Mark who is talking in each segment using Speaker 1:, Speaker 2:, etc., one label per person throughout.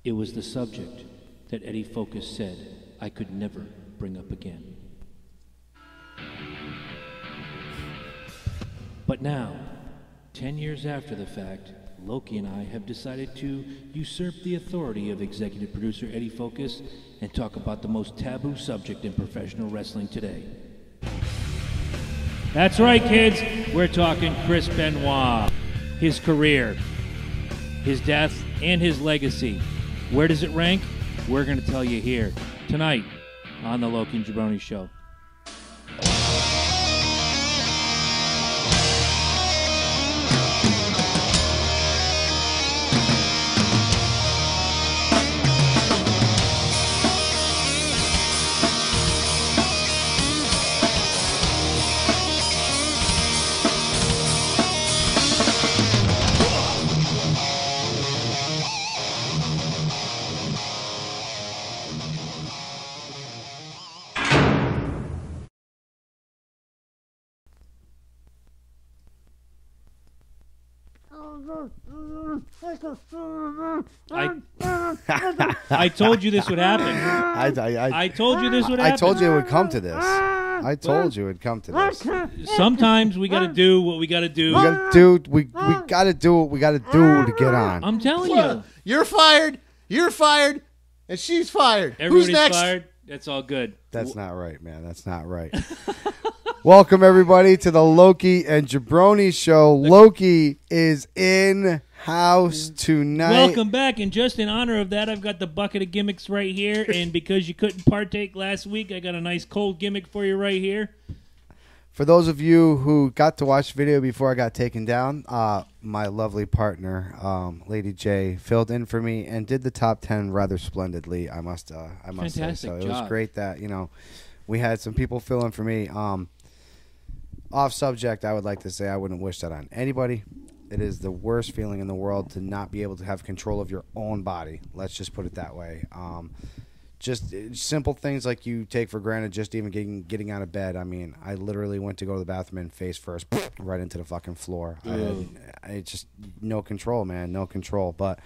Speaker 1: It was the subject that Eddie Focus said I could never bring up again. But now, 10 years after the fact, Loki and I have decided to usurp the authority of executive producer Eddie Focus and talk about the most taboo subject in professional wrestling today. That's right, kids. We're talking Chris Benoit, his career, his death, and his legacy. Where does it rank? We're going to tell you here, tonight, on the Loki and Jabroni Show. I told you this would happen. I told you this would happen.
Speaker 2: I told you it would come to this. I told you it would come to this.
Speaker 1: Sometimes we got to do what we got to do.
Speaker 2: We got to do what we got to do to get on.
Speaker 1: I'm telling you.
Speaker 3: You're fired. You're fired. And she's fired.
Speaker 1: Everybody's
Speaker 3: Who's next?
Speaker 1: fired. That's all good.
Speaker 2: That's not right, man. That's not right. Welcome, everybody, to the Loki and Jabroni Show. Loki is in house tonight.
Speaker 1: Welcome back, and just in honor of that, I've got the bucket of gimmicks right here, and because you couldn't partake last week, I got a nice cold gimmick for you right here.
Speaker 2: For those of you who got to watch the video before I got taken down, my lovely partner, Lady J, filled in for me and did the top 10 rather splendidly, I must say.
Speaker 1: Fantastic
Speaker 2: So it
Speaker 1: job.
Speaker 2: was great that, we had some people fill in for me. Off subject, I would like to say I wouldn't wish that on anybody. It is the worst feeling in the world to not be able to have control of your own body. Let's just put it that way. Just simple things like you take for granted, just even getting out of bed. I mean, I literally went to go to the bathroom and face first, right into the fucking floor. I just no control, man, no control. But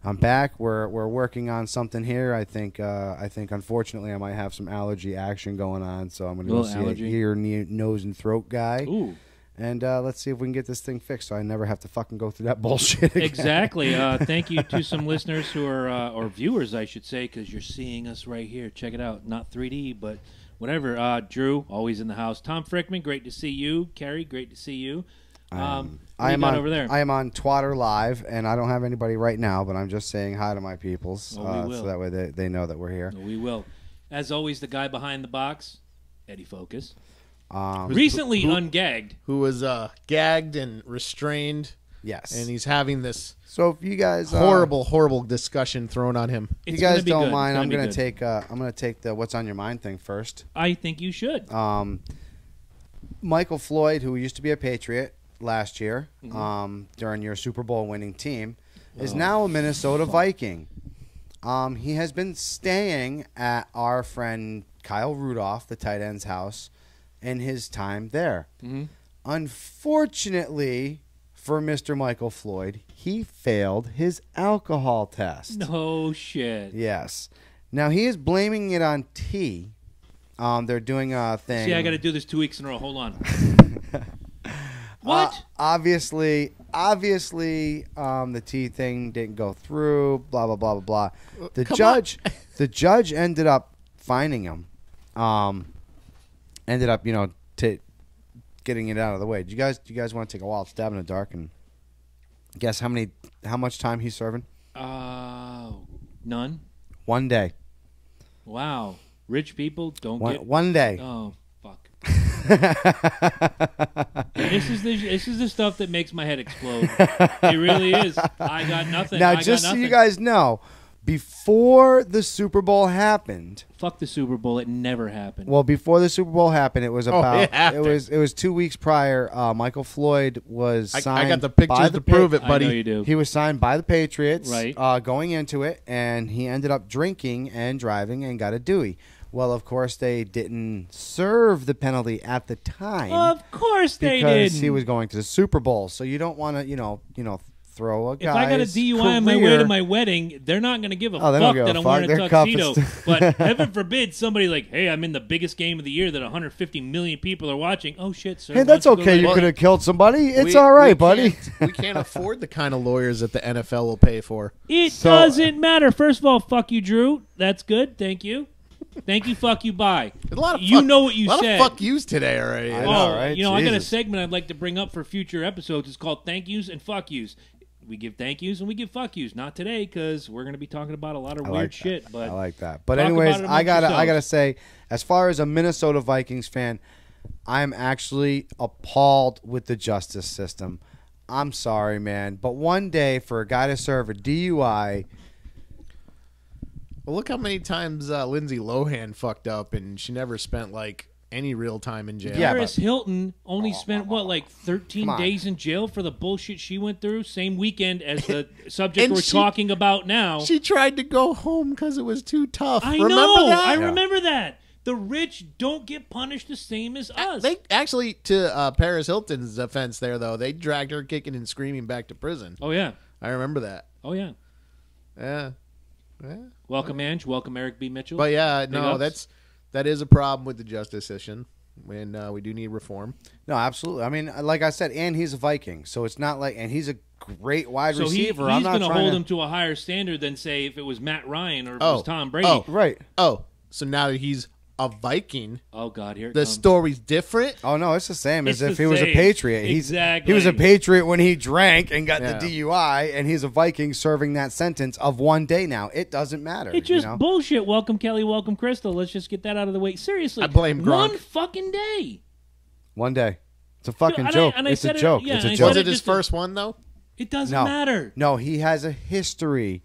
Speaker 2: I'm back. We're working on something here. I think unfortunately I might have some allergy action going on, so I'm going to go see an ear, nose, and throat guy.
Speaker 1: Ooh.
Speaker 2: And let's see if we can get this thing fixed so I never have to fucking go through that bullshit again.
Speaker 1: Exactly. Thank you to some listeners who are, or viewers, I should say, because you're seeing us right here. Check it out. Not 3D, but whatever. Drew, always in the house. Tom Frickman, great to see you. Carrie, great to see you.
Speaker 2: I am on
Speaker 1: over there?
Speaker 2: I am on Twitter Live, and I don't have anybody right now, but I'm just saying hi to my peoples, so that way they know that we're here.
Speaker 1: We will. As always, the guy behind the box, Eddie Focus.
Speaker 3: Recently
Speaker 1: ungagged.
Speaker 3: Who was gagged and restrained.
Speaker 2: Yes.
Speaker 3: And he's having this
Speaker 2: so if you guys
Speaker 3: horrible discussion thrown on him.
Speaker 2: If you guys don't mind, I'm gonna take the what's on your mind thing first.
Speaker 1: I think you should.
Speaker 2: Michael Floyd, who used to be a Patriot last year, during your Super Bowl winning team, is now a Minnesota Viking. He has been staying at our friend Kyle Rudolph, the tight end's house, in his time there. Unfortunately for Mr. Michael Floyd, he failed his alcohol test.
Speaker 1: No shit.
Speaker 2: Yes. Now he is blaming it on T. They're doing a thing.
Speaker 1: See, I got to do this 2 weeks in a row. Hold on. What?
Speaker 2: Obviously, the T thing didn't go through. Blah blah blah blah blah. The judge ended up fining him. Ended up, getting it out of the way. Do you guys want to take a wild stab in the dark and guess how much time he's serving?
Speaker 1: None.
Speaker 2: 1 day.
Speaker 1: Wow. Rich people don't get
Speaker 2: 1 day.
Speaker 1: Oh, fuck. This is the stuff that makes my head explode. It really is. I got nothing.
Speaker 2: Now, just so you guys know, before the Super Bowl happened,
Speaker 1: fuck the Super Bowl. It never happened.
Speaker 2: Well, before the Super Bowl happened, it was it was 2 weeks prior. Michael Floyd was signed.
Speaker 3: I got the pictures to prove it, buddy.
Speaker 1: I know you do.
Speaker 2: He was signed by the Patriots,
Speaker 1: right?
Speaker 2: Going into it, and he ended up drinking and driving and got a Dewey. Well, of course, they didn't serve the penalty at the time.
Speaker 1: Of course they didn't.
Speaker 2: Because he was going to the Super Bowl. So you don't want to, throw throw a
Speaker 1: If I got a
Speaker 2: guy's
Speaker 1: DUI on my way
Speaker 2: career-
Speaker 1: to my wedding, they're not going to give a
Speaker 2: Oh, they don't
Speaker 1: fuck
Speaker 2: give a
Speaker 1: that I'm
Speaker 2: fuck.
Speaker 1: wearing a
Speaker 2: Their cup
Speaker 1: tuxedo.
Speaker 2: is-
Speaker 1: But heaven forbid somebody like, hey, I'm in the biggest game of the year that 150 million people are watching. Oh, shit, sir.
Speaker 2: Hey,
Speaker 1: why
Speaker 2: that's
Speaker 1: don't you go
Speaker 2: okay. You
Speaker 1: right
Speaker 2: could
Speaker 1: ahead?
Speaker 2: have killed somebody. It's all right, buddy.
Speaker 3: We can't afford the kind of lawyers that the NFL will pay for.
Speaker 1: It
Speaker 2: So-
Speaker 1: doesn't matter. First of all, fuck you, Drew. That's good. Thank you. Thank you, fuck you, bye.
Speaker 3: A lot of
Speaker 1: You
Speaker 3: fuck,
Speaker 1: know what you
Speaker 3: a lot
Speaker 1: said.
Speaker 3: of fuck yous today already.
Speaker 2: I
Speaker 1: Oh,
Speaker 2: know, right?
Speaker 1: you know, I got a
Speaker 2: Jesus.
Speaker 1: segment I'd like to bring up for future episodes. It's called Thank Yous and Fuck Yous. We give thank yous and we give fuck yous. Not today because we're going to be talking about a lot of
Speaker 2: I
Speaker 1: weird
Speaker 2: like that.
Speaker 1: shit. But
Speaker 2: I like that. But
Speaker 1: talk
Speaker 2: anyways,
Speaker 1: about it
Speaker 2: I
Speaker 1: amongst
Speaker 2: gotta
Speaker 1: yourselves.
Speaker 2: say, as far as a Minnesota Vikings fan, I'm actually appalled with the justice system. I'm sorry, man, but one day for a guy to serve a DUI,
Speaker 3: Well, look how many times Lindsay Lohan fucked up, and she never spent like any real time in jail.
Speaker 2: Yeah,
Speaker 1: Paris Hilton only spent like 13
Speaker 2: Come on.
Speaker 1: days in jail for the bullshit she went through. Same weekend as the subject
Speaker 3: And
Speaker 1: we're
Speaker 3: she-
Speaker 1: talking about now.
Speaker 3: She tried to go home because it was too tough.
Speaker 1: I
Speaker 3: Remember
Speaker 1: know.
Speaker 3: that?
Speaker 1: I remember that. The rich don't get punished the same as us.
Speaker 3: They actually, to Paris Hilton's defense, there though, they dragged her kicking and screaming back to prison.
Speaker 1: Oh yeah.
Speaker 3: I remember that.
Speaker 1: Oh yeah.
Speaker 3: Yeah. Yeah.
Speaker 1: Welcome, Ange. Welcome, Eric B. Mitchell.
Speaker 3: But yeah,
Speaker 1: Big
Speaker 3: no,
Speaker 1: ups.
Speaker 3: that is a problem with the justice system, and we do need reform.
Speaker 2: no, absolutely. I mean, like I said, and he's a Viking, so it's not like, and he's a great wide
Speaker 1: so
Speaker 2: receiver.
Speaker 1: he's
Speaker 2: I'm not
Speaker 1: going to
Speaker 2: trying
Speaker 1: hold
Speaker 2: to
Speaker 1: him to a higher standard than say if it was Matt Ryan or if it was Tom Brady.
Speaker 3: Oh.
Speaker 2: right.
Speaker 3: Oh, so now that he's a Viking,
Speaker 1: Oh, God, here it
Speaker 3: the
Speaker 1: comes.
Speaker 3: story's different.
Speaker 2: Oh no, it's the same
Speaker 1: It's
Speaker 2: as if
Speaker 1: the
Speaker 2: he was a
Speaker 1: same.
Speaker 2: Patriot.
Speaker 1: Exactly.
Speaker 2: He was a Patriot when he drank and got
Speaker 3: Yeah.
Speaker 2: the DUI, and he's a Viking serving that sentence of one day now. It doesn't matter.
Speaker 1: It's just
Speaker 2: you know?
Speaker 1: bullshit. Welcome, Kelly. Welcome, Crystal. Let's just get that out of the way. Seriously.
Speaker 3: I blame Gronk.
Speaker 1: One fucking day.
Speaker 2: One day. It's a fucking
Speaker 1: And I-
Speaker 2: joke.
Speaker 1: and I
Speaker 2: It's a
Speaker 1: said it-
Speaker 2: joke.
Speaker 1: yeah,
Speaker 2: It's a
Speaker 1: and I
Speaker 2: joke.
Speaker 3: Was
Speaker 1: said
Speaker 3: it his
Speaker 1: just a-
Speaker 3: first one though?
Speaker 1: It doesn't
Speaker 2: No.
Speaker 1: matter.
Speaker 2: No, he has a history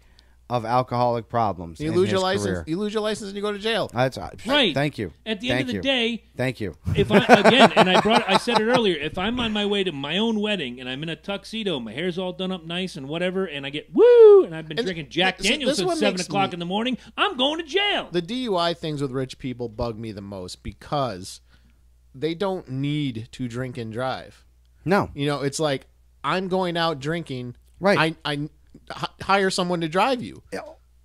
Speaker 2: of alcoholic problems.
Speaker 3: You
Speaker 2: in
Speaker 3: lose your
Speaker 2: his
Speaker 3: license.
Speaker 2: career.
Speaker 3: You lose your license and you go to jail.
Speaker 2: That's
Speaker 1: Right.
Speaker 2: Thank you.
Speaker 1: At the end
Speaker 2: Thank
Speaker 1: of the
Speaker 2: you.
Speaker 1: day,
Speaker 2: Thank you.
Speaker 1: if I again, and I said it earlier, if I'm on my way to my own wedding and I'm in a tuxedo, my hair's all done up nice and whatever, and I get woo, and I've been
Speaker 3: And
Speaker 1: drinking Jack
Speaker 3: this
Speaker 1: Daniels
Speaker 3: is
Speaker 1: since
Speaker 3: what
Speaker 1: 7
Speaker 3: makes
Speaker 1: o'clock
Speaker 3: me-
Speaker 1: in the morning, I'm going to jail.
Speaker 3: The DUI things with rich people bug me the most because they don't need to drink and drive.
Speaker 2: No.
Speaker 3: You know, it's like I'm going out drinking.
Speaker 2: Right.
Speaker 3: I hire someone to drive you.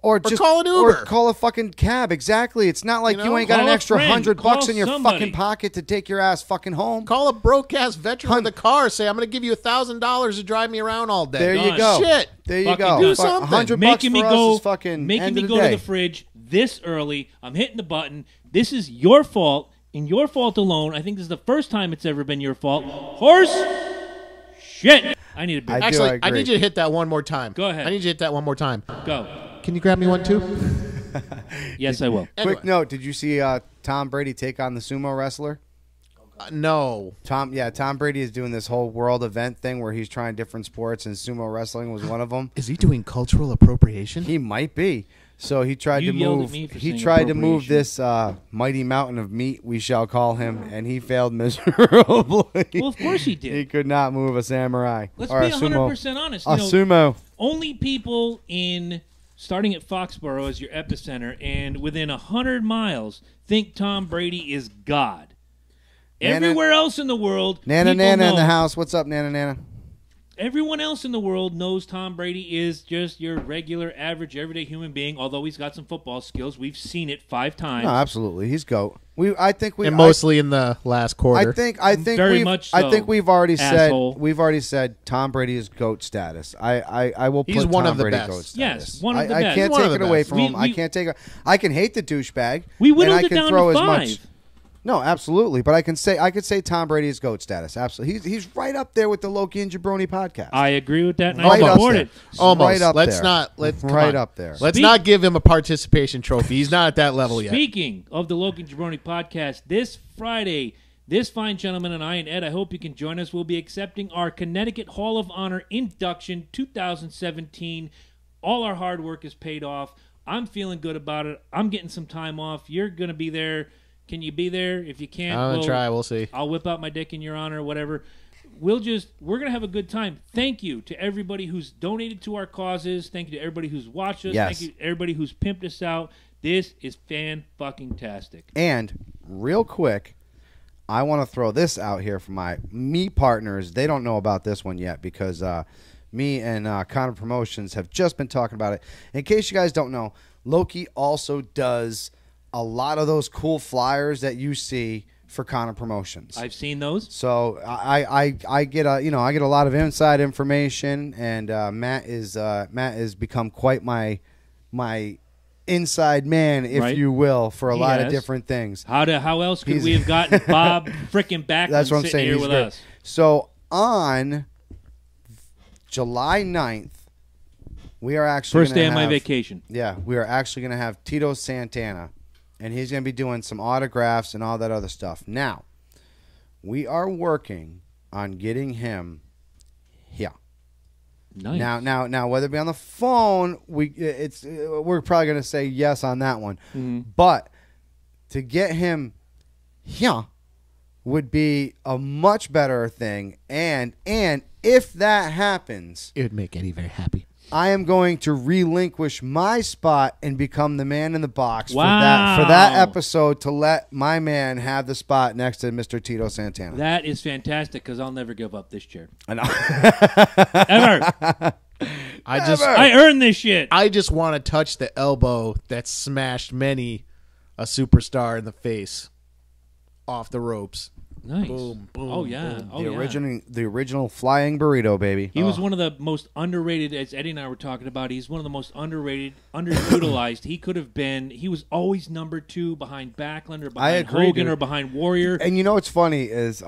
Speaker 2: Or just
Speaker 3: call an
Speaker 2: Or
Speaker 3: Uber.
Speaker 2: call a fucking cab. Exactly. It's not like
Speaker 3: You
Speaker 2: you,
Speaker 3: know,
Speaker 2: ain't got
Speaker 1: call
Speaker 2: an
Speaker 1: a
Speaker 2: extra
Speaker 1: friend.
Speaker 2: $100
Speaker 1: Call
Speaker 2: in your
Speaker 1: somebody.
Speaker 2: fucking pocket to take your ass fucking home.
Speaker 3: Call a broke ass veteran with a car. Say I'm going to give you $1,000 to drive me around all day.
Speaker 2: There you
Speaker 1: Done.
Speaker 2: go.
Speaker 3: Shit.
Speaker 2: There you
Speaker 1: Fucking
Speaker 2: go.
Speaker 1: do
Speaker 2: Fuck,
Speaker 3: something.
Speaker 2: $100
Speaker 1: making me
Speaker 2: for
Speaker 1: go,
Speaker 2: us is fucking
Speaker 1: making
Speaker 2: end
Speaker 1: me
Speaker 2: of
Speaker 1: go
Speaker 2: the
Speaker 1: to
Speaker 2: day.
Speaker 1: the fridge this early. I'm hitting the button. This is your fault, and your fault alone. I think this is the first time it's ever been your fault. Horse shit. I need a beer.
Speaker 2: I do
Speaker 3: Actually, I
Speaker 2: agree.
Speaker 3: need you to hit that one more time.
Speaker 1: Go ahead.
Speaker 3: I need you to hit that one more time.
Speaker 1: Go.
Speaker 3: Can you grab me one too?
Speaker 1: Yes, I will.
Speaker 3: Anyway.
Speaker 2: Quick note: did you see Tom Brady take on the sumo wrestler?
Speaker 3: No.
Speaker 2: Tom Brady is doing this whole world event thing where he's trying different sports, and sumo wrestling was one of them.
Speaker 3: Is he doing cultural appropriation?
Speaker 2: He might be. So he tried
Speaker 1: You
Speaker 2: to
Speaker 1: yelled at
Speaker 2: move.
Speaker 1: me for
Speaker 2: He
Speaker 1: saying
Speaker 2: tried to move
Speaker 1: appropriation.
Speaker 2: this mighty mountain of meat, we shall call him, and he failed miserably.
Speaker 1: Well, of course he did.
Speaker 2: He could not move a samurai
Speaker 1: Let's
Speaker 2: or
Speaker 1: be
Speaker 2: a sumo.
Speaker 1: 100% honest.
Speaker 2: A
Speaker 1: You know,
Speaker 2: sumo.
Speaker 1: only people in starting at Foxborough as your epicenter and within 100 miles think Tom Brady is God.
Speaker 2: Nana-
Speaker 1: Everywhere else in the world,
Speaker 2: Nana
Speaker 1: people
Speaker 2: Nana in
Speaker 1: know-
Speaker 2: the house. What's up, Nana Nana?
Speaker 1: Everyone else in the world knows Tom Brady is just your regular, average, everyday human being. Although he's got some football skills, we've seen it 5 times.
Speaker 2: No, absolutely. He's GOAT. I think
Speaker 3: And mostly in the last quarter.
Speaker 2: I think
Speaker 1: Very
Speaker 2: we've,
Speaker 1: much
Speaker 2: I
Speaker 1: so,
Speaker 2: think we've already
Speaker 1: asshole.
Speaker 2: said Tom Brady is GOAT status. I will put
Speaker 3: He's one
Speaker 2: Tom
Speaker 3: of the
Speaker 2: Brady
Speaker 3: best.
Speaker 2: GOAT status.
Speaker 1: Yes, one of the
Speaker 2: I
Speaker 1: best.
Speaker 2: can't
Speaker 3: He's one of
Speaker 2: take
Speaker 3: the
Speaker 2: it away
Speaker 3: best.
Speaker 2: from him. I
Speaker 1: We-
Speaker 2: can't take it. I can hate the douchebag.
Speaker 1: We whittled
Speaker 2: and I
Speaker 1: it
Speaker 2: can
Speaker 1: down
Speaker 2: throw
Speaker 1: to
Speaker 2: as
Speaker 1: 5.
Speaker 2: much. No, absolutely. But I could say Tom Brady is GOAT status. Absolutely. He's right up there with the Loki and Jabroni podcast.
Speaker 1: I agree with that, and
Speaker 2: Right
Speaker 1: I
Speaker 2: up
Speaker 1: support
Speaker 2: there.
Speaker 1: it.
Speaker 3: Almost.
Speaker 2: Right up
Speaker 3: let's
Speaker 2: there.
Speaker 3: not. Let's come
Speaker 2: Right
Speaker 3: on.
Speaker 2: up there.
Speaker 3: Let's
Speaker 1: Speak-
Speaker 3: not give him a participation trophy. He's not at that level yet.
Speaker 1: Speaking of the Logan Jabroni podcast, this Friday, this fine gentleman and I and Ed, I hope you can join us. We'll be accepting our Connecticut Hall of Honor induction 2017. All our hard work is paid off. I'm feeling good about it. I'm getting some time off. You're going to be there. Can you be there? If you can't,
Speaker 3: I'm gonna try. We'll see.
Speaker 1: I'll whip out my dick in your honor, whatever. We're going to have a good time. Thank you to everybody who's donated to our causes. Thank you to everybody who's watched us.
Speaker 2: Yes.
Speaker 1: Thank you to everybody who's pimped us out. This is fan-fucking-tastic.
Speaker 2: And real quick, I want to throw this out here for my me partners. They don't know about this one yet because me and Connor Promotions have just been talking about it. In case you guys don't know, Loki also does a lot of those cool flyers that you see for Connor Promotions.
Speaker 1: I've seen those.
Speaker 2: So I get a lot of inside information, and Matt has become quite my inside man, if
Speaker 1: Right.
Speaker 2: you will, for a
Speaker 1: He
Speaker 2: lot of
Speaker 1: has.
Speaker 2: different things.
Speaker 1: How else could
Speaker 2: He's-
Speaker 1: we have gotten Bob freaking Backlund
Speaker 2: That's what I'm
Speaker 1: sitting
Speaker 2: saying.
Speaker 1: here
Speaker 2: He's
Speaker 1: with
Speaker 2: great.
Speaker 1: us?
Speaker 2: So on July 9th, we are actually
Speaker 1: First day of
Speaker 2: gonna
Speaker 1: my
Speaker 2: have-
Speaker 1: vacation.
Speaker 2: Yeah, we are actually going to have Tito Santana, and he's going to be doing some autographs and all that other stuff. Now, we are working on getting him here.
Speaker 1: Nice.
Speaker 2: Now, whether it be on the phone, we're probably going to say yes on that one.
Speaker 1: Mhm.
Speaker 2: But to get him here would be a much better thing, and if that happens,
Speaker 3: It would make Eddie very happy.
Speaker 2: I am going to relinquish my spot and become the man in the box
Speaker 1: Wow.
Speaker 2: for that episode to let my man have the spot next to Mr. Tito Santana.
Speaker 1: That is fantastic because I'll never give up this chair.
Speaker 2: I know.
Speaker 1: Ever. I earned this shit.
Speaker 3: I just want to touch the elbow that smashed many a superstar in the face off the ropes.
Speaker 1: Nice.
Speaker 3: Boom, boom,
Speaker 1: Oh, yeah.
Speaker 3: boom.
Speaker 1: Oh,
Speaker 2: the
Speaker 1: yeah.
Speaker 2: original flying burrito, baby.
Speaker 1: He was one of the most underrated, as Eddie and I were talking about. He's one of the most underrated, underutilized. He was always number 2 behind Backlund or behind
Speaker 2: agree,
Speaker 1: Hogan
Speaker 2: dude.
Speaker 1: or behind Warrior.
Speaker 2: And you know what's funny is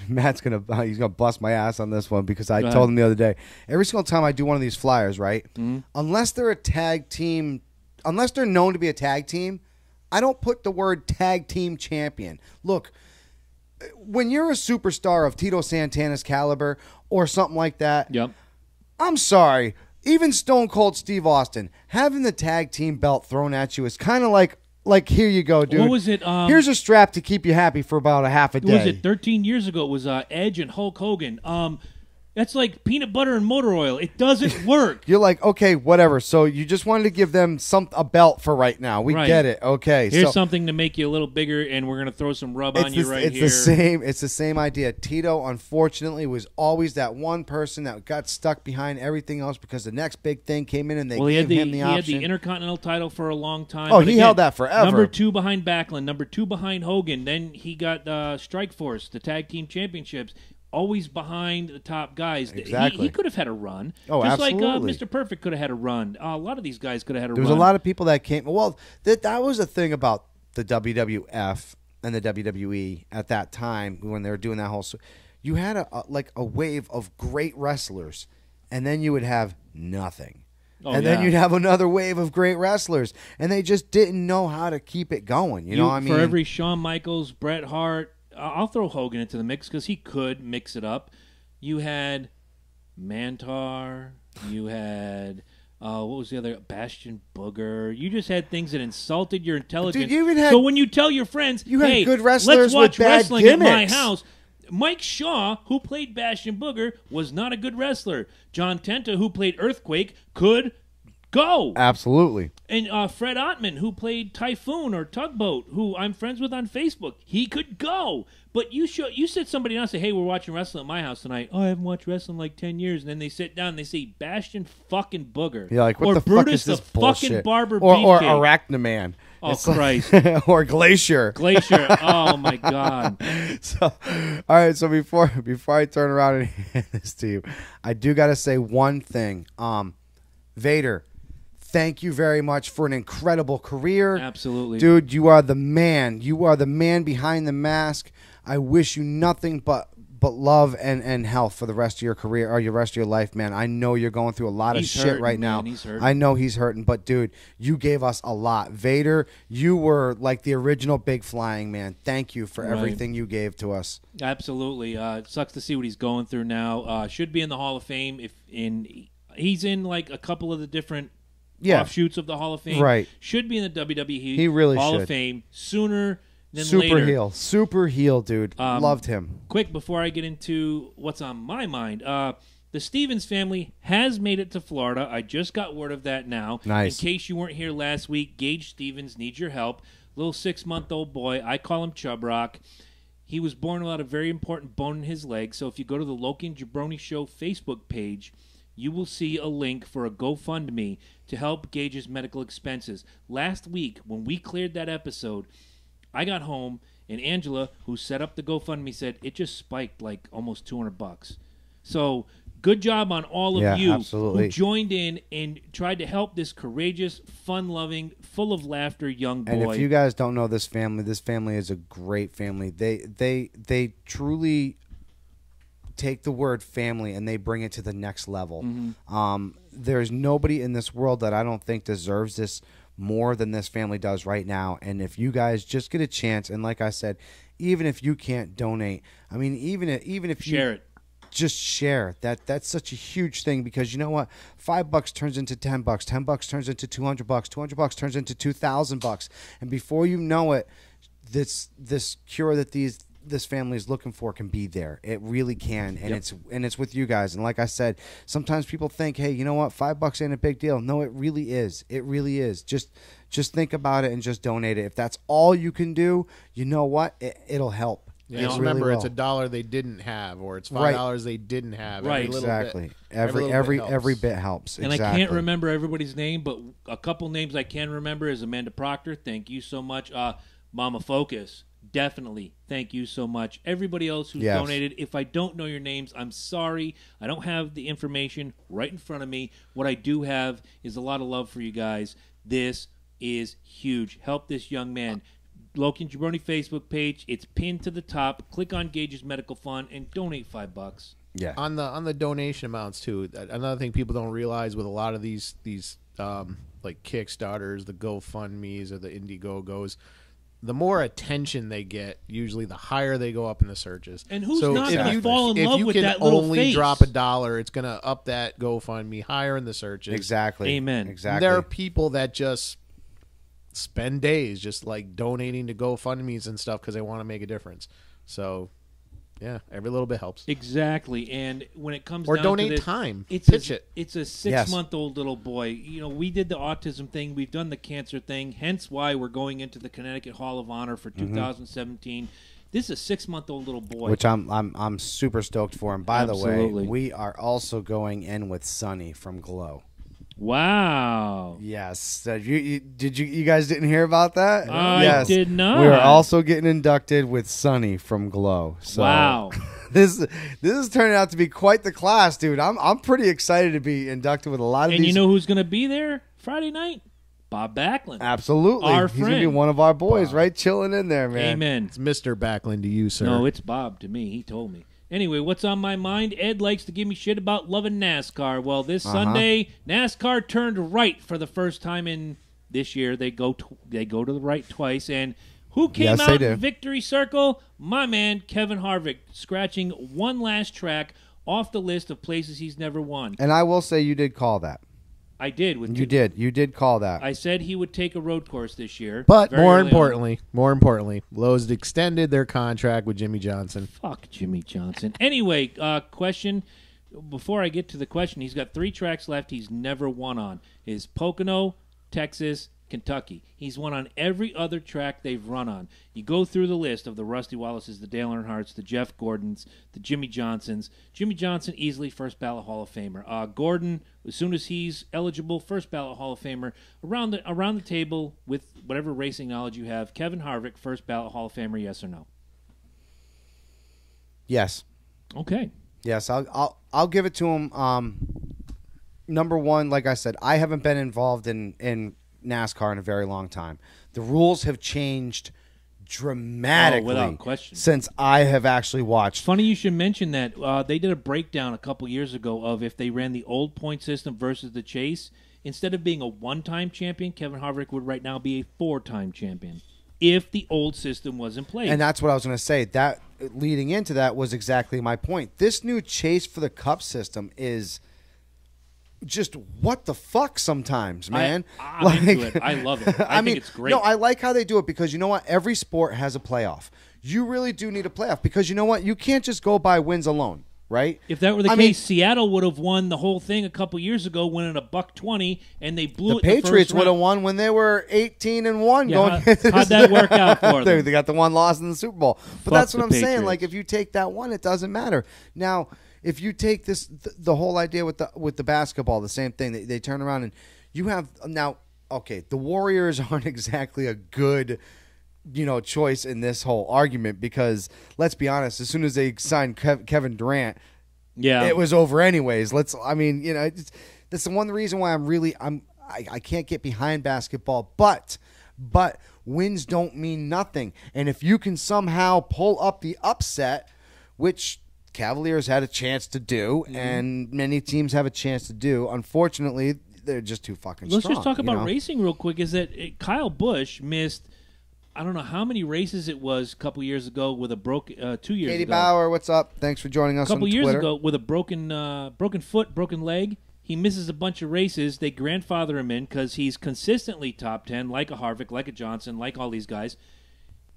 Speaker 2: Matt's he's gonna bust my ass on this one because I
Speaker 1: Go
Speaker 2: told
Speaker 1: ahead.
Speaker 2: him the other day. Every single time I do one of these flyers, right?
Speaker 1: Mm-hmm.
Speaker 2: Unless they're a tag team, unless they're known to be a tag team, I don't put the word tag team champion. Look, when you're a superstar of Tito Santana's caliber or something like that,
Speaker 1: Yep.
Speaker 2: I'm sorry. Even Stone Cold Steve Austin having the tag team belt thrown at you is kind of like here you go, dude.
Speaker 1: What was it?
Speaker 2: Here's a strap to keep you happy for about a half a day.
Speaker 1: What was it? 13 years ago, it was Edge and Hulk Hogan. That's like peanut butter and motor oil. It doesn't work.
Speaker 2: You're like, okay, whatever. So you just wanted to give them a belt for right now. We
Speaker 1: Right.
Speaker 2: get it. Okay.
Speaker 1: Here's
Speaker 2: so
Speaker 1: something to make you a little bigger, and we're going to throw some rub on you right
Speaker 2: it's
Speaker 1: here.
Speaker 2: It's the same idea. Tito, unfortunately, was always that one person that got stuck behind everything else because the next big thing came in and they
Speaker 1: Well, he
Speaker 2: gave
Speaker 1: had
Speaker 2: him the
Speaker 1: he had
Speaker 2: option.
Speaker 1: the Intercontinental title for a long time.
Speaker 2: Oh,
Speaker 1: but
Speaker 2: he
Speaker 1: again,
Speaker 2: held that forever.
Speaker 1: Number 2 behind Backlund, number 2 behind Hogan. Then he got Strikeforce, the tag team championships. Always behind the top guys.
Speaker 2: Exactly.
Speaker 1: He could have had a run.
Speaker 2: Oh,
Speaker 1: Just
Speaker 2: absolutely.
Speaker 1: like Mr. Perfect could have had a run. A lot of these guys could have had a
Speaker 2: There
Speaker 1: run.
Speaker 2: was a lot of people that came. Well, that was a thing about the WWF and the WWE at that time when they were doing that whole. You had a wave of great wrestlers, and then you would have nothing.
Speaker 1: Oh,
Speaker 2: And then
Speaker 1: yeah.
Speaker 2: you'd have another wave of great wrestlers, and they just didn't know how to keep it going. You know what I mean?
Speaker 1: For every Shawn Michaels, Bret Hart, I'll throw Hogan into the mix because he could mix it up. You had Mantar. You had what was the other? Bastion Booger. You just had things that insulted your intelligence.
Speaker 2: you even had-
Speaker 1: so when you tell your friends,
Speaker 2: You had
Speaker 1: hey,
Speaker 2: good wrestlers
Speaker 1: let's watch
Speaker 2: with bad
Speaker 1: wrestling at my
Speaker 2: gimmicks.
Speaker 1: house. Mike Shaw, who played Bastion Booger, was not a good wrestler. John Tenta, who played Earthquake, could go.
Speaker 2: Absolutely.
Speaker 1: And Fred Ottman, who played Typhoon or Tugboat, who I'm friends with on Facebook, he could go. But you said somebody else, say, hey, we're watching wrestling at my house tonight. Oh, I haven't watched wrestling in like 10 years. And then they sit down and they say Bastion fucking Booger.
Speaker 2: You're like, what
Speaker 1: or
Speaker 2: the fuck
Speaker 1: Brutus
Speaker 2: is this
Speaker 1: the
Speaker 2: bullshit?
Speaker 1: fucking Barber
Speaker 2: or
Speaker 1: Beefcake.
Speaker 2: Arachnaman.
Speaker 1: Oh,
Speaker 2: It's like-
Speaker 1: Christ.
Speaker 2: or Glacier.
Speaker 1: Glacier. Oh, my God.
Speaker 2: So, all right. So before I turn around and hand this to you, I do got to say one thing. Vader, thank you very much for an incredible career.
Speaker 1: Absolutely.
Speaker 2: Dude, you are the man. You are the man behind the mask. I wish you nothing but love and health for the rest of your career or your rest of your life, man. I know you're going through a lot of
Speaker 1: He's
Speaker 2: shit
Speaker 1: hurting,
Speaker 2: right now.
Speaker 1: man. He's hurting.
Speaker 2: I know he's hurting, but dude, you gave us a lot. Vader, you were like the original big flying man. Thank you for
Speaker 1: Right.
Speaker 2: everything you gave to us.
Speaker 1: Absolutely. It sucks to see what he's going through now. Should be in the Hall of Fame. He's in like a couple of the different offshoots of the Hall of Fame.
Speaker 2: Right.
Speaker 1: Should be in the WWE
Speaker 2: He really
Speaker 1: Hall
Speaker 2: should.
Speaker 1: of Fame sooner than
Speaker 2: Super
Speaker 1: later.
Speaker 2: Super heel, dude. Loved him.
Speaker 1: Quick, before I get into what's on my mind, the Stevens family has made it to Florida. I just got word of that now.
Speaker 2: Nice.
Speaker 1: In case you weren't here last week, Gage Stevens needs your help. Little 6-month-old boy. I call him Chub Rock. He was born without a very important bone in his leg. So if you go to the Loki and Jabroni Show Facebook page, you will see a link for a GoFundMe to help Gage's medical expenses. Last week, when we cleared that episode, I got home, and Angela, who set up the GoFundMe, said it just spiked like almost $200. So good job on all of you
Speaker 2: absolutely.
Speaker 1: who joined in and tried to help this courageous, fun-loving, full of laughter young boy.
Speaker 2: And if you guys don't know this family is a great family. They truly take the word family and they bring it to the next level. There's nobody in this world that I don't think deserves this more than this family does right now. And if you guys just get a chance, and like I said, even if you can't donate, I mean, even if you
Speaker 1: share it.
Speaker 2: Just share that's such a huge thing, because you know what, $5 turns into $10, $10 turns into $200, $200 turns into $2,000, and before you know it, this cure that this family is looking for can be there. It really can, and it's with you guys. And like I said, sometimes people think, hey, you know what, $5 ain't a big deal. No, it really is. It really is. Just think about it and just donate it. If that's all you can do, you know what, it'll help.
Speaker 3: Yeah,
Speaker 2: It
Speaker 3: remember,
Speaker 2: really
Speaker 3: it's
Speaker 2: will.
Speaker 3: $1 they didn't have, or it's $5 they didn't have.
Speaker 1: Right.
Speaker 3: Every little
Speaker 2: Exactly.
Speaker 3: bit-
Speaker 2: Every
Speaker 3: helps.
Speaker 2: bit helps.
Speaker 1: And
Speaker 2: exactly.
Speaker 1: I can't remember everybody's name, but a couple names I can remember is Amanda Proctor. Thank you so much. Mama Focus. Definitely. Thank you so much. Everybody else who's
Speaker 2: Yes.
Speaker 1: donated. If I don't know your names, I'm sorry. I don't have the information right in front of me. What I do have is a lot of love for you guys. This is huge. Help this young man. Loki and Jabroni Facebook page. It's pinned to the top. Click on Gage's Medical Fund and donate $5.
Speaker 2: Yeah.
Speaker 3: On the donation amounts too. Another thing people don't realize with a lot of these like Kickstarters, the GoFundMe's, or the Indiegogos, the more attention they get, usually the higher they go up in the searches.
Speaker 1: And who's
Speaker 3: so
Speaker 1: not
Speaker 3: if
Speaker 1: gonna
Speaker 3: you-
Speaker 1: fall in
Speaker 3: if
Speaker 1: love
Speaker 3: you
Speaker 1: with
Speaker 3: can
Speaker 1: that little
Speaker 3: only
Speaker 1: face?
Speaker 3: drop $1, it's going to up that GoFundMe higher in the searches.
Speaker 2: Exactly.
Speaker 1: Amen.
Speaker 2: Exactly.
Speaker 3: There are people that just spend days just like donating to GoFundMe's and stuff because they want to make a difference. So, yeah, every little bit helps.
Speaker 1: Exactly, and when it comes
Speaker 3: Or
Speaker 1: down
Speaker 3: donate
Speaker 1: to this,
Speaker 3: time.
Speaker 1: it's
Speaker 3: Pitch it.
Speaker 1: It's a 6-month-old little boy. You know, we did the autism thing, we've done the cancer thing. Hence, why we're going into the Connecticut Hall of Honor for 2017. This is a 6-month-old little boy.
Speaker 2: Which I'm super stoked for. And by the
Speaker 1: Absolutely.
Speaker 2: way, we are also going in with Sunny from Glow.
Speaker 1: Wow.
Speaker 2: Yes. You guys didn't hear about that?
Speaker 1: I
Speaker 2: Yes.
Speaker 1: did not.
Speaker 2: We are also getting inducted with Sunny from Glow. So
Speaker 1: Wow.
Speaker 2: This is turning out to be quite the class, dude. I'm pretty excited to be inducted with a lot of
Speaker 1: And
Speaker 2: these.
Speaker 1: you know who's going to be there Friday night? Bob Backlund.
Speaker 2: Absolutely.
Speaker 1: Our
Speaker 2: He's gonna be
Speaker 1: friend.
Speaker 2: one of our boys, right? Chilling in there, man.
Speaker 1: Amen.
Speaker 3: It's Mr. Backlund to you, sir.
Speaker 1: No, it's Bob to me. He told me. Anyway, what's on my mind? Ed likes to give me shit about loving NASCAR. Well, this Sunday, NASCAR turned right for the first time in this year. They go to the right twice, and who came
Speaker 2: Yes,
Speaker 1: out
Speaker 2: they do.
Speaker 1: in victory circle? My man, Kevin Harvick, scratching one last track off the list of places he's never won.
Speaker 2: And I will say you did call that.
Speaker 1: I did.
Speaker 2: You did call that.
Speaker 1: I said he would take a road course this year.
Speaker 3: But
Speaker 1: very
Speaker 3: more
Speaker 1: early
Speaker 3: importantly, Lowe's extended their contract with Jimmy Johnson.
Speaker 1: Fuck Jimmy Johnson. Anyway, question. Before I get to the question, he's got 3 tracks left he's never won on. Is Pocono, Texas, Kentucky. He's won on every other track they've run on. You go through the list of the Rusty Wallaces, the Dale Earnhardts, the Jeff Gordons, the Jimmy Johnsons. Jimmy Johnson, easily first ballot Hall of Famer. Gordon, as soon as he's eligible, first ballot Hall of Famer. Around the table, with whatever racing knowledge you have, Kevin Harvick, first ballot Hall of Famer, yes or no?
Speaker 2: Yes.
Speaker 1: Okay.
Speaker 2: Yes, I'll give it to him. Number one, like I said, I haven't been involved in NASCAR in a very long time. The rules have changed dramatically
Speaker 1: without question.
Speaker 2: since I have actually watched.
Speaker 1: Funny you should mention that. They did a breakdown a couple years ago of if they ran the old point system versus the chase. Instead of being a one-time champion, Kevin Harvick would right now be a 4-time champion if the old system was in place.
Speaker 2: And that's what I was going to say. That leading into that was exactly my point. This new chase for the Cup system is just what the fuck sometimes, man.
Speaker 1: I'm into it. I love it. I think it's great.
Speaker 2: No, I like how they do it because you know what? Every sport has a playoff. You really do need a playoff because you know what? You can't just go by wins alone, right?
Speaker 1: If that were the
Speaker 2: I
Speaker 1: case,
Speaker 2: mean,
Speaker 1: Seattle would have won the whole thing a couple years ago, winning $120, and they blew
Speaker 2: the
Speaker 1: it.
Speaker 2: Patriots
Speaker 1: the
Speaker 2: would have
Speaker 1: first
Speaker 2: won when they were 18-1
Speaker 1: Yeah,
Speaker 2: going.
Speaker 1: how'd that work out for them?
Speaker 2: They got the one loss in the Super Bowl. But
Speaker 1: Fuck
Speaker 2: that's what
Speaker 1: the
Speaker 2: I'm saying.
Speaker 1: Patriots.
Speaker 2: Like, if you take that one, it doesn't matter. Now, if you take this, the whole idea with the basketball, the same thing. They turn around and you have now. Okay, the Warriors aren't exactly a good, choice in this whole argument because let's be honest. As soon as they signed Kevin Durant,
Speaker 1: Yeah,
Speaker 2: it was over anyways. That's the one reason why I can't get behind basketball, but wins don't mean nothing. And if you can somehow pull up the upset, which Cavaliers had a chance to do, and many teams have a chance to do, unfortunately, they're just too fucking
Speaker 1: Let's
Speaker 2: strong.
Speaker 1: just talk about racing real quick. Is that Kyle Busch missed? I don't know how many races it was a couple years ago with a broken 2 years
Speaker 2: Katie
Speaker 1: ago.
Speaker 2: Bauer, what's up? Thanks for joining us
Speaker 1: A couple
Speaker 2: on
Speaker 1: years
Speaker 2: Twitter.
Speaker 1: ago with a broken foot, broken leg. He misses a bunch of races. They grandfather him in because he's consistently top 10, like a Harvick, like a Johnson, like all these guys.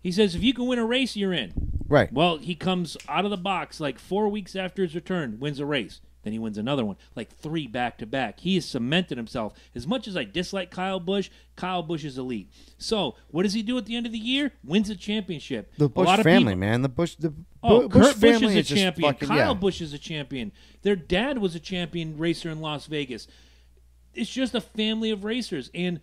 Speaker 1: He says, if you can win a race, you're in.
Speaker 2: Right.
Speaker 1: Well, he comes out of the box like 4 weeks after his return, wins a race. Then he wins another one, like 3 back-to-back. He has cemented himself. As much as I dislike Kyle Busch is elite. So, what does he do at the end of the year? Wins a championship.
Speaker 2: The
Speaker 1: A
Speaker 2: Busch
Speaker 1: lot of
Speaker 2: family,
Speaker 1: people-
Speaker 2: man. The Busch
Speaker 1: Kurt
Speaker 2: Busch
Speaker 1: Busch
Speaker 2: family
Speaker 1: is a
Speaker 2: just
Speaker 1: champion.
Speaker 2: fucking-
Speaker 1: Kyle
Speaker 2: yeah.
Speaker 1: Busch is a champion. Their dad was a champion racer in Las Vegas. It's just a family of racers, and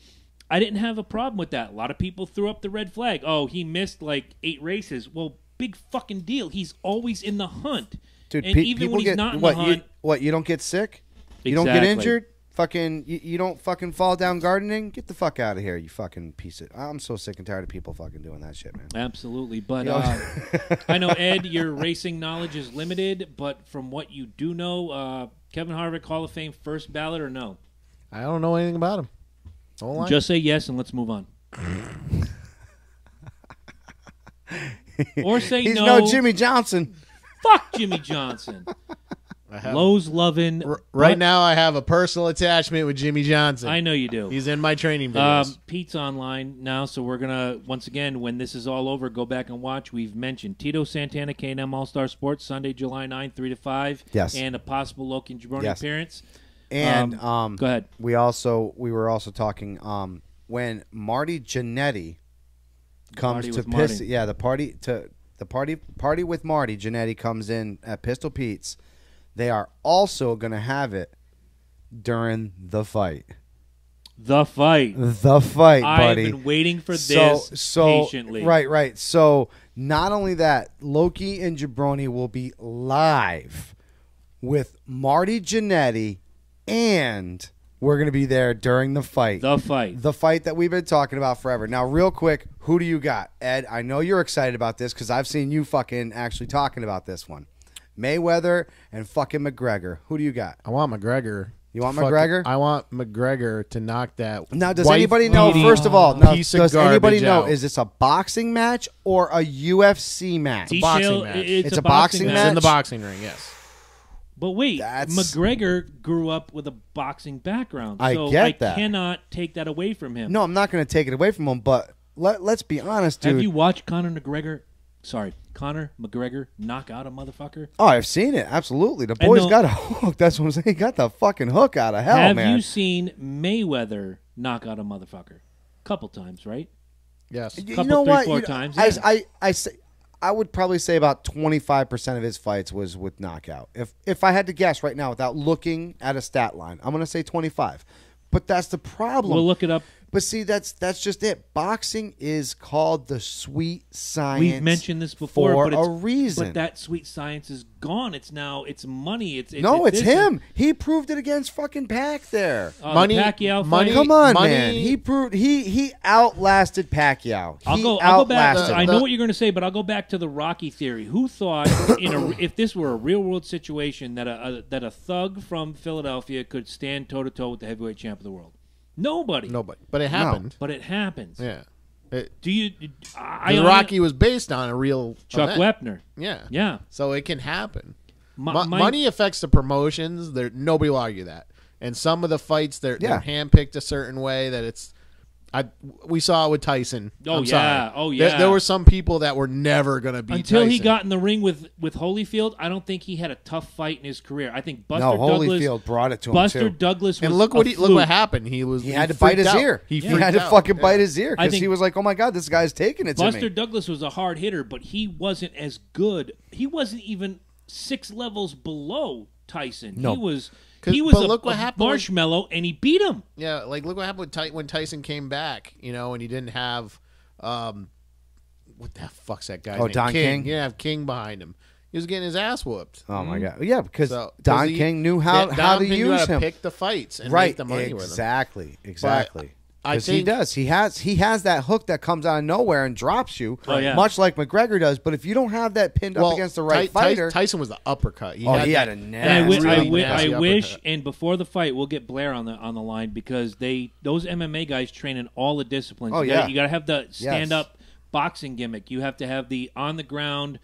Speaker 1: I didn't have a problem with that. A lot of people threw up the red flag. Oh, he missed like 8 races. Well, big fucking deal. He's always in the hunt.
Speaker 2: Dude,
Speaker 1: and even
Speaker 2: people
Speaker 1: when he's
Speaker 2: get
Speaker 1: not in
Speaker 2: what
Speaker 1: the hunt,
Speaker 2: you don't get sick, you don't get
Speaker 1: Exactly.
Speaker 2: injured, fucking you don't fucking fall down gardening. Get the fuck out of here, you fucking piece of. I'm so sick and tired of people fucking doing that shit, man.
Speaker 1: absolutely. But
Speaker 2: You know?
Speaker 1: I know, Ed, your racing knowledge is limited, but from what you do know, Kevin Harvick, Hall of Fame, first ballot or no?
Speaker 3: I don't know anything about him. Don't lie.
Speaker 1: Just say yes and let's move on. Or say
Speaker 2: He's
Speaker 1: no.
Speaker 2: no Jimmy Johnson.
Speaker 1: Fuck Jimmy Johnson.
Speaker 3: I have-
Speaker 1: Lowe's loving.
Speaker 3: right now, I have a personal attachment with Jimmy Johnson.
Speaker 1: I know you do.
Speaker 3: He's in my training videos.
Speaker 1: Pete's online now, so we're gonna once again, when this is all over, go back and watch. We've mentioned Tito Santana, K&M All Star Sports, Sunday, July 9, 3 to 5.
Speaker 2: Yes.
Speaker 1: And a possible Loki and Jabroni
Speaker 2: Yes.
Speaker 1: appearance.
Speaker 2: And
Speaker 1: Go ahead.
Speaker 2: we were also talking when Marty Jannetty comes
Speaker 1: Party
Speaker 2: to
Speaker 1: with Marty.
Speaker 2: Pistol. Yeah, the party with Marty Jannetty comes in at Pistol Pete's. They are also going to have it during the fight.
Speaker 1: The fight.
Speaker 2: The fight,
Speaker 1: I've
Speaker 2: buddy.
Speaker 1: been waiting for this patiently.
Speaker 2: Right. So not only that, Loki and Jabroni will be live with Marty Jannetty, and we're going to be there during the fight.
Speaker 1: The fight.
Speaker 2: The fight that we've been talking about forever. Now, real quick, who do you got? Ed, I know you're excited about this because I've seen you fucking actually talking about this one. Mayweather and fucking McGregor. Who do you got?
Speaker 3: I want McGregor.
Speaker 2: You want McGregor?
Speaker 3: I want McGregor to knock that.
Speaker 2: Now, does anybody know,
Speaker 3: wife-beating
Speaker 2: first of all, now,
Speaker 3: piece of
Speaker 2: does anybody
Speaker 3: garbage
Speaker 2: know,
Speaker 3: out.
Speaker 2: is this a boxing match or a UFC match?
Speaker 1: Detail-
Speaker 3: boxing match.
Speaker 2: It's a boxing
Speaker 3: It's
Speaker 2: match?
Speaker 3: in the boxing ring? Yes.
Speaker 1: But wait,
Speaker 2: That's-
Speaker 1: McGregor grew up with a boxing background.
Speaker 2: I
Speaker 1: So
Speaker 2: get that.
Speaker 1: I cannot take that away from him.
Speaker 2: No, I'm not going to take it away from him, but let's be honest, dude.
Speaker 1: Have you watched Conor McGregor knock out a motherfucker?
Speaker 2: Oh, I've seen it. Absolutely. The boy's
Speaker 1: know-
Speaker 2: got a hook. That's what I'm saying. He got the fucking hook out of hell,
Speaker 1: Have
Speaker 2: man.
Speaker 1: you seen Mayweather knock out a motherfucker? Couple times, right?
Speaker 3: Yes.
Speaker 2: You
Speaker 1: couple,
Speaker 2: know
Speaker 1: 3,
Speaker 2: what?
Speaker 1: 4
Speaker 2: You know,
Speaker 1: times,
Speaker 2: I would probably say about 25% of his fights was with knockout. If I had to guess right now without looking at a stat line, I'm going to say 25. But that's the problem.
Speaker 1: We'll look it up.
Speaker 2: But see, that's just it. Boxing is called the sweet science.
Speaker 1: We've mentioned this before,
Speaker 2: for
Speaker 1: but
Speaker 2: a reason.
Speaker 1: But that sweet science is gone. It's money. It's
Speaker 2: it's
Speaker 1: this
Speaker 2: him. He proved it against fucking Pac there.
Speaker 3: Money-
Speaker 1: the Pacquiao
Speaker 3: money-
Speaker 1: fight.
Speaker 2: Come on,
Speaker 3: money-
Speaker 2: man. He proved he outlasted Pacquiao.
Speaker 1: I'll
Speaker 2: He
Speaker 1: go back.
Speaker 2: outlasted
Speaker 1: I
Speaker 2: him.
Speaker 1: know what you're going to say, but I'll go back to the Rocky theory. Who thought if this were a real world situation that a thug from Philadelphia could stand toe to toe with the heavyweight champ of the world? Nobody.
Speaker 3: Nobody. But it happened.
Speaker 1: But it happens.
Speaker 3: Yeah.
Speaker 1: Do you? I
Speaker 3: Rocky was based on a real
Speaker 1: Chuck
Speaker 3: event.
Speaker 1: Wepner.
Speaker 3: Yeah.
Speaker 1: Yeah.
Speaker 3: So it can happen.
Speaker 1: My-
Speaker 3: Money affects the promotions. Nobody will argue that. And some of the fights, they're
Speaker 2: Yeah.
Speaker 3: handpicked a certain way that it's. We saw it with Tyson.
Speaker 1: Oh,
Speaker 3: I'm
Speaker 1: yeah.
Speaker 3: sorry.
Speaker 1: Oh, yeah.
Speaker 3: There were some people that were never going to beat
Speaker 1: Until
Speaker 3: Tyson.
Speaker 1: he got in the ring with Holyfield, I don't think he had a tough fight in his career. I think Buster
Speaker 2: No,
Speaker 1: Douglas.
Speaker 2: Holyfield brought it to him
Speaker 1: Buster
Speaker 2: too.
Speaker 1: Douglas was
Speaker 3: And look
Speaker 1: a
Speaker 3: what
Speaker 1: fluke.
Speaker 3: happened. He
Speaker 2: Had to bite his
Speaker 3: freaked out.
Speaker 2: ear.
Speaker 3: He
Speaker 2: He
Speaker 3: freaked
Speaker 2: had to
Speaker 3: out.
Speaker 2: fucking
Speaker 3: Yeah.
Speaker 2: bite his ear
Speaker 1: I
Speaker 2: because
Speaker 1: think-
Speaker 2: he was like, "Oh my god, this guy's taking it to
Speaker 1: Buster
Speaker 2: me."
Speaker 1: Douglas was a hard hitter, but he wasn't as good. He wasn't even 6 levels below Tyson.
Speaker 2: No.
Speaker 1: He was
Speaker 3: But
Speaker 1: a,
Speaker 3: look what
Speaker 1: a
Speaker 3: happened when-
Speaker 1: marshmallow, and he beat him.
Speaker 3: Yeah, like look what happened with when Tyson came back, and he didn't have what the fuck's that guy's
Speaker 2: Oh,
Speaker 3: name?
Speaker 2: Don King?
Speaker 3: He didn't have King behind him. He was getting his ass whooped.
Speaker 2: Oh my god, yeah, because
Speaker 3: So,
Speaker 2: Don
Speaker 3: he-
Speaker 2: King knew how
Speaker 3: Don
Speaker 2: to
Speaker 3: King knew
Speaker 2: use
Speaker 3: how to
Speaker 2: him.
Speaker 3: pick the fights and
Speaker 2: Right,
Speaker 3: make the money with him.
Speaker 2: exactly.
Speaker 3: I
Speaker 2: Because he
Speaker 3: think-
Speaker 2: does. He has that hook that comes out of nowhere and drops you,
Speaker 1: Oh, yeah.
Speaker 2: much like McGregor does. But if you don't have that pinned up against the right fighter,
Speaker 3: Tyson was the uppercut. He
Speaker 2: Oh,
Speaker 3: had
Speaker 2: he
Speaker 3: that-
Speaker 2: had a
Speaker 1: And
Speaker 2: nasty,
Speaker 1: I
Speaker 3: nasty
Speaker 1: wish,
Speaker 3: uppercut.
Speaker 1: and before the fight, we'll get Blair on the line because those MMA guys train in all the disciplines.
Speaker 2: Oh, yeah.
Speaker 1: You got to have the stand up boxing gimmick. You have to have the on the ground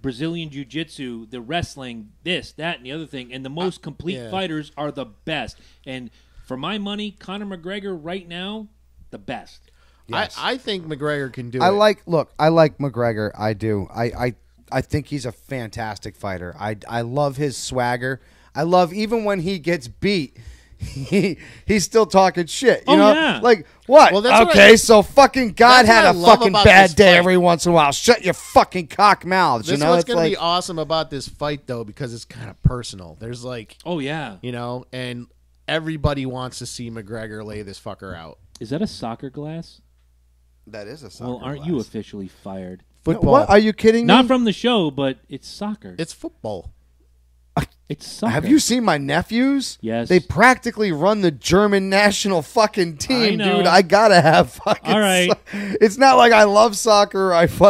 Speaker 1: Brazilian jiu-jitsu, the wrestling, this, that, and the other thing. And the most complete
Speaker 3: yeah.
Speaker 1: fighters are the best. And for my money, Conor McGregor right now, the best.
Speaker 2: Yes.
Speaker 3: I think McGregor can do
Speaker 2: I
Speaker 3: it.
Speaker 2: like McGregor. I do. I think he's a fantastic fighter. I love his swagger. I love even when he gets beat, he's still talking shit. You
Speaker 1: Oh,
Speaker 2: know,
Speaker 1: yeah.
Speaker 2: like what?
Speaker 3: Well, that's what
Speaker 2: okay,
Speaker 3: I-
Speaker 2: so fucking God
Speaker 3: that's
Speaker 2: had
Speaker 3: what
Speaker 2: a
Speaker 3: I love
Speaker 2: fucking
Speaker 3: about
Speaker 2: bad
Speaker 3: this
Speaker 2: day
Speaker 3: fight.
Speaker 2: every once in a while. Shut your fucking cock mouths.
Speaker 3: This
Speaker 2: You know,
Speaker 3: is what's
Speaker 2: it's
Speaker 3: going to
Speaker 2: like
Speaker 3: be awesome about this fight, though, because it's kind of personal. There's like,
Speaker 1: Oh, yeah.
Speaker 3: and everybody wants to see McGregor lay this fucker out.
Speaker 1: Is that a soccer glass?
Speaker 2: that is a soccer
Speaker 1: Well, aren't you officially fired?
Speaker 3: Football.
Speaker 2: What? Are you kidding me?
Speaker 1: Not from the show, but it's soccer.
Speaker 3: It's football.
Speaker 1: It's soccer.
Speaker 2: Have you seen my nephews?
Speaker 1: Yes.
Speaker 2: They practically run the German national fucking team,
Speaker 1: I know.
Speaker 2: dude. I gotta have fucking.
Speaker 1: All right.
Speaker 2: It's not like I love soccer. I'm
Speaker 1: Legs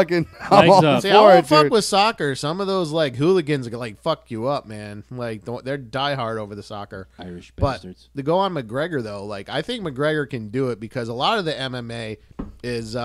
Speaker 2: all
Speaker 1: up.
Speaker 3: See, I
Speaker 2: for
Speaker 3: won't
Speaker 2: it,
Speaker 3: fuck
Speaker 2: dude.
Speaker 3: with soccer. Some of those like hooligans like fuck you up, man. Like they're diehard over the soccer.
Speaker 1: Irish
Speaker 3: But
Speaker 1: bastards.
Speaker 3: to go on McGregor though, like I think McGregor can do it because a lot of the MMA is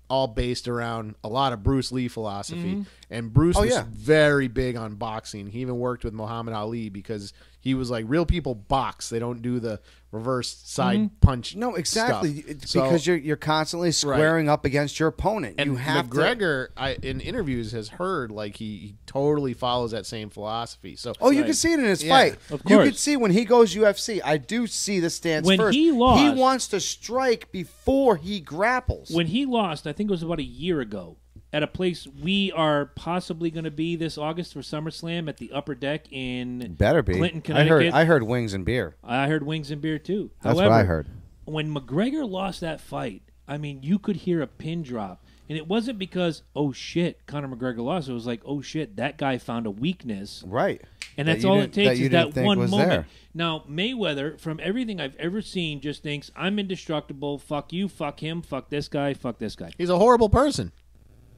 Speaker 3: all based around a lot of Bruce Lee philosophy, and Bruce was
Speaker 2: yeah.
Speaker 3: very big on boxing. He even worked with Muhammad Ali because he was like, real people box; they don't do the reverse side punch.
Speaker 2: No, exactly.
Speaker 3: stuff.
Speaker 2: It's
Speaker 3: So-
Speaker 2: because you're constantly squaring up against your opponent.
Speaker 3: and
Speaker 2: you have to.
Speaker 3: McGregor, in interviews, has heard like he totally follows that same philosophy. So
Speaker 2: Oh, you
Speaker 1: Right.
Speaker 2: can see it in his
Speaker 3: Yeah.
Speaker 2: fight.
Speaker 1: Of
Speaker 2: You
Speaker 1: course.
Speaker 2: can see when he goes UFC. I do see the stance
Speaker 1: When
Speaker 2: first.
Speaker 1: he lost-
Speaker 2: he wants to strike before he grapples.
Speaker 1: When he lost, I think it was about a year ago, at a place we are possibly going to be this August for SummerSlam at the Upper Deck in
Speaker 2: Better be.
Speaker 1: Clinton,
Speaker 2: I
Speaker 1: Connecticut.
Speaker 2: heard wings and beer.
Speaker 1: I heard wings and beer too.
Speaker 2: That's
Speaker 1: However,
Speaker 2: what I heard.
Speaker 1: When McGregor lost that fight, I mean, you could hear a pin drop. And it wasn't because, oh shit, Conor McGregor lost. It was like, oh shit, that guy found a weakness.
Speaker 2: Right.
Speaker 1: And
Speaker 2: That
Speaker 1: that's
Speaker 2: you
Speaker 1: all it
Speaker 2: didn't- that
Speaker 1: takes
Speaker 2: you
Speaker 1: is
Speaker 2: didn't
Speaker 1: that
Speaker 2: think
Speaker 1: one
Speaker 2: was
Speaker 1: moment.
Speaker 2: there.
Speaker 1: Now, Mayweather, from everything I've ever seen, just thinks, I'm indestructible. Fuck you, fuck him, fuck this guy, fuck this guy.
Speaker 3: he's a horrible person.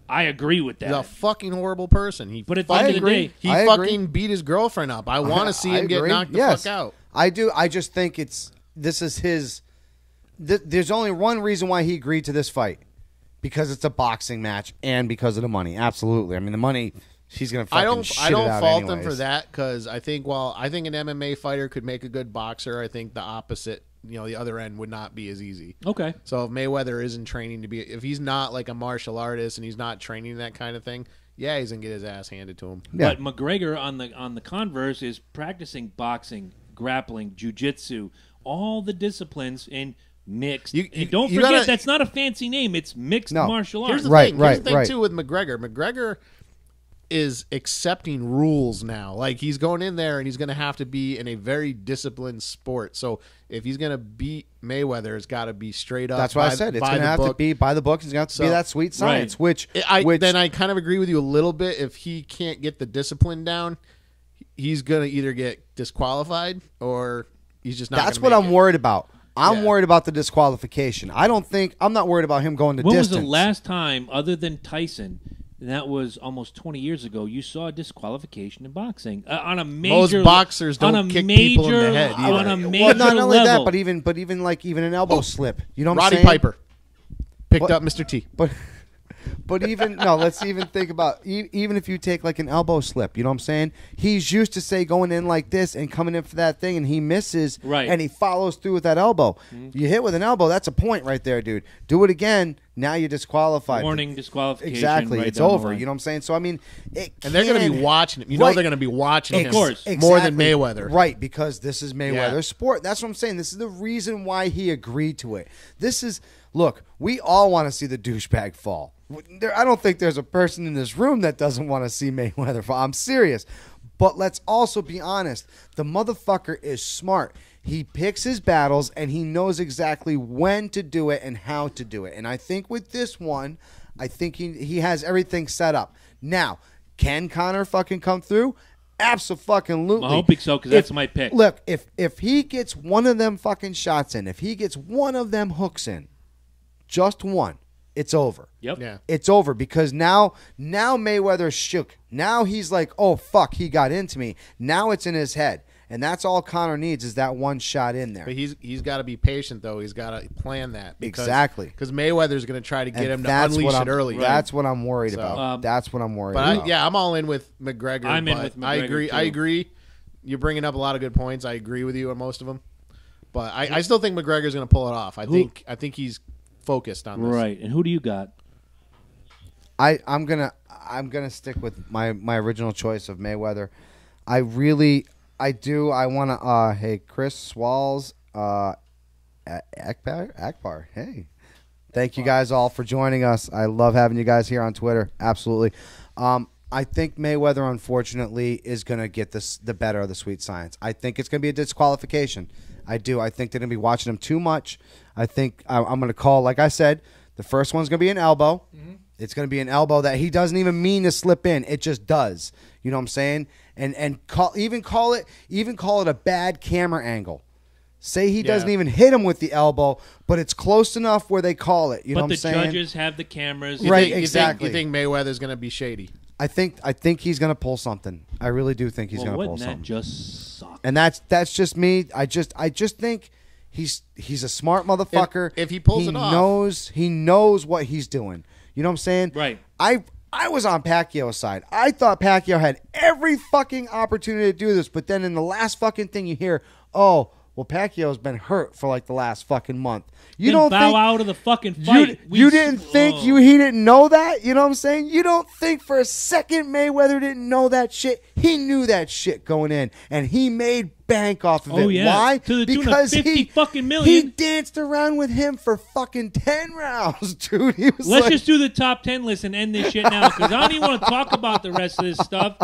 Speaker 1: I agree with
Speaker 3: He's a
Speaker 1: that.
Speaker 3: fucking horrible person. He
Speaker 1: But at the
Speaker 2: I
Speaker 1: end of the
Speaker 2: agree.
Speaker 1: day,
Speaker 3: he
Speaker 2: I agree.
Speaker 3: fucking beat his girlfriend up. I want to see
Speaker 2: I
Speaker 3: him get
Speaker 2: agree.
Speaker 3: knocked the
Speaker 2: Yes.
Speaker 3: fuck out.
Speaker 2: I do. I just think this is his. There's only one reason why he agreed to this fight, because it's a boxing match and because of the money. Absolutely. I mean, the money. He's gonna. Fucking shit
Speaker 3: I don't
Speaker 2: it out
Speaker 3: fault him
Speaker 2: anyways.
Speaker 3: for that because I think I think an MMA fighter could make a good boxer. I think the opposite, the other end would not be as easy.
Speaker 1: okay.
Speaker 3: So if Mayweather isn't training to be, if he's not like a martial artist and he's not training that kind of thing, yeah, he's gonna get his ass handed to him.
Speaker 2: Yeah.
Speaker 1: But McGregor, on the converse, is practicing boxing, grappling, jiu-jitsu, all the disciplines in mixed. And don't
Speaker 3: you
Speaker 1: forget,
Speaker 3: gotta-
Speaker 1: that's not a fancy name. It's mixed
Speaker 2: No.
Speaker 1: martial
Speaker 3: Here's
Speaker 1: arts.
Speaker 3: the
Speaker 2: Right,
Speaker 3: thing. Here's the thing
Speaker 2: right.
Speaker 3: too with McGregor. McGregor is accepting rules now. Like he's going in there and he's going to have to be in a very disciplined sport. So if he's going to beat Mayweather, it's got to be straight up.
Speaker 2: That's what I
Speaker 3: by-
Speaker 2: said. It's
Speaker 3: by
Speaker 2: going to
Speaker 3: the
Speaker 2: have to
Speaker 3: book.
Speaker 2: be by the book. It's going to have to be
Speaker 3: So-
Speaker 2: that sweet science, which
Speaker 3: Then I kind of agree with you a little bit. If he can't get the discipline down, he's going to either get disqualified or he's just not.
Speaker 2: that's
Speaker 3: gonna
Speaker 2: what
Speaker 3: make
Speaker 2: I'm
Speaker 3: it.
Speaker 2: worried about. I'm
Speaker 3: Yeah.
Speaker 2: worried about the disqualification. I'm not worried about him going the
Speaker 1: When
Speaker 2: distance.
Speaker 1: was the last time, other than Tyson, and that was almost 20 years ago, you saw a disqualification in boxing on a major?
Speaker 3: boxers don't
Speaker 1: on a
Speaker 3: kick
Speaker 1: major,
Speaker 3: people in the head either.
Speaker 1: on a major
Speaker 2: well, not only
Speaker 1: level.
Speaker 2: that, but even like an elbow slip. You know what
Speaker 3: Roddy
Speaker 2: I'm saying?
Speaker 3: Piper picked
Speaker 2: What?
Speaker 3: up Mr. T.
Speaker 2: But But even no, let's even think about even if you take like an elbow slip, you know what I'm saying? He's used to say going in like this and coming in for that thing, and he misses,
Speaker 1: Right.
Speaker 2: and he follows through with that elbow. You hit with an elbow, that's a point right there, dude. Do it again, now you're disqualified.
Speaker 1: Warning, disqualification.
Speaker 2: Exactly,
Speaker 1: right
Speaker 2: it's
Speaker 1: down the
Speaker 2: over.
Speaker 1: line.
Speaker 2: You know what I'm saying? So I mean,
Speaker 3: And they're going to be watching him. You know
Speaker 2: Right.
Speaker 3: they're going to be watching him
Speaker 1: Of course.
Speaker 3: more than
Speaker 2: Exactly.
Speaker 3: Mayweather.
Speaker 2: Right, because this is Mayweather's
Speaker 3: Yeah.
Speaker 2: sport. That's what I'm saying. This is the reason why he agreed to it. Look, we all want to see the douchebag fall. I don't think there's a person in this room that doesn't want to see Mayweather fall. I'm serious. But let's also be honest. The motherfucker is smart. He picks his battles, and he knows exactly when to do it and how to do it. And I think with this one, I think he has everything set up. Now, can Conor fucking come through? Absolutely.
Speaker 1: I'm hoping so, because that's my pick.
Speaker 2: Look, if he gets one of them fucking shots in, if he gets one of them hooks in, just one, it's over.
Speaker 1: Yep.
Speaker 3: Yeah.
Speaker 2: It's over because now Mayweather's shook. Now he's like, oh fuck, he got into me. Now it's in his head. And that's all Conor needs is that one shot in there.
Speaker 3: But he's got to be patient, though. He's got to plan that.
Speaker 2: Exactly.
Speaker 3: Because Mayweather's going to try to get
Speaker 2: And
Speaker 3: him to
Speaker 2: that's
Speaker 3: unleash
Speaker 2: what
Speaker 3: it early.
Speaker 2: That's what I'm worried
Speaker 3: So,
Speaker 2: about. That's what I'm worried
Speaker 3: But
Speaker 2: about.
Speaker 3: I'm all in with McGregor.
Speaker 1: I'm in
Speaker 3: but
Speaker 1: with
Speaker 3: I
Speaker 1: McGregor,
Speaker 3: agree.
Speaker 1: too.
Speaker 3: I agree. You're bringing up a lot of good points. I agree with you on most of them. But I still think McGregor's going to pull it off. I think he's focused on this.
Speaker 1: Right. And who do you got?
Speaker 2: I'm gonna stick with my original choice of Mayweather. I do. I want to. Hey, Chris Swalls, Akbar. Hey, thank you guys all for joining us. I love having you guys here on Twitter. Absolutely. I think Mayweather, unfortunately, is gonna get the better of the sweet science. I think it's gonna be a disqualification. I do. I think they're gonna be watching him too much. I think I'm gonna call, like I said, the first one's gonna be an elbow. It's going to be an elbow that he doesn't even mean to slip in. It just does. You know what I'm saying? And call it a bad camera angle. Say he doesn't even hit him with the elbow, but it's close enough where they call it. You know
Speaker 1: But
Speaker 2: what I'm saying?
Speaker 1: the judges have the cameras.
Speaker 2: Right, exactly.
Speaker 3: You think Mayweather's going to be shady?
Speaker 2: I think he's going to pull something. I really do think he's
Speaker 1: Well,
Speaker 2: going to pull
Speaker 1: wouldn't that
Speaker 2: something.
Speaker 1: just suck?
Speaker 2: And that's just me. I just think he's a smart motherfucker.
Speaker 3: If he pulls it off.
Speaker 2: He knows what he's doing. You know what I'm saying?
Speaker 1: Right.
Speaker 2: I was on Pacquiao's side. I thought Pacquiao had every fucking opportunity to do this, but then in the last fucking thing you hear, oh, well, Pacquiao's been hurt for like the last fucking month. You
Speaker 1: Then
Speaker 2: don't
Speaker 1: bow
Speaker 2: think
Speaker 1: out of the fucking fight.
Speaker 2: you didn't think he didn't know that? You know what I'm saying? You don't think for a second Mayweather didn't know that shit? He knew that shit going in, and he made bank off of it.
Speaker 1: Oh, yeah.
Speaker 2: Why?
Speaker 1: To the tune of
Speaker 2: because
Speaker 1: 50 fucking
Speaker 2: He
Speaker 1: million.
Speaker 2: danced around with him for fucking 10 rounds, dude. He was
Speaker 1: Let's
Speaker 2: like,
Speaker 1: just do the top 10 list and end this shit now, because I don't even want to talk about the rest of this stuff.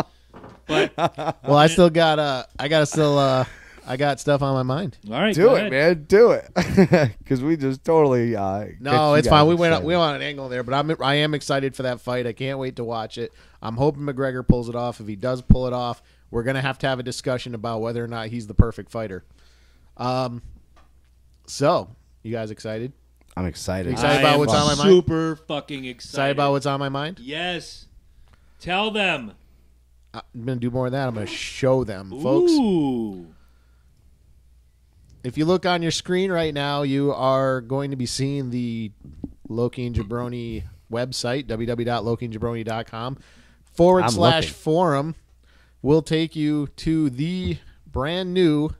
Speaker 1: But
Speaker 3: Well, I still got I got stuff on my mind.
Speaker 1: all right,
Speaker 2: do
Speaker 1: go
Speaker 2: it,
Speaker 1: ahead.
Speaker 2: man. Do it. Because we just totally.
Speaker 3: No, it's fine. We went on an angle there, but I am excited for that fight. I can't wait to watch it. I'm hoping McGregor pulls it off. If he does pull it off, we're gonna have to have a discussion about whether or not he's the perfect fighter. So you guys excited?
Speaker 2: I'm excited.
Speaker 3: Excited
Speaker 1: I
Speaker 3: about
Speaker 1: am
Speaker 3: what's on my mind?
Speaker 1: super fucking excited.
Speaker 3: Excited about what's on my mind?
Speaker 1: Yes. Tell them.
Speaker 3: I'm gonna do more of that. I'm gonna show them, folks.
Speaker 1: Ooh.
Speaker 3: If you look on your screen right now, you are going to be seeing the Loki and Jabroni website, www.lokiandjabroni.com
Speaker 2: I'm looking.
Speaker 3: /forum will take you to the brand new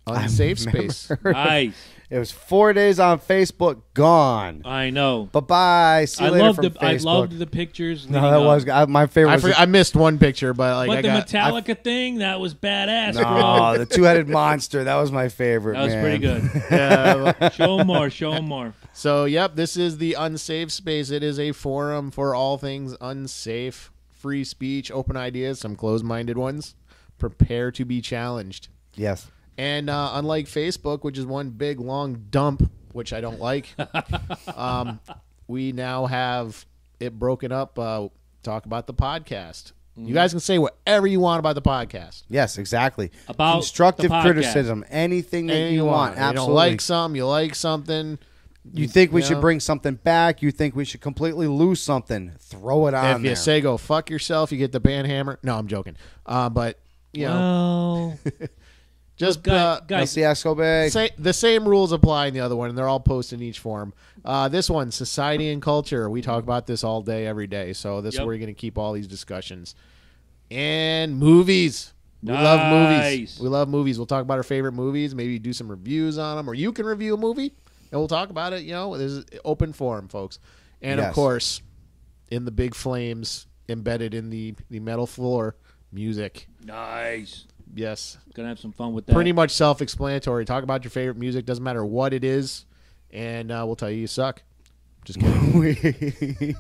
Speaker 3: unsafe space.
Speaker 1: Nice.
Speaker 2: It was 4 days on Facebook, gone.
Speaker 1: I know.
Speaker 2: Bye-bye. See you later from Facebook.
Speaker 1: I loved the pictures.
Speaker 2: No,
Speaker 1: leading
Speaker 2: that
Speaker 1: up.
Speaker 2: was my favorite.
Speaker 3: I missed one picture, but
Speaker 1: But the Metallica thing, that was badass, bro.
Speaker 2: no, the two-headed monster. That was my favorite.
Speaker 1: That was
Speaker 2: man.
Speaker 1: pretty good.
Speaker 3: Yeah.
Speaker 1: Show 'em more. Show 'em more.
Speaker 3: So, yep, this is the unsafe space. It is a forum for all things unsafe, free speech, open ideas, some closed-minded ones. Prepare to be challenged.
Speaker 2: Yes.
Speaker 3: And unlike Facebook, which is one big long dump, which I don't like, we now have it broken up. Talk about the podcast. You guys can say whatever you want about the podcast.
Speaker 2: Yes, exactly.
Speaker 1: About
Speaker 2: constructive
Speaker 1: the podcast.
Speaker 2: criticism, anything that you want.
Speaker 3: You
Speaker 2: Absolutely.
Speaker 3: don't like something, you like something.
Speaker 2: You think we
Speaker 3: know?
Speaker 2: should bring something back? You think we should completely lose something? Throw it on
Speaker 3: If you
Speaker 2: there.
Speaker 3: say go fuck yourself, you get the ban hammer. No, I'm joking. But you know,
Speaker 1: Well,
Speaker 3: Just
Speaker 1: guys,
Speaker 2: Fiasco Bay.
Speaker 3: the same rules apply in the other one, and they're all posted in each forum. This one, society and culture. We talk about this all day, every day. So this is where you're going to keep all these discussions. And movies. We love movies. We love movies. We'll talk about our favorite movies. Maybe do some reviews on them, or you can review a movie, and we'll talk about it. You know, this is open forum, folks. And of course, in the big flames embedded in the metal floor, music.
Speaker 1: Nice.
Speaker 3: Yes.
Speaker 1: Gonna have some fun with that.
Speaker 3: Pretty much self-explanatory. Talk about your favorite music. Doesn't matter what it is, and we'll tell you suck. Just kidding.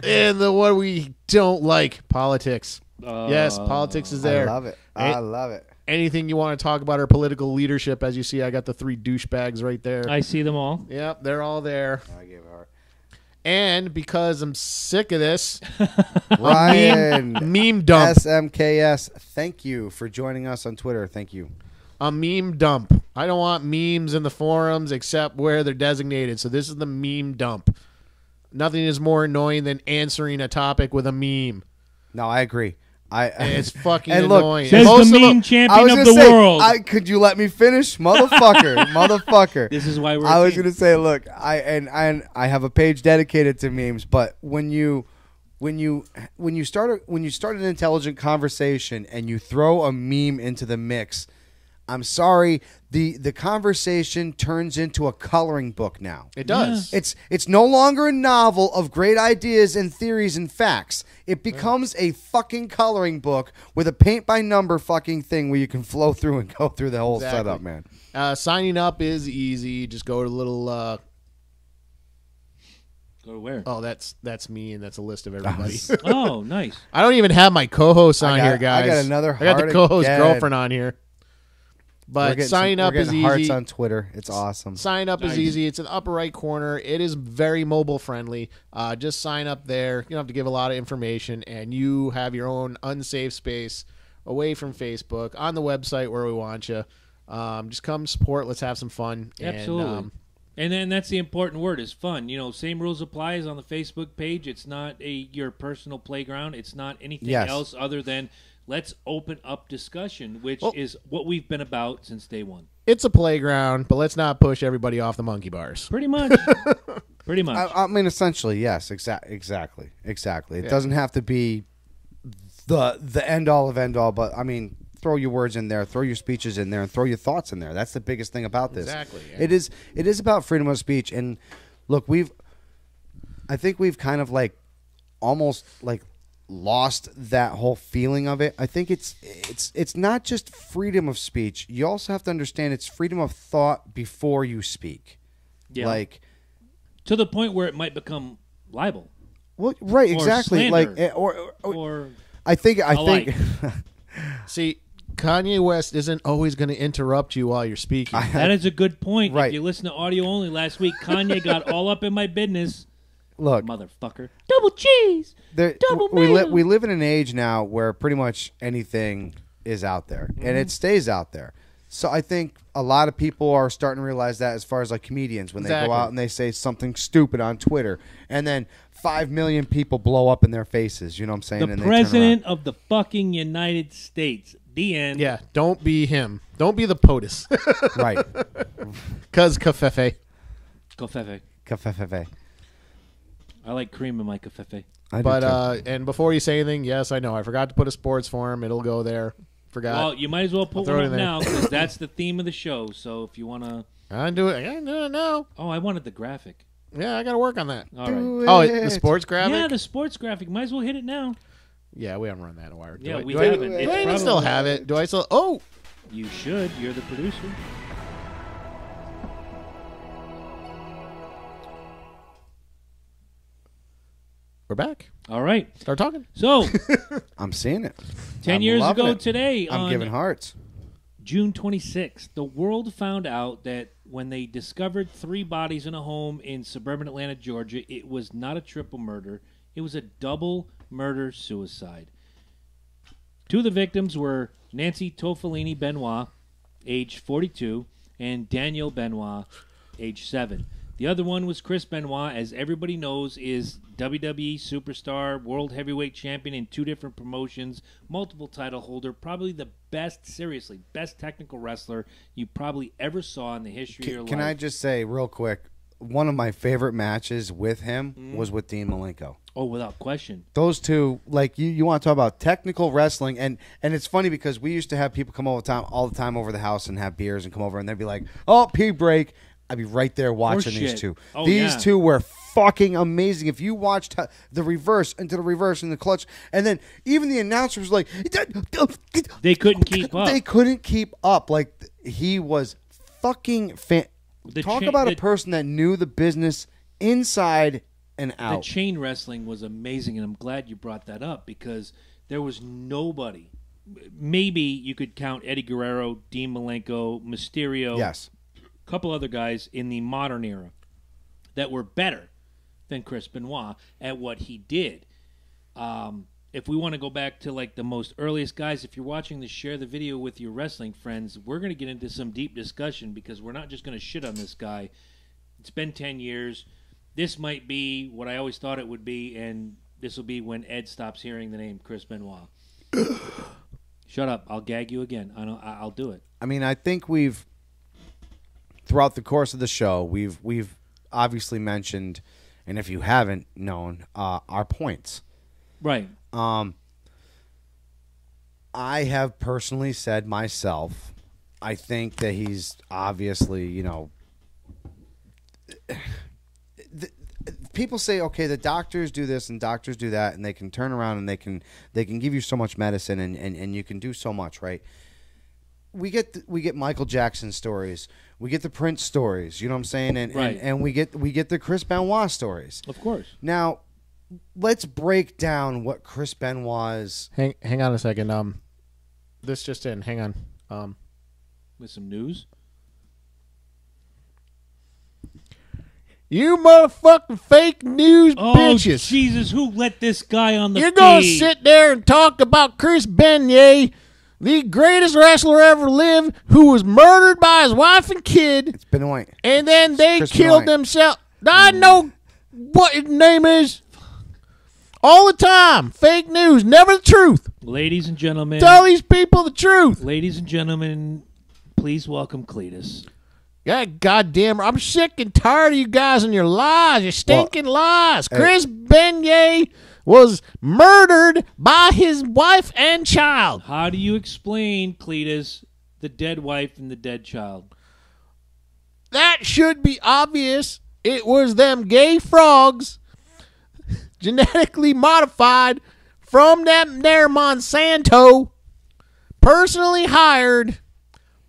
Speaker 3: And the one we don't like, politics. Yes, politics is there.
Speaker 2: I love it. I love it.
Speaker 3: Anything you want to talk about our political leadership, as you see, I got the 3 douchebags right there.
Speaker 1: I see them all.
Speaker 3: Yep, they're all there.
Speaker 2: I give it heart.
Speaker 3: And because I'm sick of this,
Speaker 2: Ryan
Speaker 3: meme dump.
Speaker 2: SMKS, thank you for joining us on Twitter. Thank you.
Speaker 3: A meme dump. I don't want memes in the forums except where they're designated. So this is the meme dump. Nothing is more annoying than answering a topic with a meme.
Speaker 2: No, I agree.
Speaker 3: It's fucking
Speaker 2: and look,
Speaker 3: annoying.
Speaker 1: Says the meme champion of the world.
Speaker 2: Could you let me finish, motherfucker?
Speaker 1: This is why we're.
Speaker 2: I was gonna say, look, I have a page dedicated to memes, but when you start an intelligent conversation and you throw a meme into the mix, I'm sorry, the conversation turns into a coloring book now.
Speaker 3: It does.
Speaker 1: Yeah.
Speaker 2: It's no longer a novel of great ideas and theories and facts. It becomes a fucking coloring book with a paint by number fucking thing where you can flow through and go through the whole setup, man.
Speaker 3: Signing up is easy. Just go to the little.
Speaker 1: Go to where?
Speaker 3: Oh, that's me, and that's a list of everybody.
Speaker 1: Oh, nice.
Speaker 3: I don't even have my co-host on here, guys.
Speaker 2: I got another.
Speaker 3: I got the co-host girlfriend on here. But signing up is easy.
Speaker 2: Hearts on Twitter. It's awesome.
Speaker 3: Sign up is easy. It's in the upper right corner. It is very mobile friendly. Just sign up there. You don't have to give a lot of information, and you have your own unsafe space away from Facebook on the website where we want you. Just come support. Let's have some fun.
Speaker 1: Absolutely. And then that's the important word is fun. You know, same rules applies on the Facebook page. It's not your personal playground. It's not anything else other than let's open up discussion, which is what we've been about since day one.
Speaker 3: It's a playground, but let's not push everybody off the monkey bars.
Speaker 1: Pretty much. Pretty much.
Speaker 2: I mean, essentially, yes. Exactly. It doesn't have to be the end all of end all, but I mean, throw your words in there, throw your speeches in there, and throw your thoughts in there. That's the biggest thing about this.
Speaker 3: Exactly. Yeah.
Speaker 2: It is about freedom of speech, and look, I think we've kind of almost lost that whole feeling of it. I think it's not just freedom of speech. You also have to understand it's freedom of thought before you speak.
Speaker 1: Yeah. To the point where it might become libel.
Speaker 2: Well, right,
Speaker 1: or
Speaker 2: exactly.
Speaker 1: Slander,
Speaker 2: Or I think
Speaker 3: See, Kanye West isn't always going to interrupt you while you're speaking.
Speaker 1: That is a good point.
Speaker 2: Right.
Speaker 1: If you listen to audio only last week, Kanye got all up in my business.
Speaker 2: Look,
Speaker 1: motherfucker. Double cheese. Double mayo.
Speaker 2: We live in an age now where pretty much anything is out there, and it stays out there. So I think a lot of people are starting to realize that as far as comedians, when they go out and they say something stupid on Twitter, and then 5 million people blow up in their faces. You know what I'm saying?
Speaker 1: The president of the fucking United States. The end.
Speaker 3: Yeah, don't be him. Don't be the POTUS.
Speaker 2: Right.
Speaker 3: Because cafefe.
Speaker 2: Cafefe.
Speaker 1: I like cream in my cafefe.
Speaker 3: And before you say anything, yes, I know. I forgot to put a sports forum. It'll go there. Forgot.
Speaker 1: Well, you might as well put one up now because that's the theme of the show. So if you want to...
Speaker 3: I can do it now.
Speaker 1: Oh, I wanted the graphic.
Speaker 3: Yeah, I got to work on that.
Speaker 1: All right.
Speaker 3: Oh, the sports graphic?
Speaker 1: Yeah, the sports graphic. Might as well hit it now.
Speaker 3: Yeah, we haven't run that in a while.
Speaker 1: We haven't.
Speaker 3: Do I even still have it? Do I still... Oh!
Speaker 1: You should. You're the producer.
Speaker 3: We're back.
Speaker 1: All right.
Speaker 3: Start talking.
Speaker 1: So,
Speaker 2: I'm seeing it.
Speaker 1: 10 years ago today,
Speaker 2: I'm giving hearts.
Speaker 1: June 26th, the world found out that when they discovered 3 bodies in a home in suburban Atlanta, Georgia, it was not a triple murder. It was a double murder-suicide. 2 of the victims were Nancy Toffolini Benoit, age 42, and Daniel Benoit, age 7. The other one was Chris Benoit, as everybody knows, is WWE superstar, world heavyweight champion in 2 different promotions, multiple title holder, probably the best, seriously, best technical wrestler you probably ever saw in the history of your life.
Speaker 2: Can I just say real quick, one of my favorite matches with him was with Dean Malenko.
Speaker 1: Oh, without question.
Speaker 2: Those two, like you want to talk about technical wrestling, and it's funny because we used to have people come all the time over the house and have beers and come over, and they'd be like, "Oh, pee break." I'd be right there watching these two.
Speaker 1: Oh,
Speaker 2: these
Speaker 1: yeah.
Speaker 2: two were fucking amazing. If you watched the reverse into the reverse and the clutch, and then even the announcer was like,
Speaker 1: They couldn't keep up.
Speaker 2: They couldn't keep up. Like he was fucking Talk about a person that knew the business inside and out.
Speaker 1: The chain wrestling was amazing, and I'm glad you brought that up because there was nobody. Maybe you could count Eddie Guerrero, Dean Malenko, Mysterio.
Speaker 2: Yes.
Speaker 1: Couple other guys in the modern era that were better than Chris Benoit at what he did. If we want to go back to like the most earliest guys, if you're watching this, share the video with your wrestling friends. We're going to get into some deep discussion because we're not just going to shit on this guy. It's been 10 years. This might be what I always thought it would be, and this will be when Ed stops hearing the name Chris Benoit. Shut up. I'll gag you again. I'll do it.
Speaker 2: I mean, I think we've throughout the course of the show, we've obviously mentioned, and if you haven't known, our points.
Speaker 1: Right.
Speaker 2: I have personally said myself, I think that he's obviously, people say, okay, the doctors do this and doctors do that, and they can turn around and they can give you so much medicine and you can do so much, right? We get Michael Jackson stories, we get the Prince stories, you know what I'm saying, and we get the Chris Benoit stories.
Speaker 1: Of course.
Speaker 2: Now, let's break down what Chris Benoit's.
Speaker 3: Hang on a second. This just in. Hang on.
Speaker 1: With some news.
Speaker 3: You motherfucking fake news bitches!
Speaker 1: Jesus, who let this guy on the
Speaker 3: You're
Speaker 1: feed?
Speaker 3: gonna sit there and talk about Chris Benoit, the greatest wrestler ever lived, who was murdered by his wife and kid.
Speaker 2: It's Benoit.
Speaker 3: And then they
Speaker 2: Chris
Speaker 3: killed
Speaker 2: Benoit.
Speaker 3: themselves. I know what his name is. All the time. Fake news. Never the truth.
Speaker 1: Ladies and gentlemen.
Speaker 3: Tell these people the truth.
Speaker 1: Ladies and gentlemen, please welcome Cletus.
Speaker 3: Yeah, goddamn. I'm sick and tired of you guys and your lies. Your stinking lies. Chris Benoit was murdered by his wife and child.
Speaker 1: How do you explain, Cletus, the dead wife and the dead child?
Speaker 3: That should be obvious. It was them gay frogs genetically modified from them there Monsanto, personally hired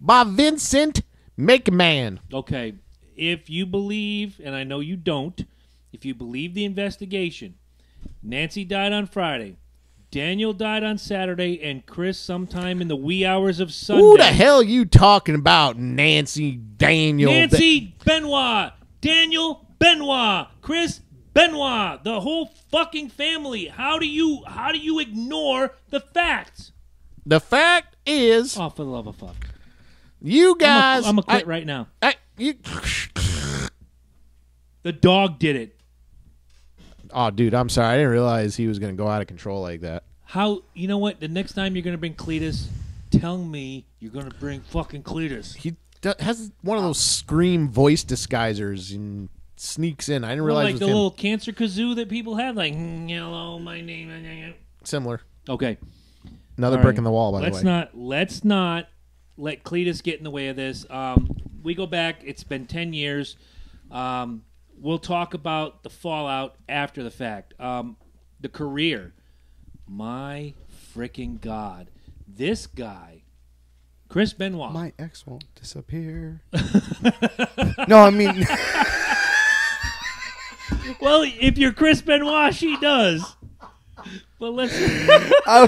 Speaker 3: by Vincent McMahon.
Speaker 1: Okay, if you believe, and I know you don't, if you believe the investigation, Nancy died on Friday, Daniel died on Saturday, and Chris sometime in the wee hours of Sunday.
Speaker 3: Who the hell you talking about, Nancy Daniel?
Speaker 1: Nancy Benoit, Daniel Benoit, Chris Benoit, the whole fucking family. How do you ignore the facts?
Speaker 3: The fact is,
Speaker 1: Oh, for the love of fuck.
Speaker 3: you guys...
Speaker 1: I'm going to quit right now. The dog did it.
Speaker 3: Oh, dude, I'm sorry. I didn't realize he was going to go out of control like that.
Speaker 1: How, you know what? The next time you're going to bring Cletus, tell me you're going to bring fucking Cletus.
Speaker 3: He has one of those scream voice disguisers and sneaks in. I didn't realize
Speaker 1: Like
Speaker 3: it was
Speaker 1: the
Speaker 3: him.
Speaker 1: little cancer kazoo that people have, like, hello, my name is...
Speaker 3: Similar.
Speaker 1: Okay.
Speaker 3: Another
Speaker 1: All
Speaker 3: brick
Speaker 1: right.
Speaker 3: in the wall, by the way.
Speaker 1: Let's not let Cletus get in the way of this. We go back. It's been 10 years. We'll talk about the fallout after the fact. The career. My freaking God. This guy, Chris Benoit.
Speaker 2: My ex won't disappear. No, I mean...
Speaker 1: Well, if you're Chris Benoit, she does. But let's...
Speaker 2: I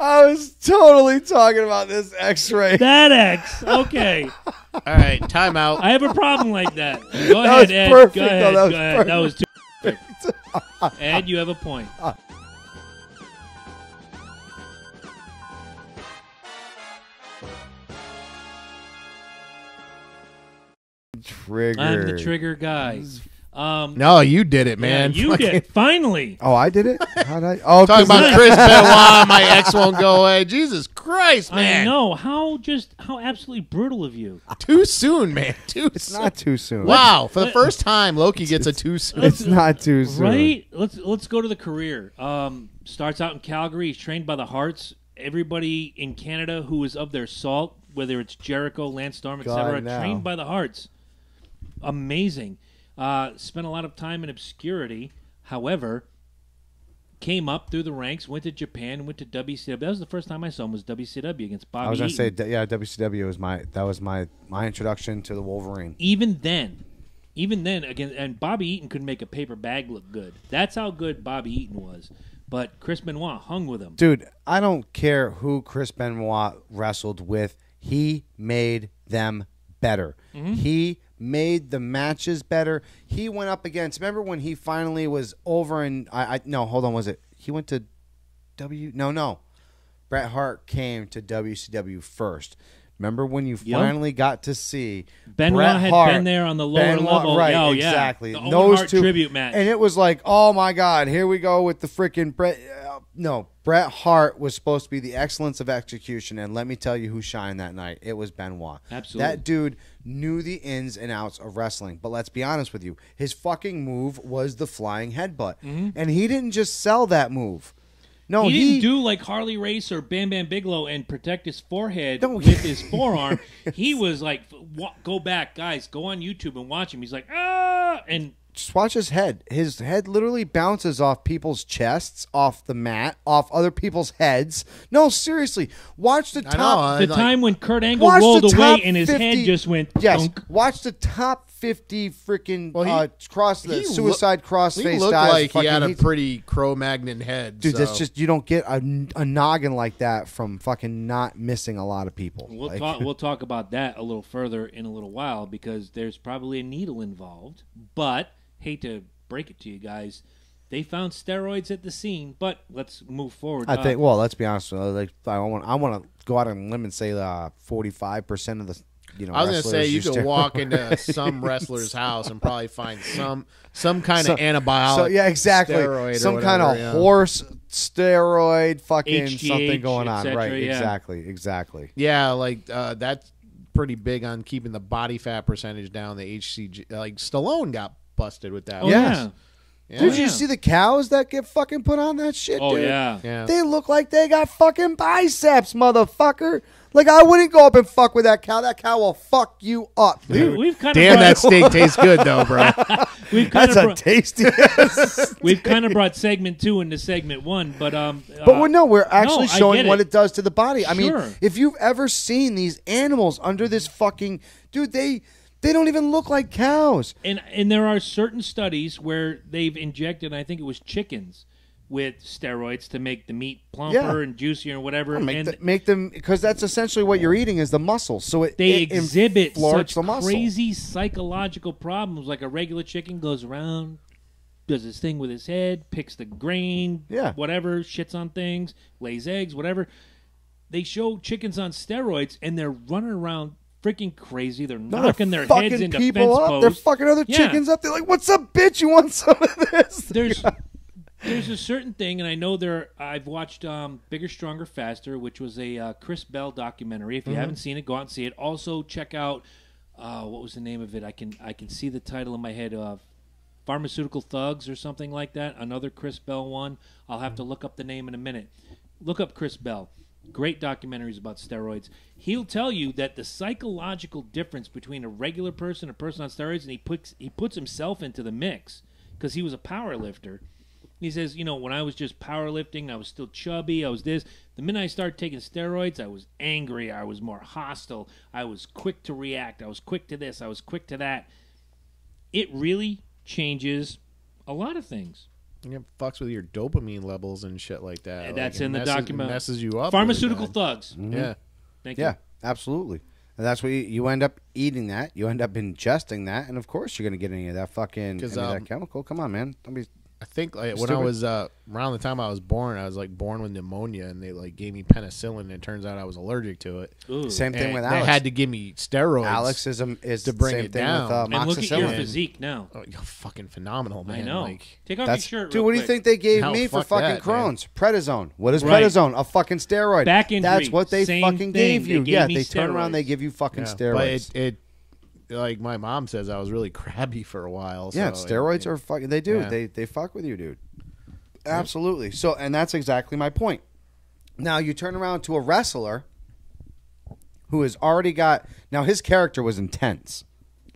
Speaker 2: was totally talking about this X-ray.
Speaker 1: That X. Okay.
Speaker 3: All right, time out.
Speaker 1: I have a problem like that. Go
Speaker 2: That was
Speaker 1: ahead, Ed.
Speaker 2: perfect.
Speaker 1: Go ahead.
Speaker 2: No, that was
Speaker 1: Go ahead.
Speaker 2: perfect.
Speaker 1: That was too perfect. Ed, you have a point.
Speaker 2: triggered.
Speaker 1: I'm the trigger guy.
Speaker 3: No, you did it, man.
Speaker 1: Yeah, you did. Finally.
Speaker 2: Oh, I did it? How'd I? Oh,
Speaker 3: Talking
Speaker 2: 'cause
Speaker 3: about Chris Benoit, my ex won't go away. Jesus Christ, man.
Speaker 1: I know. How absolutely brutal of you.
Speaker 3: Too soon, man.
Speaker 2: it's not too soon.
Speaker 3: Wow. For the first time, Loki gets a too soon.
Speaker 2: It's not too soon.
Speaker 1: Right? Let's go to the career. Starts out in Calgary. He's trained by the Hearts. Everybody in Canada who is of their salt, whether it's Jericho, Lance Storm, etc.,
Speaker 2: God, no.
Speaker 1: trained by the Hearts. Amazing. Spent a lot of time in obscurity. However, came up through the ranks, went to Japan, went to WCW. That was the first time I saw him was WCW against Bobby
Speaker 2: I was gonna
Speaker 1: Eaton.
Speaker 2: say, yeah, WCW was my introduction to the Wolverine.
Speaker 1: Even then, again, and Bobby Eaton could make a paper bag look good. That's how good Bobby Eaton was. But Chris Benoit hung with him.
Speaker 2: Dude, I don't care who Chris Benoit wrestled with. He made them better.
Speaker 1: Mm-hmm.
Speaker 2: He made the matches better. He went up against. Remember when he finally was over in? No, hold on. Was it? He went to No. Bret Hart came to WCW first. Remember when you finally got to see
Speaker 1: Benoit
Speaker 2: Bret
Speaker 1: had
Speaker 2: Hart,
Speaker 1: been there on the lower level.
Speaker 2: right?
Speaker 1: Oh, yeah.
Speaker 2: Exactly.
Speaker 1: The Owen
Speaker 2: Those
Speaker 1: Hart
Speaker 2: two
Speaker 1: tribute match.
Speaker 2: and it was like, oh my God, here we go with the freaking Bret. No, Bret Hart was supposed to be the excellence of execution, and let me tell you who shined that night. It was Benoit.
Speaker 1: Absolutely.
Speaker 2: That dude knew the ins and outs of wrestling. But let's be honest with you, his fucking move was the flying headbutt, and he didn't just sell that move. No,
Speaker 1: he didn't do like Harley Race or Bam Bam Bigelow and protect his forehead with his forearm. He was like, go back, guys, go on YouTube and watch him. He's like, and
Speaker 2: just watch his head. His head literally bounces off people's chests, off the mat, off other people's heads. No, seriously. Watch the top.
Speaker 1: the time when Kurt Angle
Speaker 2: Watch
Speaker 1: rolled
Speaker 2: the
Speaker 1: away
Speaker 2: top
Speaker 1: and his
Speaker 2: 50
Speaker 1: head just went
Speaker 2: Yes.
Speaker 1: dunk.
Speaker 2: Watch the top 50 freaking
Speaker 3: he
Speaker 2: suicide crossface
Speaker 3: He looked
Speaker 2: guys.
Speaker 3: like he had a
Speaker 2: he's-
Speaker 3: pretty Cro-Magnon head.
Speaker 2: Dude,
Speaker 3: so.
Speaker 2: that's just, you don't get a noggin like that from fucking not missing a lot of people.
Speaker 1: We'll talk about that a little further in a little while because there's probably a needle involved. But hate to break it to you guys, they found steroids at the scene. But let's move forward.
Speaker 2: I think. Well, let's be honest. Like, I want to go out on a limb and say 45% of the.
Speaker 3: I was going to say you
Speaker 2: wrestlers
Speaker 3: could
Speaker 2: use
Speaker 3: walk into some wrestler's house and probably find some kind of antibiotic.
Speaker 2: So yeah, exactly.
Speaker 3: Steroid
Speaker 2: Some
Speaker 3: or
Speaker 2: kind of
Speaker 3: whatever,
Speaker 2: horse steroid, fucking
Speaker 1: HGH,
Speaker 2: something going on.
Speaker 1: et cetera,
Speaker 2: Right?
Speaker 1: yeah.
Speaker 2: Exactly.
Speaker 3: Yeah, like that's pretty big on keeping the body fat percentage down. The HCG, like Stallone got busted with that.
Speaker 1: Oh,
Speaker 2: Yes.
Speaker 1: yeah.
Speaker 3: Yeah.
Speaker 2: Dude, you see the cows that get fucking put on that shit?
Speaker 1: Oh,
Speaker 2: dude?
Speaker 1: yeah.
Speaker 3: Yeah.
Speaker 2: They look like they got fucking biceps, motherfucker. Like, I wouldn't go up and fuck with that cow. That cow will fuck you up, dude.
Speaker 1: We've kind
Speaker 3: Damn,
Speaker 1: of
Speaker 3: that steak tastes good though, bro.
Speaker 1: we've kind
Speaker 2: That's
Speaker 1: of
Speaker 2: a tasty.
Speaker 1: we've kind of brought segment 2 into segment 1, but
Speaker 2: we're actually
Speaker 1: I
Speaker 2: showing
Speaker 1: get
Speaker 2: what
Speaker 1: it.
Speaker 2: it does to the body. I
Speaker 1: Sure.
Speaker 2: mean, if you've ever seen these animals under this fucking dude, they don't even look like cows.
Speaker 1: And there are certain studies where they've injected, I think it was chickens, with steroids to make the meat plumper
Speaker 2: Yeah.
Speaker 1: and juicier and whatever.
Speaker 2: Make them, because that's essentially what you're eating is the muscle. So
Speaker 1: they
Speaker 2: it
Speaker 1: exhibit
Speaker 2: inflates
Speaker 1: such
Speaker 2: the muscle.
Speaker 1: crazy psychological problems. Like a regular chicken goes around, does his thing with his head, picks the grain,
Speaker 2: Yeah.
Speaker 1: whatever, shits on things, lays eggs, whatever. They show chickens on steroids, and they're running around freaking crazy. They're
Speaker 2: No,
Speaker 1: knocking
Speaker 2: they're
Speaker 1: their heads
Speaker 2: fucking
Speaker 1: into
Speaker 2: people
Speaker 1: fence
Speaker 2: up.
Speaker 1: posts.
Speaker 2: They're fucking other
Speaker 1: Yeah.
Speaker 2: chickens up. They're like, "What's up, bitch? You want some of this?"
Speaker 1: There's a certain thing, and I know I've watched Bigger, Stronger, Faster, which was a Chris Bell documentary. If you haven't seen it, go out and see it. Also, check out what was the name of it? I can see the title in my head. Pharmaceutical Thugs or something like that. Another Chris Bell one. I'll have to look up the name in a minute. Look up Chris Bell. Great documentaries about steroids. He'll tell you that the psychological difference between a regular person, a person on steroids, and he puts himself into the mix because he was a power lifter. He says, when I was just powerlifting, I was still chubby, I was this. The minute I started taking steroids, I was angry, I was more hostile, I was quick to react, I was quick to this, I was quick to that. It really changes a lot of things.
Speaker 3: It fucks with your dopamine levels and shit like that.
Speaker 1: And that's
Speaker 3: it
Speaker 1: in the document.
Speaker 3: Messes you up.
Speaker 1: Pharmaceutical
Speaker 3: really bad.
Speaker 1: thugs.
Speaker 3: Yeah.
Speaker 1: Thank you.
Speaker 2: Yeah, absolutely. And that's what you end up eating that. You end up ingesting that, and of course you're going to get any of that fucking
Speaker 3: 'Cause,
Speaker 2: that chemical. Come on, man. Don't be.
Speaker 3: I think when I
Speaker 2: Stupid.
Speaker 3: was around the time I was born, I was like born with pneumonia, and they like gave me penicillin, and it turns out I was allergic to it.
Speaker 1: Ooh.
Speaker 2: Same thing
Speaker 3: And
Speaker 2: with
Speaker 3: they
Speaker 2: Alex.
Speaker 3: had to give me steroids.
Speaker 2: Is
Speaker 3: to
Speaker 2: the
Speaker 3: bring
Speaker 2: same
Speaker 3: it
Speaker 2: thing
Speaker 3: down.
Speaker 2: with
Speaker 1: And look at your
Speaker 2: amoxicillin.
Speaker 1: physique now.
Speaker 3: Oh, you're fucking phenomenal, man.
Speaker 1: I know.
Speaker 3: Like,
Speaker 1: Take off
Speaker 2: That's,
Speaker 1: your shirt,
Speaker 2: dude,
Speaker 1: real
Speaker 2: what do you
Speaker 1: quick.
Speaker 2: think they gave
Speaker 3: No,
Speaker 2: me for
Speaker 3: fuck
Speaker 2: fucking
Speaker 3: that, man.
Speaker 2: Crohn's? Prednisone. What is
Speaker 1: Right.
Speaker 2: prednisone? A fucking steroid.
Speaker 1: Back injury.
Speaker 2: That's what they
Speaker 1: Same
Speaker 2: fucking
Speaker 1: thing.
Speaker 2: gave
Speaker 1: They
Speaker 2: you.
Speaker 1: gave
Speaker 2: Yeah,
Speaker 1: me
Speaker 2: they turn around,
Speaker 1: steroids.
Speaker 2: they give you fucking
Speaker 3: yeah.
Speaker 2: steroids.
Speaker 3: But it like my mom says, I was really crabby for a while.
Speaker 2: Yeah,
Speaker 3: so
Speaker 2: steroids are fucking. They do.
Speaker 3: Yeah.
Speaker 2: They fuck with you, dude. Absolutely. So, and that's exactly my point. Now you turn around to a wrestler who has already got. Now his character was intense.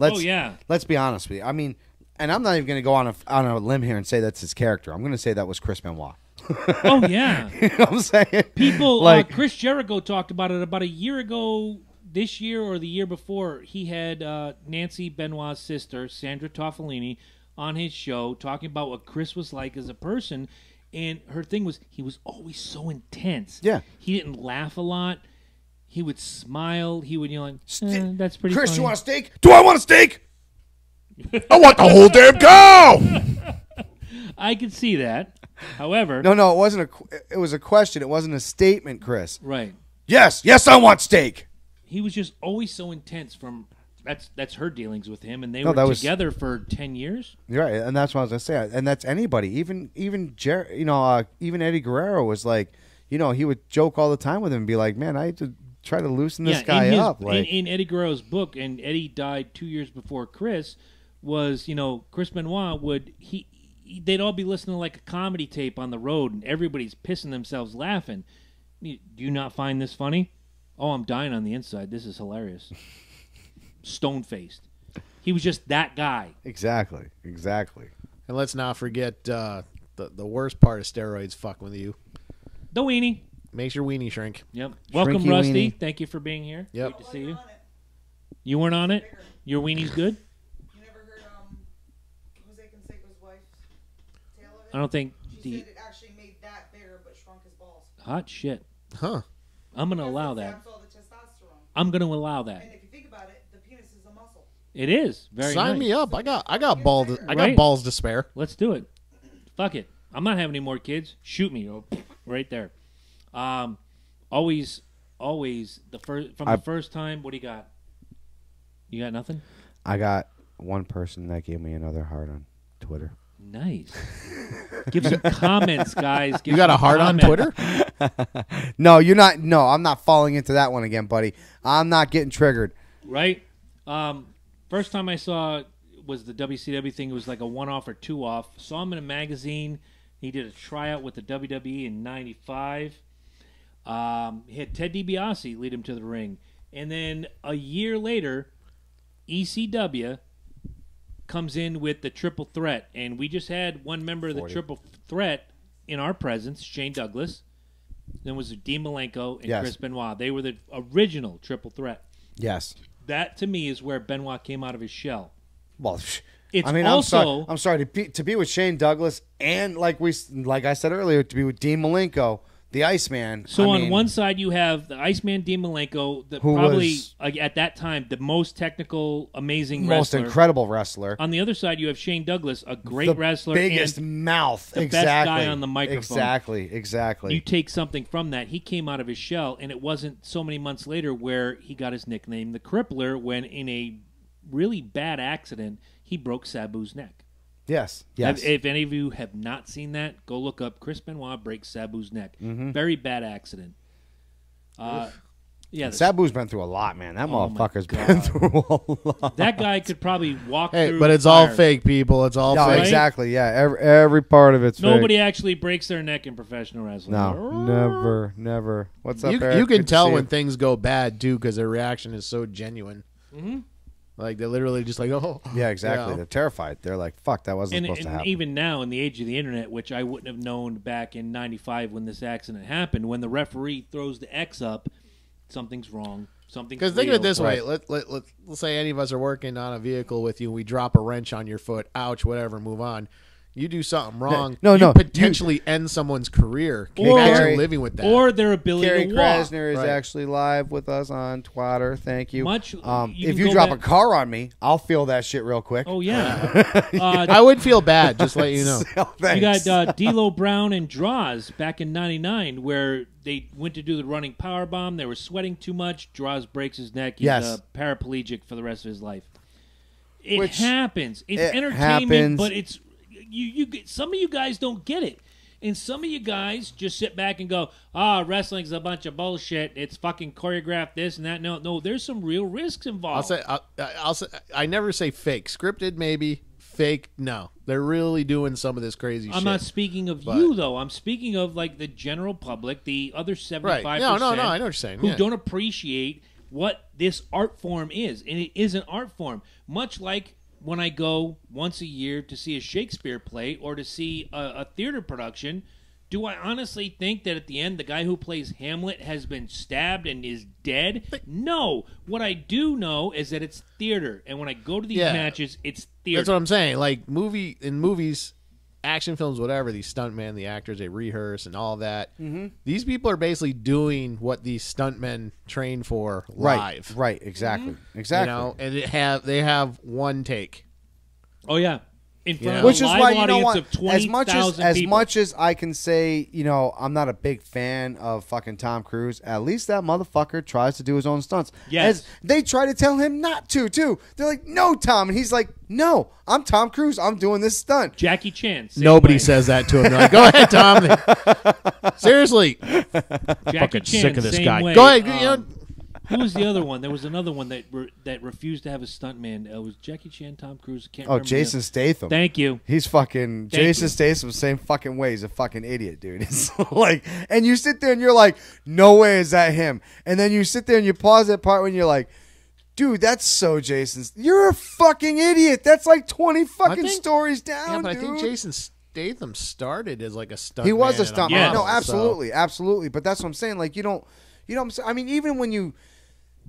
Speaker 1: Oh, yeah.
Speaker 2: Let's be honest with you. I mean, and I'm not even going to go on a limb here and say that's his character. I'm going to say that was Chris Benoit.
Speaker 1: Oh, yeah.
Speaker 2: You know what I'm saying?
Speaker 1: People,
Speaker 2: like
Speaker 1: Chris Jericho talked about it about a year ago, this year or the year before. He had Nancy Benoit's sister, Sandra Toffolini, on his show talking about what Chris was like as a person. And her thing was he was always so intense.
Speaker 2: Yeah.
Speaker 1: He didn't laugh a lot. He would smile. He would, that's pretty
Speaker 2: Chris,
Speaker 1: funny.
Speaker 2: you want a steak? Do I want a steak?
Speaker 3: I want the whole damn cow.
Speaker 1: I could see that. However,
Speaker 2: No, it wasn't it was a question. It wasn't a statement, Chris.
Speaker 1: right.
Speaker 2: Yes, I want steak.
Speaker 1: He was just always so intense from that's her dealings with him, and they
Speaker 2: No,
Speaker 1: were
Speaker 2: that was-
Speaker 1: together for 10 years.
Speaker 2: You're right, and that's what I was gonna say. And that's anybody, even even Eddie Guerrero was like, he would joke all the time with him and be like, "Man, I had to try to loosen this guy up." Like,
Speaker 1: in Eddie Guerrero's book, and Eddie died 2 years before Chris, was, Chris Benoit they'd all be listening to like a comedy tape on the road, and everybody's pissing themselves laughing. Do you not find this funny? Oh, I'm dying on the inside. This is hilarious. Stone-faced. He was just that guy.
Speaker 2: exactly.
Speaker 3: And let's not forget the worst part of steroids fuck with you.
Speaker 1: The weenie.
Speaker 3: Makes your weenie shrink.
Speaker 1: Yep. Welcome,
Speaker 2: Shrinky
Speaker 1: Rusty.
Speaker 2: weenie.
Speaker 1: Thank you for being here.
Speaker 3: Yep.
Speaker 1: Great to see you. You weren't on it? Your weenie's good?
Speaker 4: You never heard Jose Canseco's wife's tale of it?
Speaker 1: I don't think
Speaker 4: She said it actually made that bigger but shrunk his balls.
Speaker 1: hot shit.
Speaker 3: Huh.
Speaker 1: I'm going to
Speaker 4: Because
Speaker 1: allow
Speaker 4: it
Speaker 1: that.
Speaker 4: zaps all the testosterone.
Speaker 1: I'm going to allow that.
Speaker 4: And if you think about it, the penis is a muscle.
Speaker 1: It is. Very
Speaker 3: Sign
Speaker 1: nice.
Speaker 3: me up. I got balls. I got
Speaker 1: Right?
Speaker 3: balls to spare.
Speaker 1: Let's do it. Fuck it. I'm not having any more kids. Shoot me. Right there. Always the first time. What do you got? You got nothing?
Speaker 2: I got one person that gave me another heart on Twitter.
Speaker 1: Nice. Give some comments, guys. Give
Speaker 3: You got a
Speaker 1: some
Speaker 3: heart on
Speaker 1: comments.
Speaker 3: Twitter?
Speaker 2: No, you're not. No, I'm not falling into that one again, buddy. I'm not getting triggered.
Speaker 1: Right? First time I saw was the WCW thing. It was like a one-off or two-off. Saw him in a magazine. He did a tryout with the WWE in '95. He had Ted DiBiase lead him to the ring. And then a year later, ECW comes in with the Triple Threat. And we just had one member of the
Speaker 2: 40.
Speaker 1: Triple Threat in our presence, Shane Douglas. Then was Dean Malenko and
Speaker 2: Yes.
Speaker 1: Chris Benoit. They were the original Triple Threat.
Speaker 2: Yes.
Speaker 1: That, to me, is where Benoit came out of his shell.
Speaker 2: Well,
Speaker 1: It's
Speaker 2: I mean,
Speaker 1: also...
Speaker 2: I'm sorry to be with Shane Douglas and like I said earlier, to be with Dean Malenko, the Iceman.
Speaker 1: So
Speaker 2: I
Speaker 1: on
Speaker 2: mean,
Speaker 1: one side you have the Iceman Dean Malenko,
Speaker 2: Who
Speaker 1: probably
Speaker 2: was-
Speaker 1: at that time the most technical, amazing
Speaker 2: most
Speaker 1: wrestler.
Speaker 2: incredible wrestler,
Speaker 1: On the other side you have Shane Douglas, a great
Speaker 2: the
Speaker 1: wrestler,
Speaker 2: biggest
Speaker 1: and
Speaker 2: mouth,
Speaker 1: the best
Speaker 2: exactly,
Speaker 1: guy on the microphone.
Speaker 2: exactly.
Speaker 1: you take something from that. He came out of his shell, and it wasn't so many months later where he got his nickname, the Crippler, when in a really bad accident he broke Sabu's neck.
Speaker 2: Yes.
Speaker 1: If any of you have not seen that, go look up Chris Benoit breaks Sabu's neck.
Speaker 2: Mm-hmm.
Speaker 1: Very bad accident. Yeah,
Speaker 2: Sabu's been through a lot, man. That
Speaker 1: Oh, my
Speaker 2: motherfucker's
Speaker 1: God.
Speaker 2: been through a lot.
Speaker 1: that guy could probably walk
Speaker 3: Hey,
Speaker 1: through
Speaker 3: but it's all
Speaker 1: fire.
Speaker 3: fake, people. It's all
Speaker 2: No,
Speaker 3: fake.
Speaker 2: exactly. Yeah, every part of it's
Speaker 1: Nobody
Speaker 2: fake.
Speaker 1: actually breaks their neck in professional wrestling.
Speaker 2: No, never. What's up,
Speaker 3: You
Speaker 2: Eric?
Speaker 3: can
Speaker 2: Good to
Speaker 3: tell
Speaker 2: see
Speaker 3: when
Speaker 2: you.
Speaker 3: things go bad too, because their reaction is so genuine.
Speaker 1: Mhm.
Speaker 3: Like they're literally just like, oh,
Speaker 2: Yeah, exactly.
Speaker 3: Yeah.
Speaker 2: They're terrified. They're like, "Fuck, that wasn't
Speaker 1: And,
Speaker 2: supposed to
Speaker 1: and
Speaker 2: happen."
Speaker 1: even now, in the age of the internet, which I wouldn't have known back in '95 when this accident happened, when the referee throws the X up, something's wrong. Something's
Speaker 3: Because think of it this way:
Speaker 2: Right.
Speaker 3: let's say any of us are working on a vehicle with you, and we drop a wrench on your foot. Ouch, whatever. Move on. You do something wrong.
Speaker 2: No,
Speaker 3: you
Speaker 2: no,
Speaker 3: potentially end someone's career. Can you
Speaker 1: Or-
Speaker 3: imagine living with that?
Speaker 1: Or their ability
Speaker 2: Carrie
Speaker 1: to walk.
Speaker 2: Krasner is
Speaker 3: Right.
Speaker 2: actually live with us on Twitter. Thank you.
Speaker 1: Much- you
Speaker 2: if
Speaker 1: can
Speaker 2: you
Speaker 1: go
Speaker 2: drop
Speaker 1: back-
Speaker 2: a car on me, I'll feel that shit real quick.
Speaker 1: Oh yeah.
Speaker 3: I would feel bad, just let you know.
Speaker 2: Oh,
Speaker 1: You
Speaker 2: thanks.
Speaker 1: got D'Lo Brown and Draws back in '99, where they went to do the running power bomb. They were sweating too much. Draws breaks his neck. He's
Speaker 2: Yes.
Speaker 1: paraplegic for the rest of his life. It
Speaker 2: Which-
Speaker 1: happens. It's
Speaker 2: it
Speaker 1: entertainment,
Speaker 2: happens.
Speaker 1: but it's you. Some of you guys don't get it, and some of you guys just sit back and go, wrestling's a bunch of bullshit. It's fucking choreographed this and that." No. There's some real risks involved.
Speaker 3: I'll say. I never say fake. Scripted, maybe. Fake, no. They're really doing some of this crazy shit.
Speaker 1: I'm not speaking of
Speaker 3: But-
Speaker 1: you though. I'm speaking of like the general public, the other 75%.
Speaker 3: Right. No, I know what you're saying.
Speaker 1: Who
Speaker 3: Yeah.
Speaker 1: don't appreciate what this art form is, and it is an art form. Much like when I go once a year to see a Shakespeare play or to see a theater production. Do I honestly think that at the end the guy who plays Hamlet has been stabbed and is dead? No. What I do know is that it's theater, and when I go to these
Speaker 3: Yeah.
Speaker 1: matches, it's theater.
Speaker 3: That's what I'm saying. Like in movies, action films, whatever, these stuntmen, the actors, they rehearse and all that. Mm-hmm. These people are basically doing what these stuntmen train for live.
Speaker 2: Right. Exactly.
Speaker 1: Mm-hmm.
Speaker 2: Exactly.
Speaker 3: You know, and they have one take.
Speaker 1: Oh yeah, in front
Speaker 3: Yeah.
Speaker 1: of
Speaker 2: Which
Speaker 1: a
Speaker 2: is
Speaker 1: live
Speaker 2: why, you know
Speaker 1: audience
Speaker 2: what?
Speaker 1: of 20,000
Speaker 2: As
Speaker 1: people.
Speaker 2: much as I can say, I'm not a big fan of fucking Tom Cruise. At least that motherfucker tries to do his own stunts.
Speaker 1: Yes.
Speaker 2: As they try to tell him not to, too. They're like, "No, Tom," and he's like, "No, I'm Tom Cruise. I'm doing this stunt."
Speaker 1: Jackie Chan. Same
Speaker 3: Nobody
Speaker 1: way.
Speaker 3: says that to him. They're like, go ahead, Tom. Seriously.
Speaker 1: Jackie
Speaker 3: Fucking
Speaker 1: Chan,
Speaker 3: sick of this
Speaker 1: same
Speaker 3: guy.
Speaker 1: way.
Speaker 3: Go ahead.
Speaker 1: Who was the other one? There was another one that refused to have a stuntman. It was Jackie Chan, Tom Cruise. I can't
Speaker 2: Oh,
Speaker 1: remember.
Speaker 2: Jason Statham.
Speaker 1: Thank you.
Speaker 2: He's fucking
Speaker 1: Thank
Speaker 2: Jason
Speaker 1: you.
Speaker 2: Statham, same fucking way. He's a fucking idiot, dude. It's like, and you sit there and you're like, "No way is that him." And then you sit there and you pause that part when you're like, "Dude, that's so Jason's. You're a fucking idiot. That's like 20 fucking
Speaker 3: think-
Speaker 2: stories down,
Speaker 3: Yeah, but
Speaker 2: dude."
Speaker 3: I think Jason Statham started as like a stunt.
Speaker 2: He was a
Speaker 3: man and
Speaker 2: stuntman.
Speaker 1: Yes.
Speaker 2: No,
Speaker 3: model, so-
Speaker 2: absolutely. But that's what I'm saying. Like, you know what I'm saying? I mean,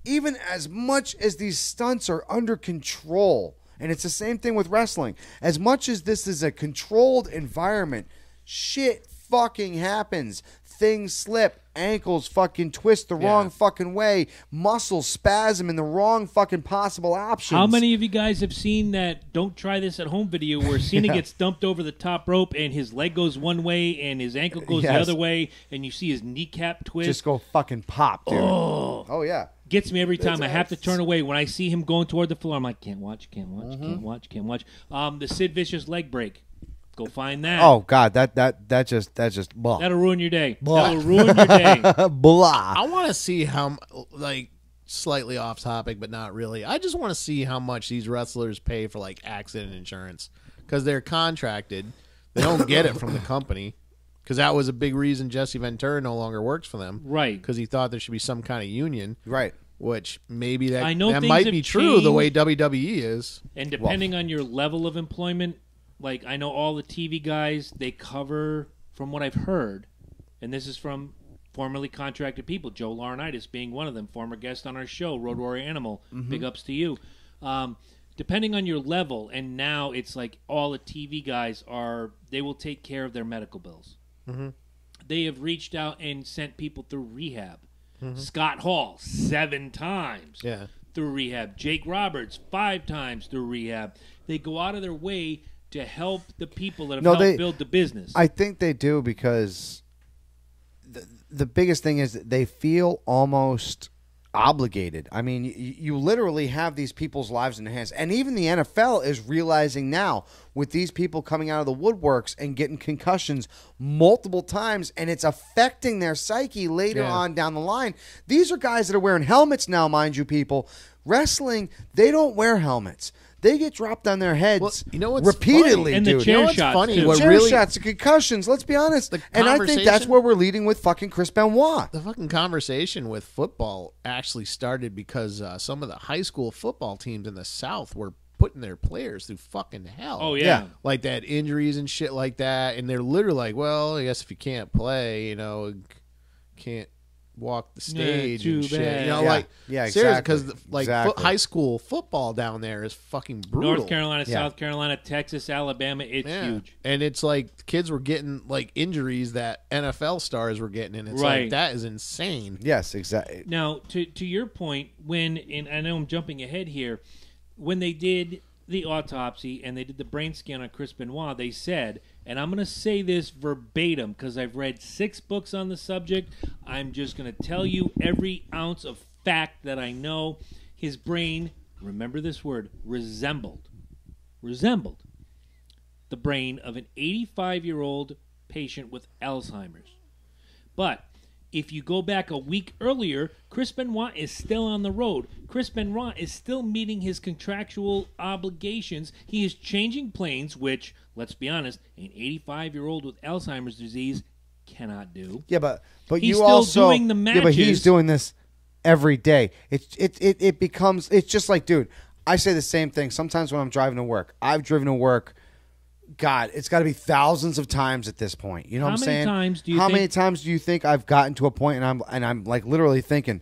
Speaker 2: even as much as these stunts are under control, and it's the same thing with wrestling, as much as this is a controlled environment, shit fucking happens. Things slip, ankles fucking twist the wrong fucking way, muscles spasm in the wrong fucking possible options.
Speaker 1: How many of you guys have seen that "Don't Try This at Home" video where Cena gets dumped over the top rope and his leg goes one way and his ankle goes the
Speaker 2: Yes.
Speaker 1: other way, and you see his kneecap twist?
Speaker 2: just go fucking pop, dude? Oh yeah.
Speaker 1: Gets me every time. I have to turn away when I see him going toward the floor. I'm like, can't watch. The Sid Vicious leg break. Go find that.
Speaker 2: Oh god, that just blah.
Speaker 1: That'll ruin your day.
Speaker 2: Blah.
Speaker 1: That'll ruin your day.
Speaker 2: Blah.
Speaker 3: I want to see how, like, slightly off topic, but not really. I just want to see how much these wrestlers pay for, like, accident insurance. Because they're contracted. They don't get it from the company. Because that was a big reason Jesse Ventura no longer works for them.
Speaker 1: Right.
Speaker 3: Because he thought there should be some kind of union.
Speaker 2: Right.
Speaker 3: Which maybe
Speaker 1: I know
Speaker 3: that
Speaker 1: things
Speaker 3: might
Speaker 1: have
Speaker 3: be true the way
Speaker 1: changed.
Speaker 3: WWE is.
Speaker 1: And depending on your level of employment, like I know all the TV guys, they cover, from what I've heard, and this is from formerly contracted people, Joe Laurinaitis being one of them, former guest on our show, Road Warrior Animal. Big ups to you. Depending on your level, and now it's like all the TV guys they will take care of their medical bills. They have reached out and sent people through rehab. Scott Hall 7 times
Speaker 3: Yeah.
Speaker 1: through rehab. Jake Roberts 5 times through rehab. They go out of their way to help the people that have helped build the business.
Speaker 2: I think they do because the biggest thing is that they feel almost obligated. I mean, you literally have these people's lives in their hands. And even the NFL is realizing now with these people coming out of the woodworks and getting concussions multiple times, and it's affecting their psyche later on down the line. These are guys that are wearing helmets now, mind you, people. Wrestling, they don't wear helmets. They get dropped on their heads
Speaker 3: Well, you know what's
Speaker 2: repeatedly,
Speaker 3: funny?
Speaker 1: And the
Speaker 2: dude.
Speaker 1: chair
Speaker 3: You know what's
Speaker 1: shots,
Speaker 3: funny?
Speaker 1: too.
Speaker 3: What
Speaker 2: Chair
Speaker 3: really
Speaker 2: shots, the concussions, let's be honest.
Speaker 3: The
Speaker 2: And I think that's
Speaker 3: conversation-
Speaker 2: where we're leading with fucking Chris Benoit.
Speaker 3: The fucking conversation with football actually started because some of the high school football teams in the South were putting their players through fucking hell.
Speaker 1: oh,
Speaker 2: Yeah.
Speaker 1: yeah.
Speaker 3: Like that injuries and shit like that. And they're literally like, well, I guess if you can't play, can't walk the stage
Speaker 1: too
Speaker 3: and shit.
Speaker 1: bad.
Speaker 3: You know,
Speaker 2: Yeah.
Speaker 3: like
Speaker 2: Yeah,
Speaker 3: seriously,
Speaker 2: exactly.
Speaker 3: because like
Speaker 2: Exactly.
Speaker 3: high school football down there is fucking brutal.
Speaker 1: North Carolina,
Speaker 2: Yeah.
Speaker 1: South Carolina, Texas, Alabama, it's
Speaker 3: Yeah.
Speaker 1: huge.
Speaker 3: And it's like kids were getting like injuries that NFL stars were getting, and it's
Speaker 1: Right.
Speaker 3: like that is insane.
Speaker 2: Yes, exactly.
Speaker 1: Now, to your point, and I know I'm jumping ahead here, when they did the autopsy and they did the brain scan on Chris Benoit, they said, and I'm going to say this verbatim because I've read 6 books on the subject. I'm just going to tell you every ounce of fact that I know. His brain, remember this word, resembled the brain of an 85-year-old patient with Alzheimer's. But if you go back a week earlier, Chris Benoit is still on the road. Chris Benoit is still meeting his contractual obligations. He is changing planes, which, let's be honest, an 85-year-old with Alzheimer's disease cannot do.
Speaker 2: Yeah, but
Speaker 1: He's
Speaker 2: you
Speaker 1: still
Speaker 2: also
Speaker 1: doing the
Speaker 2: Yeah, but he's
Speaker 1: matches.
Speaker 2: doing this every day. It becomes it's just like, dude, I say the same thing sometimes when I'm driving to work. I've driven to work. God, it's got to be thousands of times at this point. You know
Speaker 1: How
Speaker 2: what I'm
Speaker 1: many
Speaker 2: saying?
Speaker 1: times do you
Speaker 2: How
Speaker 1: think-
Speaker 2: many times do you think I've gotten to a point and I'm like literally thinking,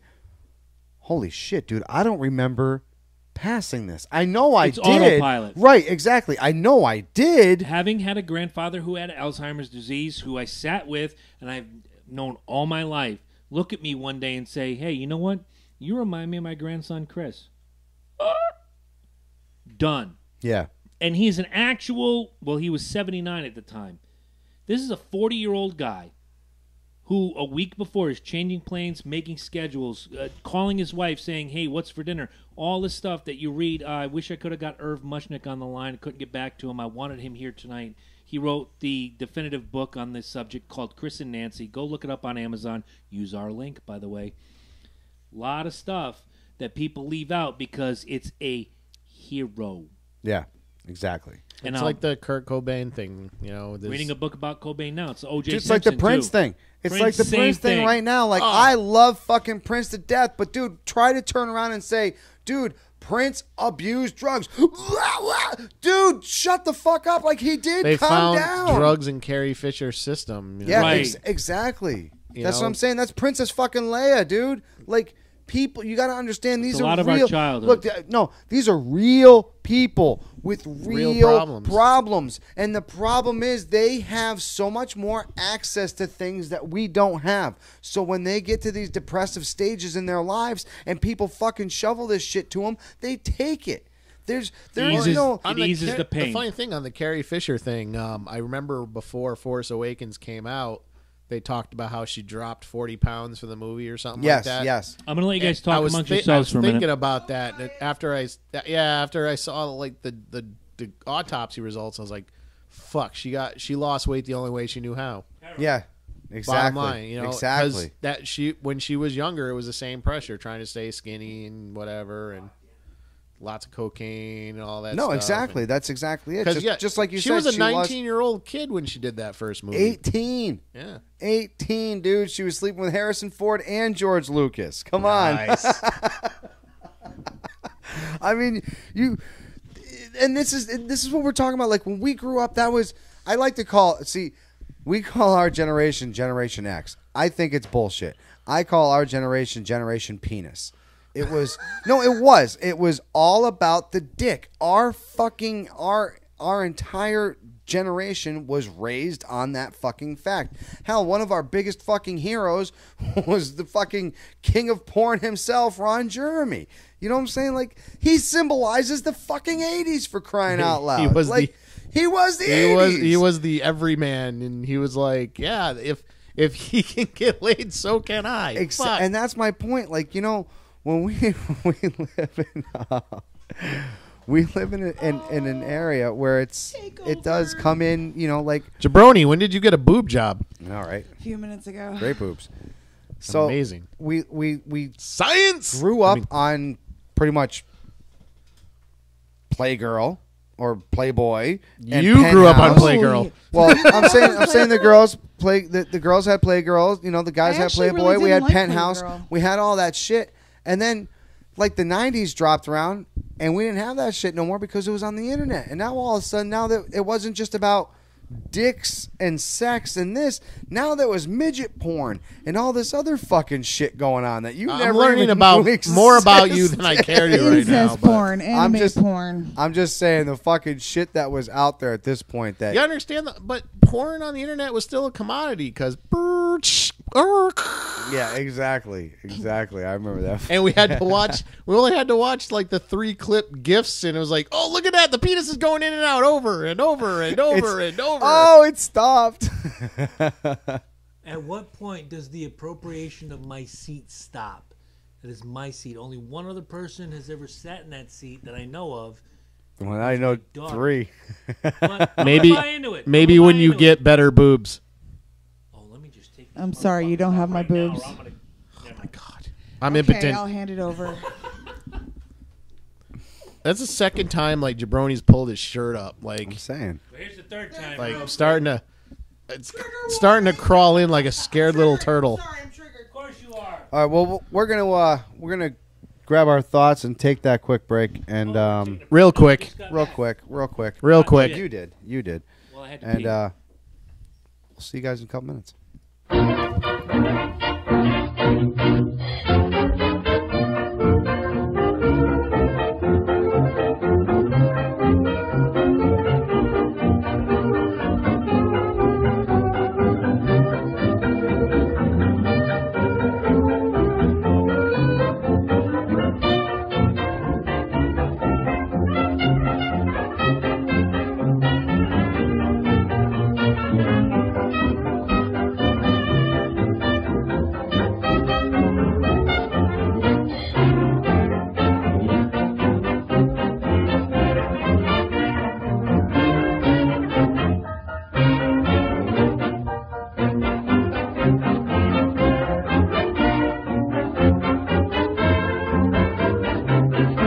Speaker 2: holy shit, dude, I don't remember passing this. I know I
Speaker 1: It's
Speaker 2: did.
Speaker 1: autopilot.
Speaker 2: Right, exactly. I know I did.
Speaker 1: Having had a grandfather who had Alzheimer's disease, who I sat with and I've known all my life, look at me one day and say, hey, you know what? You remind me of my grandson, Chris. Done.
Speaker 2: Yeah.
Speaker 1: And he's an actual, well, he was 79 at the time. This is a 40-year-old guy who a week before is changing planes, making schedules, calling his wife saying, hey, what's for dinner? All this stuff that you read. I wish I could have got Irv Mushnick on the line. I couldn't get back to him. I wanted him here tonight. He wrote the definitive book on this subject called Chris and Nancy. Go look it up on Amazon. Use our link, by the way. A lot of stuff that people leave out because it's a hero.
Speaker 2: Yeah. Exactly.
Speaker 1: And
Speaker 3: It's
Speaker 1: I'll-
Speaker 3: like the Kurt Cobain thing, you know. this-
Speaker 1: reading a book about Cobain now. It's O.J.
Speaker 2: It's
Speaker 1: Simpson,
Speaker 2: like the Prince
Speaker 1: too.
Speaker 2: thing. It's
Speaker 1: Prince,
Speaker 2: like the
Speaker 1: same
Speaker 2: Prince thing
Speaker 1: thing.
Speaker 2: right now. Like, I love fucking Prince to death, but dude, try to turn around and say, dude, Prince abused drugs. Dude, shut the fuck up. Like, he did.
Speaker 3: They
Speaker 2: Calm
Speaker 3: found
Speaker 2: down.
Speaker 3: drugs in Carrie Fisher's system. You know?
Speaker 2: Yeah,
Speaker 1: Right.
Speaker 2: exactly.
Speaker 3: You
Speaker 2: That's
Speaker 3: know?
Speaker 2: what I'm saying. That's Princess fucking Leia, dude. Like, people, you got to understand these
Speaker 1: It's a
Speaker 2: are
Speaker 1: lot of our
Speaker 2: real.
Speaker 1: childhood.
Speaker 2: Look, no, these are real people with real problems. And the problem is they have so much more access to things that we don't have. So when they get to these depressive stages in their lives and people fucking shovel this shit to them, they take it. There's
Speaker 1: Eases-
Speaker 2: no.
Speaker 1: It eases the pain.
Speaker 3: The funny thing on the Carrie Fisher thing, I remember before Force Awakens came out, they talked about how she dropped 40 pounds for the movie or something
Speaker 2: Yes,
Speaker 3: like that.
Speaker 2: yes.
Speaker 1: I'm going to let you guys
Speaker 3: I
Speaker 1: talk
Speaker 3: was
Speaker 1: amongst
Speaker 3: I
Speaker 1: yourselves
Speaker 3: was
Speaker 1: for a
Speaker 3: thinking
Speaker 1: minute.
Speaker 3: about that and after I saw like the autopsy results. I was like, "Fuck, she lost weight the only way she knew how."
Speaker 2: Yeah, exactly.
Speaker 3: Bottom line, you know, 'cause
Speaker 2: exactly.
Speaker 3: that when she was younger, it was the same pressure, trying to stay skinny and whatever, and lots of cocaine and all that.
Speaker 2: No,
Speaker 3: stuff.
Speaker 2: exactly. That's exactly it.
Speaker 3: 'Cause,
Speaker 2: Just like you
Speaker 3: she
Speaker 2: said,
Speaker 3: was a
Speaker 2: she was
Speaker 3: 19-year-old kid when she did that first movie.
Speaker 2: 18.
Speaker 3: Yeah.
Speaker 2: 18, dude. She was sleeping with Harrison Ford and George Lucas. Come on.
Speaker 3: Nice.
Speaker 2: I mean, and this is what we're talking about. Like when we grew up, I like to call we call our generation Generation X. I think it's bullshit. I call our generation Generation Penis. It was it was all about the dick. Our entire generation was raised on that fucking fact. Hell, one of our biggest fucking heroes was the fucking king of porn himself, Ron Jeremy. You know what I'm saying? Like, he symbolizes the fucking 80s, for crying out loud.
Speaker 3: He was
Speaker 2: he was the 80s.
Speaker 3: He was the everyman, and he was like, yeah, if he can get laid, so can I. Fuck.
Speaker 2: And that's my point. Like, you know, when we live in an area where it does come in, you know, like,
Speaker 3: Jabroni, when did you get a boob job?
Speaker 2: all right,
Speaker 4: A few minutes ago.
Speaker 2: great boobs. So
Speaker 3: Amazing.
Speaker 2: we
Speaker 3: Science
Speaker 2: grew up on pretty much Playgirl or Playboy. And
Speaker 3: You grew up on
Speaker 2: Penthouse.
Speaker 3: Playgirl.
Speaker 2: Well, I'm saying the girls the girls had Playgirls, you know, the guys
Speaker 4: I
Speaker 2: had
Speaker 4: actually
Speaker 2: Playboy,
Speaker 4: really
Speaker 2: we had
Speaker 4: didn't like
Speaker 2: Penthouse,
Speaker 4: Playgirl.
Speaker 2: we had all that shit. And then like the 90s dropped around and we didn't have that shit no more because it was on the internet. And now all of a sudden, now that it wasn't just about dicks and sex and this. Now there was midget porn and all this other fucking shit going on that you never
Speaker 3: I'm learning
Speaker 2: even
Speaker 3: about
Speaker 2: knew
Speaker 3: more about you
Speaker 2: existed.
Speaker 3: than I care to right now.
Speaker 5: Incest
Speaker 3: But
Speaker 5: porn, anime porn.
Speaker 2: I'm just saying the fucking shit that was out there at this point that
Speaker 3: you understand that? But porn on the internet was still a commodity because
Speaker 2: yeah, exactly. I remember that.
Speaker 3: and we had to watch. We only had to watch like the 3-clip gifs, and it was like, oh, look at that! The penis is going in and out over and over and over and over.
Speaker 2: Oh, it stopped.
Speaker 6: At what point does the appropriation of my seat stop? That is my seat. Only one other person has ever sat in that seat that I know of.
Speaker 2: Well, I know
Speaker 6: Dog.
Speaker 2: 3.
Speaker 6: But I'm
Speaker 3: Maybe,
Speaker 6: gonna buy into it.
Speaker 3: maybe
Speaker 6: I'm gonna
Speaker 3: when
Speaker 6: buy
Speaker 3: you
Speaker 6: into
Speaker 3: get
Speaker 6: it.
Speaker 3: better boobs.
Speaker 6: Oh, let me just take. This
Speaker 5: I'm sorry, you don't have my
Speaker 6: right now, or
Speaker 5: boobs.
Speaker 6: I'm gonna- never mind.
Speaker 3: God, I'm
Speaker 5: Okay,
Speaker 3: impotent.
Speaker 5: I'll hand it over.
Speaker 3: That's the second time like Jabroni's pulled his shirt up, like
Speaker 2: I'm saying.
Speaker 6: But here's the third time. bro.
Speaker 3: it's starting to crawl in like a scared little turtle.
Speaker 4: Sorry, I'm triggered.
Speaker 6: Of course you are.
Speaker 2: All right, well, we're gonna grab our thoughts and take that quick break. And
Speaker 3: Real quick,
Speaker 2: real quick.
Speaker 3: real quick.
Speaker 2: You did.
Speaker 6: Well, I had to
Speaker 2: And
Speaker 6: pee.
Speaker 2: we'll see you guys in a couple minutes.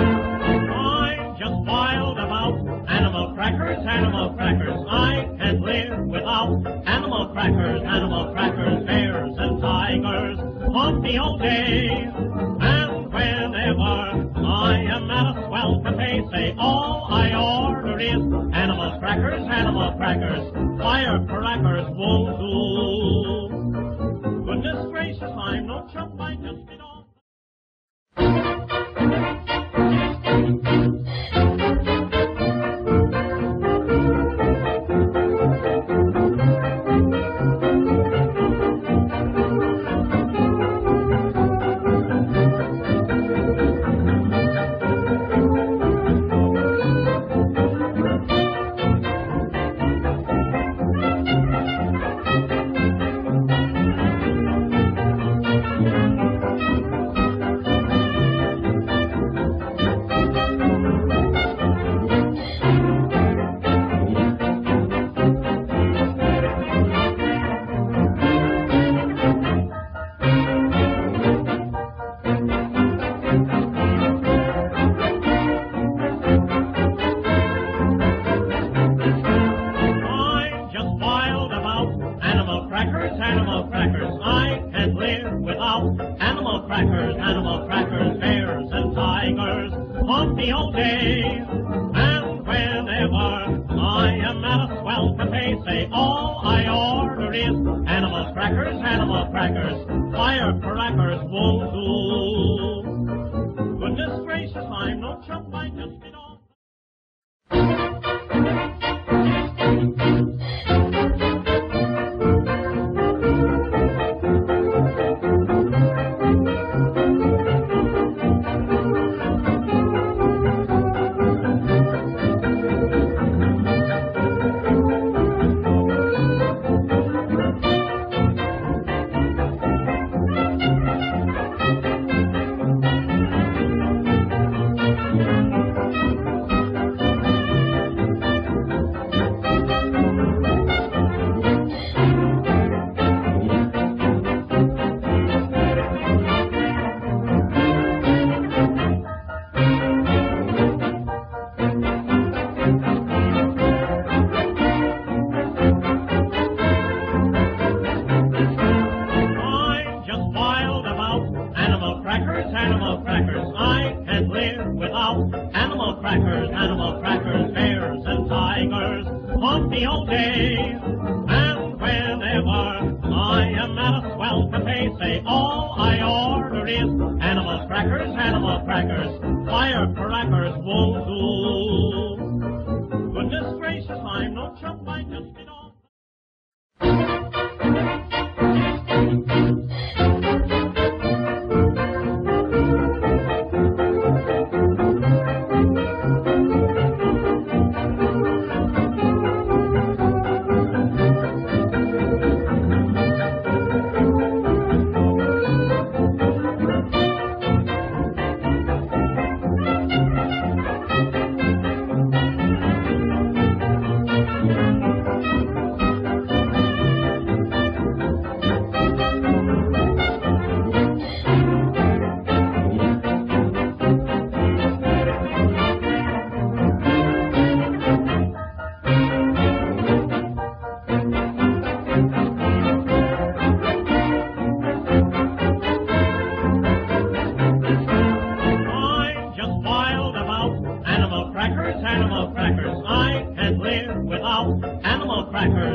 Speaker 7: I'm just wild about animal crackers, animal crackers. I can't live without animal crackers, bears and tigers of the old days. And whenever I am at a swell cafe, say all I order is animal crackers, firecrackers won't do. Goodness gracious, I'm no chump, I just get off. I'm just wild about animal crackers, I can't live without animal crackers, bears and tigers of the old days. And whenever I am at a swell cafe, say all I order is animal crackers, firecrackers won't do. Goodness gracious, I'm no chump, I just get off. happy all day. And whenever I am at a swell cafe, say all I order is animal crackers, firecrackers won't do. Goodness gracious, I'm no chump, I just did all.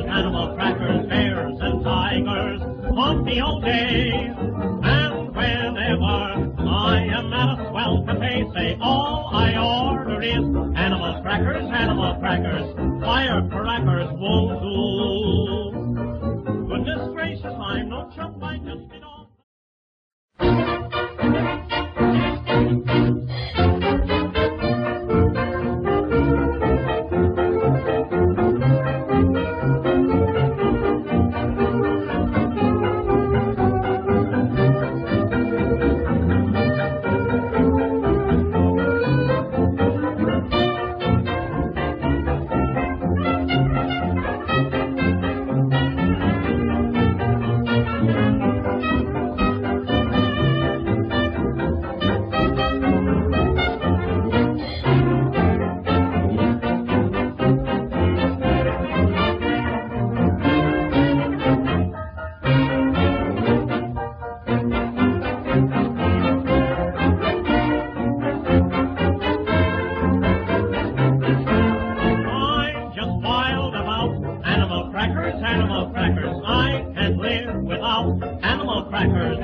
Speaker 7: Animal crackers, bears and tigers haunt me all day. And whenever I am at a swell cafe, say all I order is animal crackers, firecrackers won't do. Goodness gracious, I'm no chump, I just did all.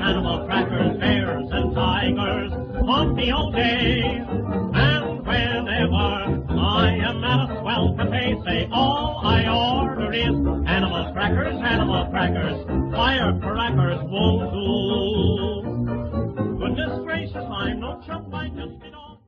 Speaker 7: Animal crackers, bears and tigers haunt me all day. And whenever I am at a swell cafe, say all I order is animal crackers, firecrackers won't do. Goodness gracious, I'm no chump, I just did all.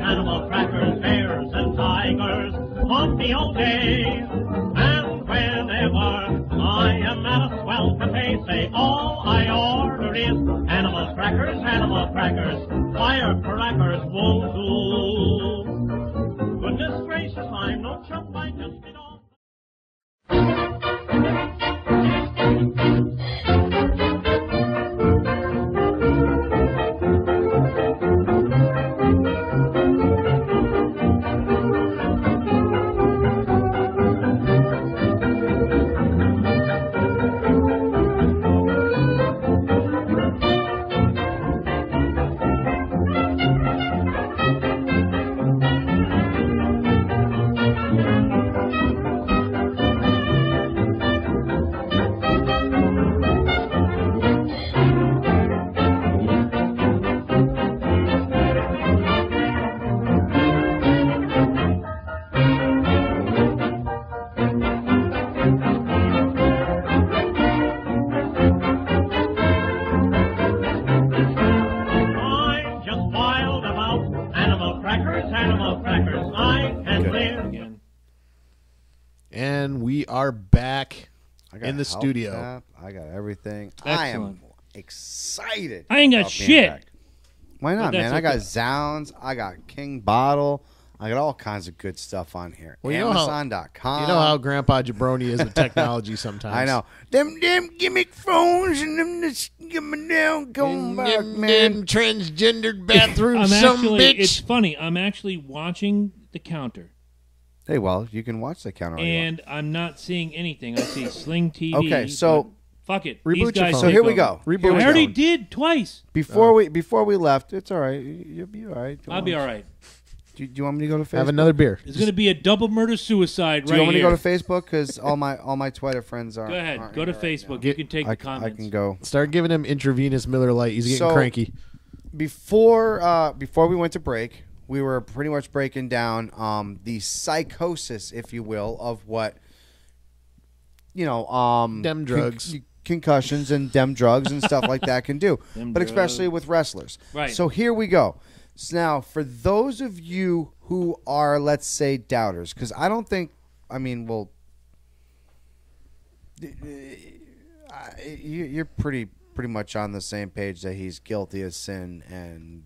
Speaker 7: Animal crackers, bears and tigers haunt me all day. And whenever I am at a swell cafe, say all I order is animal crackers, firecrackers won't do. Goodness gracious, I'm no chump, I just did all.
Speaker 3: back
Speaker 2: I got
Speaker 3: in the
Speaker 2: health
Speaker 3: studio.
Speaker 2: cap, I got everything.
Speaker 1: Excellent.
Speaker 2: I am excited.
Speaker 1: I ain't got
Speaker 2: about being
Speaker 1: shit.
Speaker 2: back. Why not,
Speaker 1: But
Speaker 2: man?
Speaker 1: that's
Speaker 2: I got
Speaker 1: okay.
Speaker 2: Zounds. I got King Bottle. I got all kinds of good stuff on here.
Speaker 3: Well, you know how-
Speaker 2: Amazon.com.
Speaker 3: You know how Grandpa Jabroni is with technology sometimes.
Speaker 2: I know. Them gimmick phones and them this gimmick down come back,
Speaker 3: Them
Speaker 2: man.
Speaker 3: transgendered bathrooms,
Speaker 1: I'm
Speaker 3: some
Speaker 1: actually.
Speaker 3: bitch.
Speaker 1: It's funny. I'm actually watching the counter,
Speaker 2: Hey, well, you can watch the counter. all you want.
Speaker 1: and I'm not seeing anything. I see Sling TV.
Speaker 2: Okay, so-
Speaker 1: but fuck it.
Speaker 3: Reboot
Speaker 1: These
Speaker 3: your
Speaker 1: guys
Speaker 3: phone.
Speaker 2: So
Speaker 1: take
Speaker 2: here we
Speaker 1: over.
Speaker 2: go.
Speaker 3: Reboot
Speaker 2: Here we
Speaker 1: I
Speaker 3: your
Speaker 1: already
Speaker 2: go.
Speaker 1: did twice.
Speaker 2: Before we left, it's all right. You'll be all right.
Speaker 1: I'll be all right.
Speaker 2: Do you want me to go to Facebook?
Speaker 3: Have another beer.
Speaker 1: It's going to be a double murder suicide
Speaker 2: Do
Speaker 1: right
Speaker 2: you want me
Speaker 1: here.
Speaker 2: to go to Facebook? Because all my Twitter friends are.
Speaker 1: Go ahead. Go to Facebook. You can take the
Speaker 2: I
Speaker 1: comments.
Speaker 2: can go.
Speaker 3: Start giving him intravenous Miller Lite. He's getting
Speaker 2: So-
Speaker 3: cranky.
Speaker 2: Before we went to break, we were pretty much breaking down the psychosis, if you will, of what
Speaker 3: Dem drugs.
Speaker 2: concussions and dem drugs and stuff like that can do,
Speaker 1: Dem
Speaker 2: but especially with wrestlers.
Speaker 1: Right.
Speaker 2: So here we go. So now, for those of you who are, let's say, doubters, because I don't think, you're pretty much on the same page that he's guilty of sin, and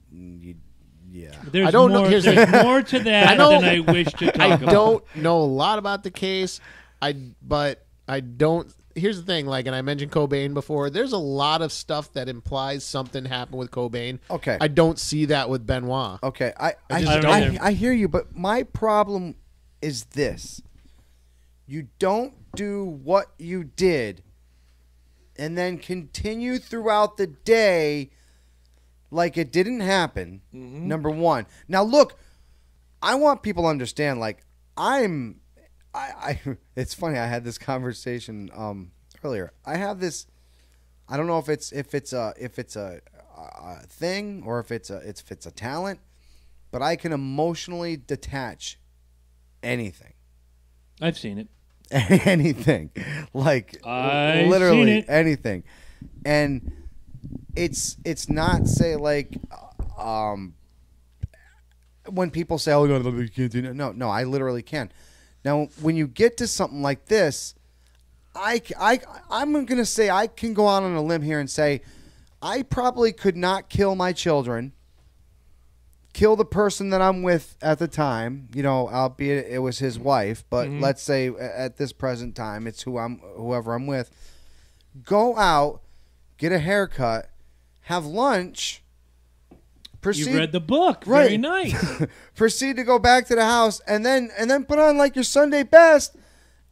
Speaker 2: yeah.
Speaker 1: There's
Speaker 3: I don't know-
Speaker 1: more,
Speaker 3: here's
Speaker 1: there's
Speaker 3: the-
Speaker 1: more to that
Speaker 3: I know-
Speaker 1: than I wish to talk
Speaker 3: I
Speaker 1: about.
Speaker 3: don't know a lot about the case. But I don't. Here's the thing, and I mentioned Cobain before. There's a lot of stuff that implies something happened with Cobain.
Speaker 2: Okay.
Speaker 3: I don't see that with Benoit.
Speaker 2: Okay,
Speaker 1: I don't either.
Speaker 2: I hear you, but my problem is this: you don't do what you did, and then continue throughout the day like it didn't happen.
Speaker 1: Mm-hmm.
Speaker 2: Number one. Now, look, I want people to understand. It's funny. I had this conversation earlier. I have this. I don't know if it's a thing or if it's a talent, but I can emotionally detach anything.
Speaker 1: I've seen it.
Speaker 2: Anything, like
Speaker 1: I've
Speaker 2: literally
Speaker 1: seen it.
Speaker 2: anything, and it's not say like when people say, "Oh, you can't do that." No, I literally can. Now, when you get to something like this, I'm going to say I can go out on a limb here and say I probably could not kill my children, kill the person that I'm with at the time, albeit it was his wife, but let's say at this present time it's whoever I'm with. Go out, get a haircut, have lunch.
Speaker 1: You read the book.
Speaker 2: Right.
Speaker 1: Very nice.
Speaker 2: Proceed to go back to the house and then put on like your Sunday best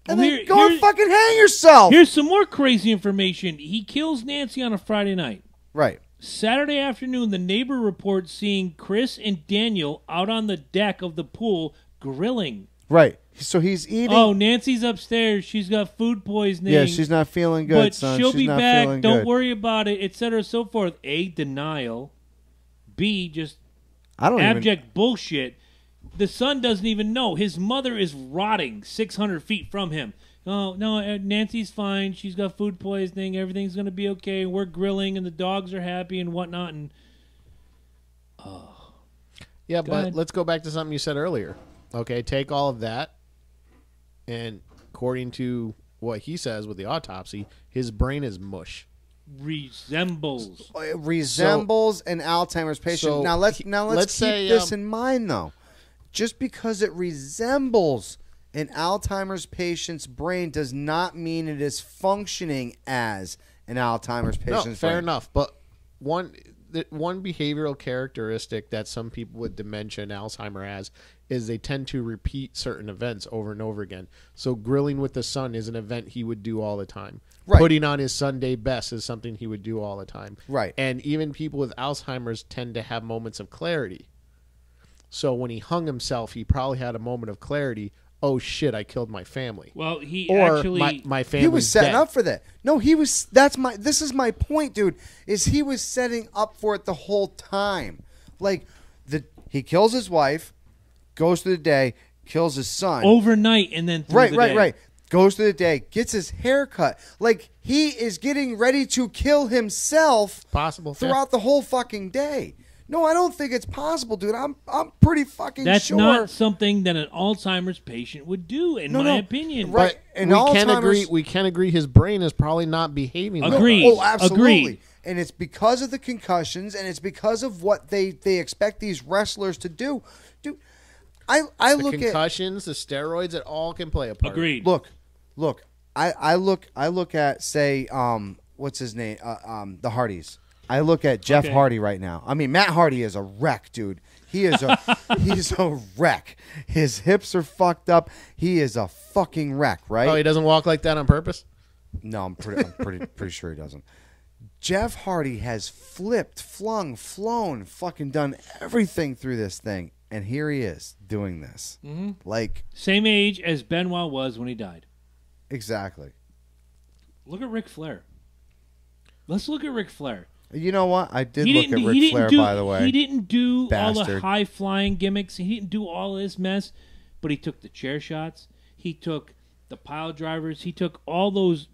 Speaker 2: and
Speaker 1: Well,
Speaker 2: then go and fucking hang yourself.
Speaker 1: Here's some more crazy information. He kills Nancy on a Friday night.
Speaker 2: Right.
Speaker 1: Saturday afternoon, the neighbor reports seeing Chris and Daniel out on the deck of the pool grilling.
Speaker 2: Right. So he's eating.
Speaker 1: Oh, Nancy's upstairs. She's got food poisoning.
Speaker 2: Yeah, she's not feeling good,
Speaker 1: but
Speaker 2: son.
Speaker 1: she'll
Speaker 2: She's
Speaker 1: be
Speaker 2: not
Speaker 1: back.
Speaker 2: feeling
Speaker 1: Don't
Speaker 2: good.
Speaker 1: worry about it, etc. So forth. A, denial. B, just
Speaker 2: I don't even.
Speaker 1: abject bullshit. The son doesn't even know. His mother is rotting 600 feet from him. Oh, no, Nancy's fine. She's got food poisoning. Everything's going to be okay. We're grilling, and the dogs are happy and whatnot. And
Speaker 3: Yeah,
Speaker 1: Go
Speaker 3: but
Speaker 1: ahead.
Speaker 3: let's go back to something you said earlier. Okay, take all of that, and according to what he says with the autopsy, his brain is mush.
Speaker 1: resembles.
Speaker 2: It resembles an Alzheimer's patient.
Speaker 3: so
Speaker 2: now let's
Speaker 3: let's
Speaker 2: keep
Speaker 3: say,
Speaker 2: this in mind, though. Just because it resembles an Alzheimer's patient's brain does not mean it is functioning as an Alzheimer's
Speaker 3: No,
Speaker 2: patient's
Speaker 3: fair
Speaker 2: brain.
Speaker 3: enough. But one behavioral characteristic that some people with dementia and Alzheimer has is they tend to repeat certain events over and over again. So grilling with the son is an event he would do all the time.
Speaker 2: Right.
Speaker 3: Putting on his Sunday best is something he would do all the time.
Speaker 2: Right.
Speaker 3: And even people with Alzheimer's tend to have moments of clarity. So when he hung himself, he probably had a moment of clarity. Oh shit! I killed my family.
Speaker 1: Well, he
Speaker 3: Or
Speaker 1: actually.
Speaker 3: my family.
Speaker 2: He was setting up for that. No, he was. This is my point, dude. Is he was setting up for it the whole time? Like he kills his wife, goes through the day, kills his son.
Speaker 1: overnight and then through the day.
Speaker 2: Right. Goes through the day, gets his hair cut. Like he is getting ready to kill himself
Speaker 3: Possible.
Speaker 2: throughout the whole fucking day. No, I don't think it's possible, dude. I'm pretty fucking
Speaker 1: That's
Speaker 2: sure.
Speaker 1: not something that an Alzheimer's patient would do, in my opinion.
Speaker 2: Right.
Speaker 3: But
Speaker 2: And
Speaker 3: we can
Speaker 2: Alzheimer's-
Speaker 3: agree. We can agree his brain is probably not behaving. like
Speaker 1: Agreed.
Speaker 2: Oh, absolutely.
Speaker 1: Agreed.
Speaker 2: And it's because of the concussions, and it's because of what they expect these wrestlers to do. Dude, I
Speaker 3: the
Speaker 2: look at
Speaker 3: concussions, the steroids, it all can play a part.
Speaker 1: Agreed.
Speaker 2: look. I look at say what's his name the Hardys. I look at Jeff
Speaker 1: Okay.
Speaker 2: Hardy right now. I mean, Matt Hardy is a wreck, dude. He is a he's a wreck. His hips are fucked up. He is a fucking wreck, right?
Speaker 3: Oh, he doesn't walk like that on purpose.
Speaker 2: No, I'm pretty sure he doesn't. Jeff Hardy has flipped, flung, flown, fucking done everything through this thing, and here he is doing this.
Speaker 1: Mm-hmm.
Speaker 2: Like,
Speaker 1: Same age as Benoit was when he died.
Speaker 2: exactly.
Speaker 1: Look at Ric Flair. Let's look at Ric Flair.
Speaker 2: You know what? I did
Speaker 1: He
Speaker 2: look
Speaker 1: didn't,
Speaker 2: at
Speaker 1: he
Speaker 2: Ric
Speaker 1: didn't
Speaker 2: Flair,
Speaker 1: do,
Speaker 2: by the way.
Speaker 1: He didn't do all the
Speaker 2: Bastard.
Speaker 1: high-flying gimmicks. He didn't do all this mess, but he took the chair shots. He took the pile drivers. He took all those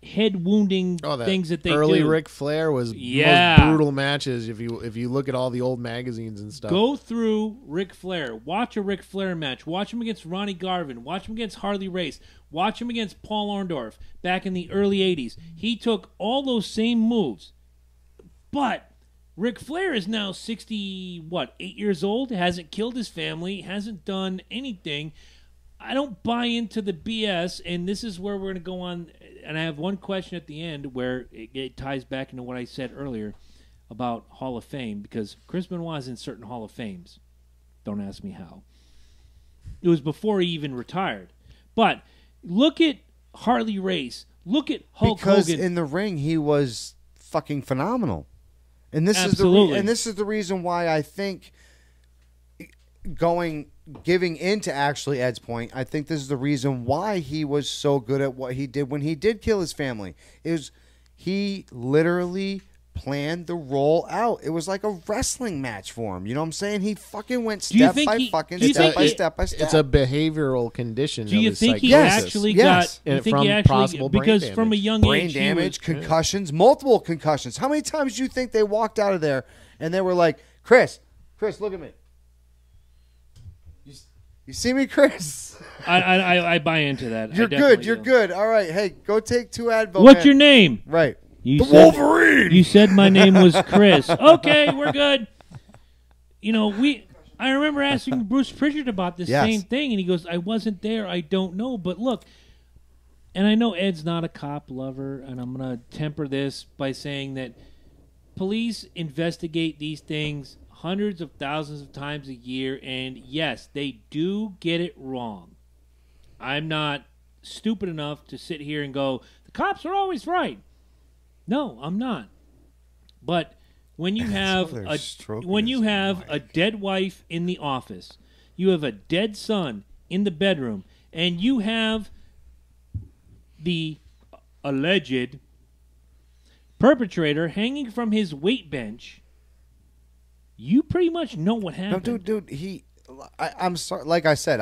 Speaker 1: head-wounding
Speaker 3: Oh, that
Speaker 1: things that they
Speaker 3: early
Speaker 1: do.
Speaker 3: Ric Flair was
Speaker 1: Yeah.
Speaker 3: most brutal matches. If you look at all the old magazines and stuff.
Speaker 1: Go through Ric Flair. Watch a Ric Flair match. Watch him against Ronnie Garvin. Watch him against Harley Race. Watch him against Paul Orndorff back in the early 80s. He took all those same moves. But Ric Flair is now 8 years old, hasn't killed his family, hasn't done anything. I don't buy into the BS, and this is where we're going to go on. And I have one question at the end where it ties back into what I said earlier about Hall of Fame, because Chris Benoit is in certain Hall of Fames. Don't ask me how. It was before he even retired. But look at Harley Race. Look at Hulk
Speaker 2: Because
Speaker 1: Hogan.
Speaker 2: in the ring, he was fucking phenomenal. And this
Speaker 1: Absolutely.
Speaker 2: is the reason why I think giving into actually Ed's point, I think this is the reason why he was so good at what he did when he did kill his family. He literally planned the roll out. It was like a wrestling match for him. You know what I'm saying? He fucking went
Speaker 1: Do you
Speaker 2: step
Speaker 1: think
Speaker 2: by
Speaker 1: he-
Speaker 2: fucking
Speaker 1: do you
Speaker 2: step
Speaker 1: think
Speaker 2: by
Speaker 1: he-
Speaker 2: step by step.
Speaker 3: It's a behavioral condition.
Speaker 1: Do you
Speaker 3: of his
Speaker 1: think he
Speaker 3: psychosis.
Speaker 1: actually
Speaker 2: Yes.
Speaker 1: got? You
Speaker 3: And
Speaker 1: think
Speaker 3: from
Speaker 1: he actually
Speaker 3: possible brain
Speaker 1: because from a
Speaker 3: damage.
Speaker 1: young
Speaker 2: brain
Speaker 1: age,
Speaker 2: damage,
Speaker 1: he was,
Speaker 2: concussions, multiple concussions. How many times do you think they walked out of there and they were like, Chris, look at me. You see me, Chris?
Speaker 1: I buy into that.
Speaker 2: You're
Speaker 1: I definitely
Speaker 2: good. You're
Speaker 1: do.
Speaker 2: good. All right. Hey, go take 2 Advil.
Speaker 1: What's
Speaker 2: man.
Speaker 1: your name?
Speaker 2: Right.
Speaker 1: You
Speaker 2: The
Speaker 1: said,
Speaker 2: Wolverine.
Speaker 1: You said my name was Chris. Okay, we're good. You know, I remember asking Bruce Pritchard about this
Speaker 2: Yes.
Speaker 1: same thing, and he goes, I wasn't there. I don't know. But look, and I know Ed's not a cop lover, and I'm going to temper this by saying that police investigate these things hundreds of thousands of times a year, and yes, they do get it wrong. I'm not stupid enough to sit here and go, the cops are always right. No, I'm not. But when you have
Speaker 2: they're stroking
Speaker 1: when you
Speaker 2: his
Speaker 1: have a dead wife in the office, you have a dead son in the bedroom, and you have the alleged perpetrator hanging from his weight bench, you pretty much know what
Speaker 2: No,
Speaker 1: happened.
Speaker 2: dude. I'm sorry. Like I said,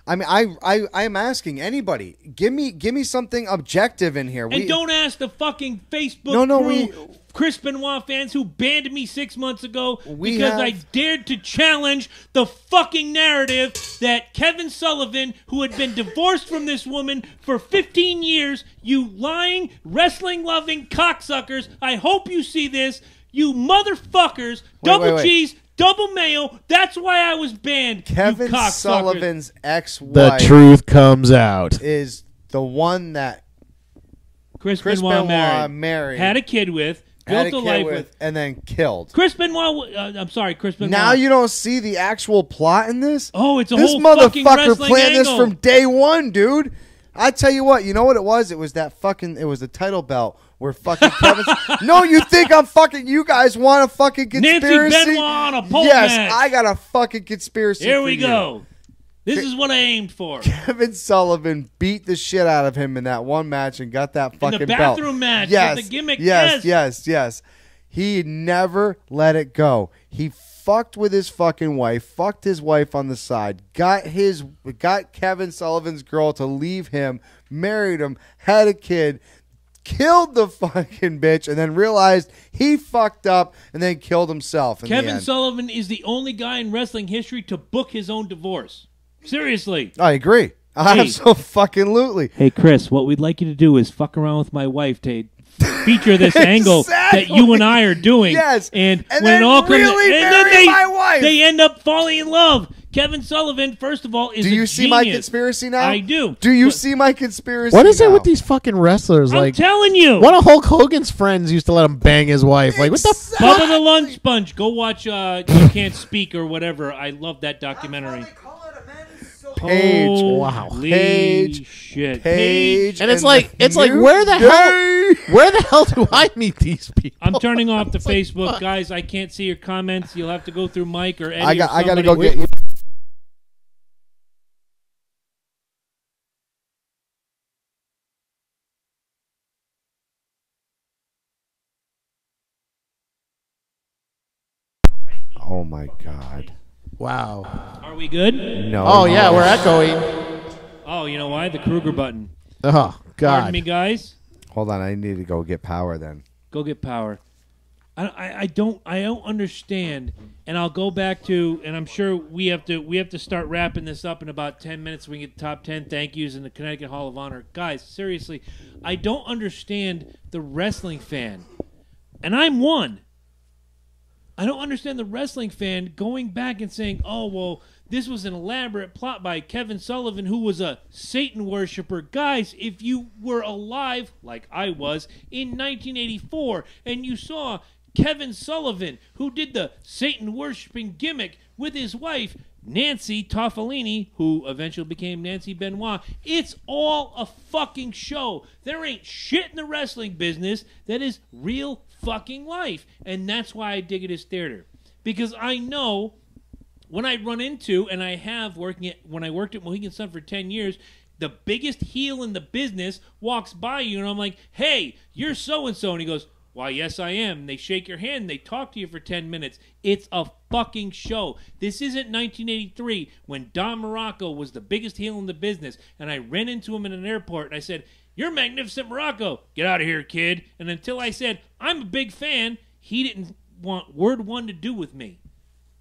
Speaker 2: I'm asking anybody. Give me something objective in here.
Speaker 1: And don't ask the fucking Facebook
Speaker 2: No,
Speaker 1: crew, Chris Benoit fans who banned me 6 months ago
Speaker 2: We
Speaker 1: because I
Speaker 2: have-
Speaker 1: dared to challenge the fucking narrative that Kevin Sullivan, who had been divorced from this woman for 15 years, you lying, wrestling-loving cocksuckers, I hope you see this, you motherfuckers, double
Speaker 2: wait.
Speaker 1: cheese, double mayo, that's why I was banned, you
Speaker 2: Kevin
Speaker 1: cocksuckers.
Speaker 2: Sullivan's
Speaker 3: The
Speaker 2: ex-wife
Speaker 3: truth comes out.
Speaker 2: is the one that
Speaker 1: Chris
Speaker 2: Chris
Speaker 1: Benoit
Speaker 2: Benoit
Speaker 1: married,
Speaker 2: married,
Speaker 1: had a kid with,
Speaker 2: had
Speaker 1: built
Speaker 2: a
Speaker 1: a
Speaker 2: kid
Speaker 1: life
Speaker 2: with, and then killed.
Speaker 1: Chris Benoit. I'm sorry, Chris Benoit.
Speaker 2: Now you don't see the actual plot in this?
Speaker 1: Oh, it's a
Speaker 2: this
Speaker 1: whole fucking
Speaker 2: motherfucker
Speaker 1: wrestling
Speaker 2: planned this
Speaker 1: angle.
Speaker 2: from day one, dude. I tell you what, you know what it was? It was it was the title belt where fucking Kevin. No, you think I'm fucking? You guys want a fucking
Speaker 1: Nancy
Speaker 2: conspiracy?
Speaker 1: Benoit on a pole
Speaker 2: yes,
Speaker 1: match.
Speaker 2: I got a fucking conspiracy.
Speaker 1: Here
Speaker 2: for
Speaker 1: we
Speaker 2: you.
Speaker 1: go. This is what I aimed for.
Speaker 2: Kevin Sullivan beat the shit out of him in that one match and got that fucking belt.
Speaker 1: bathroom match with
Speaker 2: Yes,
Speaker 1: the gimmick,
Speaker 2: yes. He never let it go. He fucked with his fucking wife, fucked his wife on the side, got Kevin Sullivan's girl to leave him, married him, had a kid, killed the fucking bitch, and then realized he fucked up and then killed himself. In the
Speaker 1: Kevin
Speaker 2: end.
Speaker 1: Sullivan is the only guy in wrestling history to book his own divorce. Seriously.
Speaker 2: I agree. Absolutely.
Speaker 1: Hey, Chris, what we'd like you to do is fuck around with my wife to feature this angle that you and I are doing.
Speaker 2: Yes.
Speaker 1: And
Speaker 2: And
Speaker 1: when
Speaker 2: then
Speaker 1: it all comes
Speaker 2: really
Speaker 1: and then
Speaker 2: marry my wife.
Speaker 1: they end up falling in love. Kevin Sullivan, first of all, is
Speaker 2: Do you
Speaker 1: a
Speaker 2: see my
Speaker 1: genius.
Speaker 2: conspiracy now?
Speaker 1: I do.
Speaker 2: Do you
Speaker 1: But
Speaker 2: see my conspiracy
Speaker 3: What is it
Speaker 2: now?
Speaker 3: with these fucking wrestlers?
Speaker 1: I'm
Speaker 3: Like,
Speaker 1: telling you.
Speaker 3: one of Hulk Hogan's friends used to let him bang his wife. Like, what the
Speaker 1: Bubba the Lunch Sponge. Go watch You Can't Speak or whatever. I love that documentary.
Speaker 4: That's why they call it a men's so
Speaker 2: Paige.
Speaker 3: Wow.
Speaker 1: Holy
Speaker 2: Paige.
Speaker 1: shit.
Speaker 2: Page?
Speaker 3: And it's like
Speaker 2: New
Speaker 3: where the hell
Speaker 2: Day.
Speaker 3: where the hell do I meet these people?
Speaker 1: I'm turning off the
Speaker 3: It's like,
Speaker 1: Facebook,
Speaker 3: fuck.
Speaker 1: guys. I can't see your comments. You'll have to go through Mike or Eddie.
Speaker 2: I got to
Speaker 1: or
Speaker 2: go
Speaker 1: somebody.
Speaker 2: get you. Oh my God!
Speaker 3: Wow.
Speaker 1: Are we good?
Speaker 2: No.
Speaker 3: Oh yeah, we're echoing.
Speaker 1: Oh, you know why? The Kruger button.
Speaker 3: Oh
Speaker 1: Pardon me,
Speaker 3: God.
Speaker 1: guys.
Speaker 2: Hold on, I need to go get power then.
Speaker 1: Go get power. I don't understand, and I'll go back to, and I'm sure we have to start wrapping this up in about 10 minutes. So we can get the top 10 thank yous in the Connecticut Hall of Honor, guys. Seriously, I don't understand the wrestling fan, and I'm one. I don't understand the wrestling fan going back and saying, "Oh well, this was an elaborate plot by Kevin Sullivan, who was a Satan worshiper." Guys, if you were alive like I was in 1984, and you saw Kevin Sullivan, who did the Satan worshiping gimmick with his wife, Nancy Toffolini, who eventually became Nancy Benoit, it's all a fucking show. There ain't shit in the wrestling business that is real fucking life. And that's why I dig it as theater. Because I know when I run into, and I have when I worked at Mohegan Sun for 10 years, the biggest heel in the business walks by you, and I'm like, "Hey, you're so-and-so." And he goes, "Why, yes, I am." And they shake your hand and they talk to you for 10 minutes. It's a fucking show. This isn't 1983 when Don Morocco was the biggest heel in the business, and I ran into him in an airport and I said, "You're Magnificent Morocco. Get out of here, kid." And until I said, "I'm a big fan," he didn't want word one to do with me.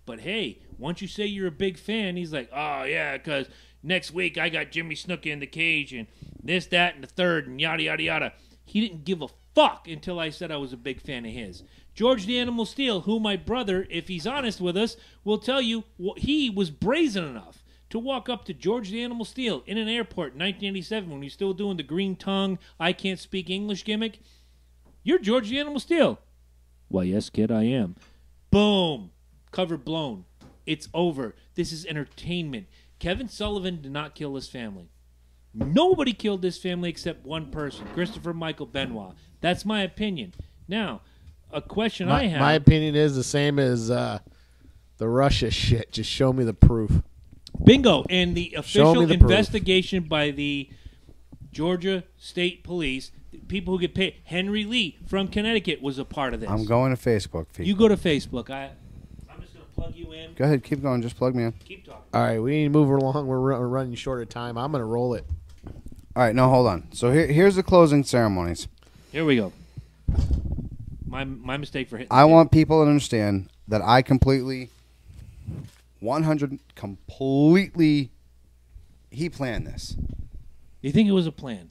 Speaker 1: But hey, once you say you're a big fan, he's like, "Oh, yeah, because next week I got Jimmy Snuka in the cage and this, that, and the third, and yada, yada, yada." He didn't give a fuck until I said I was a big fan of his. George the Animal Steel, who my brother, if he's honest with us, will tell you he was brazen enough to walk up to George the Animal Steel in an airport in 1987 when he's still doing the green tongue, I can't speak English gimmick. "You're George the Animal Steel." "Why, yes, kid, I am." Boom. Cover blown. It's over. This is entertainment. Kevin Sullivan did not kill his family. Nobody killed this family except one person, Christopher Michael Benoit. That's my opinion. Now, a question I have.
Speaker 3: My opinion is the same as the Russia shit. Just show me the proof.
Speaker 1: Bingo. And the
Speaker 3: Show me
Speaker 1: official
Speaker 3: the proof.
Speaker 1: investigation by the Georgia State Police, people who get paid. Henry Lee from Connecticut was a part of this.
Speaker 2: I'm going to Facebook. People.
Speaker 1: You go to Facebook. I'm just going to plug you in.
Speaker 2: Go ahead, keep going. Just plug me in.
Speaker 1: Keep talking.
Speaker 3: All right, we need to move along. We're running short of time. I'm gonna roll it.
Speaker 2: All right, no, hold on. So here's the closing ceremonies.
Speaker 1: Here we go. My mistake for hitting.
Speaker 2: I want people to understand that I completely, 100, completely, he planned this.
Speaker 1: You think it was a plan?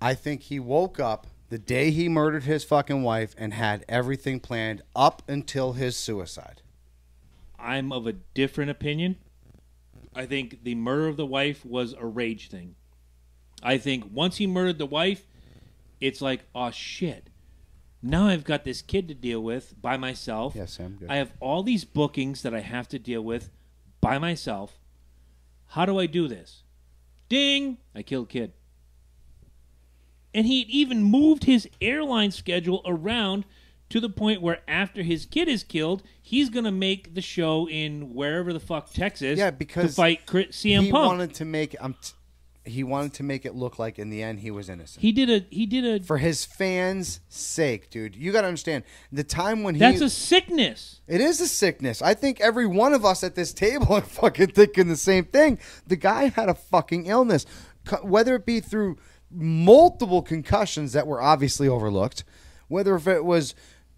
Speaker 2: I think he woke up the day he murdered his fucking wife and had everything planned up until his suicide.
Speaker 1: I'm of a different opinion. I think the murder of the wife was a rage thing. I think once he murdered the wife, it's like, oh shit. Now I've got this kid to deal with by myself.
Speaker 2: Yes, Sam. Good.
Speaker 1: I have all these bookings that I have to deal with by myself. How do I do this? Ding! I killed kid. And he even moved his airline schedule around to the point where after his kid is killed, he's going to make the show in wherever the fuck, Texas,
Speaker 2: Yeah, because
Speaker 1: to fight CM
Speaker 2: he
Speaker 1: Punk.
Speaker 2: wanted to make he wanted to make it look like in the end he was innocent.
Speaker 1: He did a
Speaker 2: For his fans' sake, dude. You got to understand the time when
Speaker 1: that's a sickness.
Speaker 2: It is a sickness. I think every one of us at this table are fucking thinking the same thing. The guy had a fucking illness, whether it be through multiple concussions that were obviously overlooked, whether if it was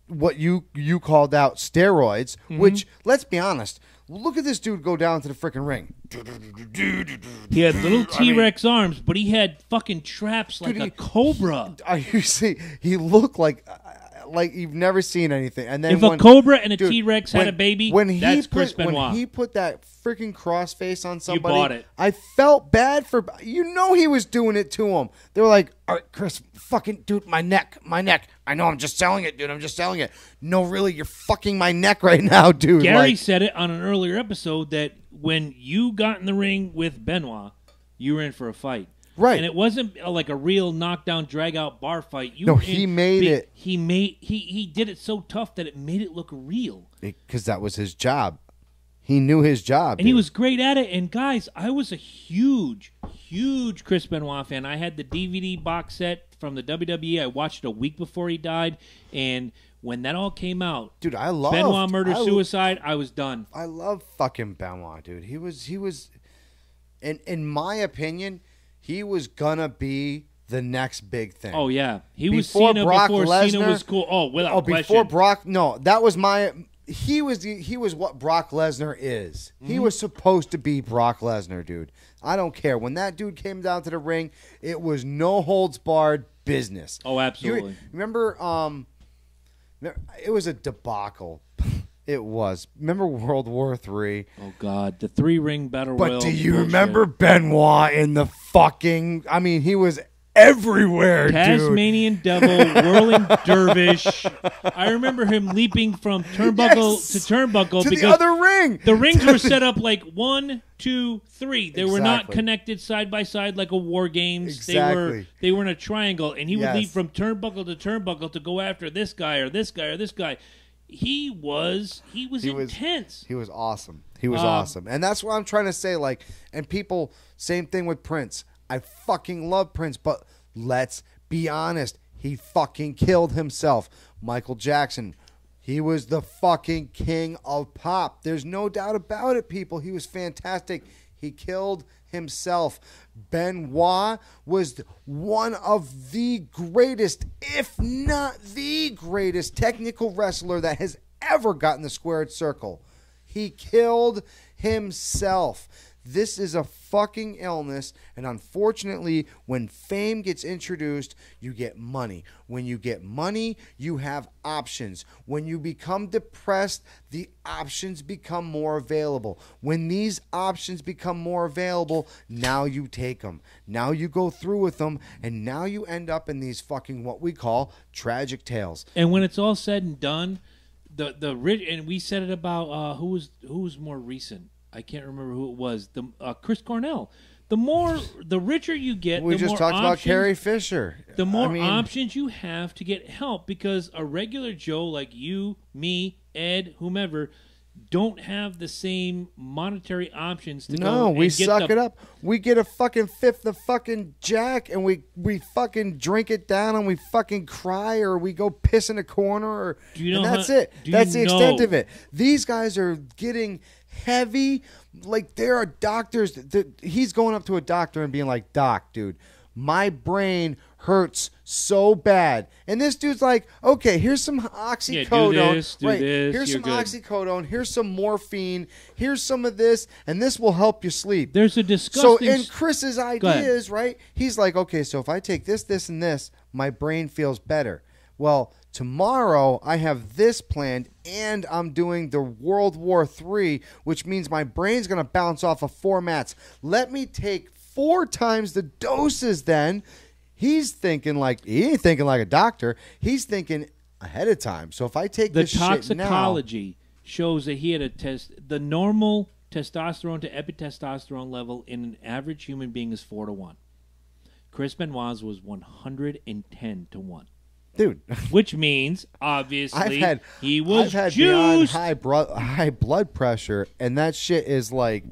Speaker 2: what you called out steroids, which, let's be honest, look at this dude go down to the freaking ring.
Speaker 1: He had little T-Rex arms, but he had fucking traps like a cobra.
Speaker 2: You see, he looked like you've never seen anything. And then
Speaker 1: If a cobra and a T-Rex had a baby, that's Chris Benoit.
Speaker 2: When he put that freaking cross face on somebody,
Speaker 1: bought it.
Speaker 2: I felt bad for. He was doing it to him. They were like, "All right, Chris, fucking dude, my neck. I know, I'm just selling it, dude. I'm just selling it. No, really, you're fucking my neck right now, dude."
Speaker 1: Gary said it on an earlier episode that when you got in the ring with Benoit, you were in for a fight.
Speaker 2: Right.
Speaker 1: And it wasn't like a real knockdown, drag out bar fight.
Speaker 2: No, he made it.
Speaker 1: He did it so tough that it made it look real.
Speaker 2: Because that was his job. He knew his job.
Speaker 1: And he was great at it. And guys, I was a huge Chris Benoit fan. I had the DVD box set from the WWE. I watched it a week before he died. And when that all came out,
Speaker 2: dude, I love
Speaker 1: Benoit Murder Suicide, I was done.
Speaker 2: I love fucking Benoit, dude. He was in my opinion, he was gonna be the next big thing.
Speaker 1: Oh yeah, he was Cena before Cena was cool. Oh, without question.
Speaker 2: Before Brock, no, that was my. He was what Brock Lesnar is. He was supposed to be Brock Lesnar, dude. I don't care. When that dude came down to the ring, it was no holds barred business.
Speaker 1: Oh, absolutely.
Speaker 2: Remember, it was a debacle. It was. Remember World War III?
Speaker 1: Oh, God. The 3-ring battle royal.
Speaker 2: But do you remember Benoit in the fucking... I mean, he was everywhere,
Speaker 1: Tasmanian Devil, whirling dervish. I remember him leaping from turnbuckle to turnbuckle.
Speaker 2: To
Speaker 1: because
Speaker 2: the other ring.
Speaker 1: The rings were set up like 1, 2, 3. They were not connected side by side like a War Games.
Speaker 2: Exactly.
Speaker 1: They were in a triangle, and he would leap from turnbuckle to turnbuckle to go after this guy or this guy or this guy. He was intense.
Speaker 2: He was awesome. He was awesome. And that's what I'm trying to say. Like, and people, same thing with Prince. I fucking love Prince, but let's be honest. He fucking killed himself. Michael Jackson, he was the fucking king of pop. There's no doubt about it, people. He was fantastic. He killed himself. Benoit was one of the greatest, if not the greatest, technical wrestler that has ever gotten the squared circle. He killed himself. This is a fucking illness, and unfortunately, when fame gets introduced, you get money. When you get money, you have options. When you become depressed, the options become more available. When these options become more available, now you take them. Now you go through with them, and now you end up in these fucking what we call tragic tales.
Speaker 1: And when it's all said and done, the rich, and we said it about who was more recent. I can't remember who it was. The Chris Cornell. The richer you get,
Speaker 2: we
Speaker 1: the
Speaker 2: just
Speaker 1: more
Speaker 2: talked
Speaker 1: options,
Speaker 2: about Carrie Fisher.
Speaker 1: The more options you have to get help, because a regular Joe like you, me, Ed, whomever, don't have the same monetary options to go.
Speaker 2: No, we
Speaker 1: and get
Speaker 2: suck it up. We get a fucking fifth of fucking Jack, and we fucking drink it down, and we fucking cry, or we go piss in a corner, or and that's it. That's the extent of it. These guys are getting heavy. Like, there are doctors he's going up to a doctor and being like, "Doc, dude, my brain hurts so bad." And this dude's like, "Okay, here's some oxycodone.
Speaker 1: Yeah, do this.
Speaker 2: Here's some oxycodone. Here's some morphine. Here's some of this, and this will help you sleep."
Speaker 1: There's a disgusting...
Speaker 2: So in Chris's ideas, right, he's like, "Okay, so if I take this, this, and this, my brain feels better." Well, tomorrow I have this planned, and I'm doing the World War III, which means my brain's going to bounce off of 4 mats. Let me take 4 times the doses then. He ain't thinking like a doctor. He's thinking ahead of time. So if I take this shit now...
Speaker 1: The toxicology shows that he had the normal testosterone to epitestosterone level in an average human being is 4-1. Chris Benoit's was 110-1.
Speaker 2: Dude,
Speaker 1: which means obviously he
Speaker 2: I've
Speaker 1: was
Speaker 2: had
Speaker 1: juiced.
Speaker 2: beyond high blood pressure, and that shit is like,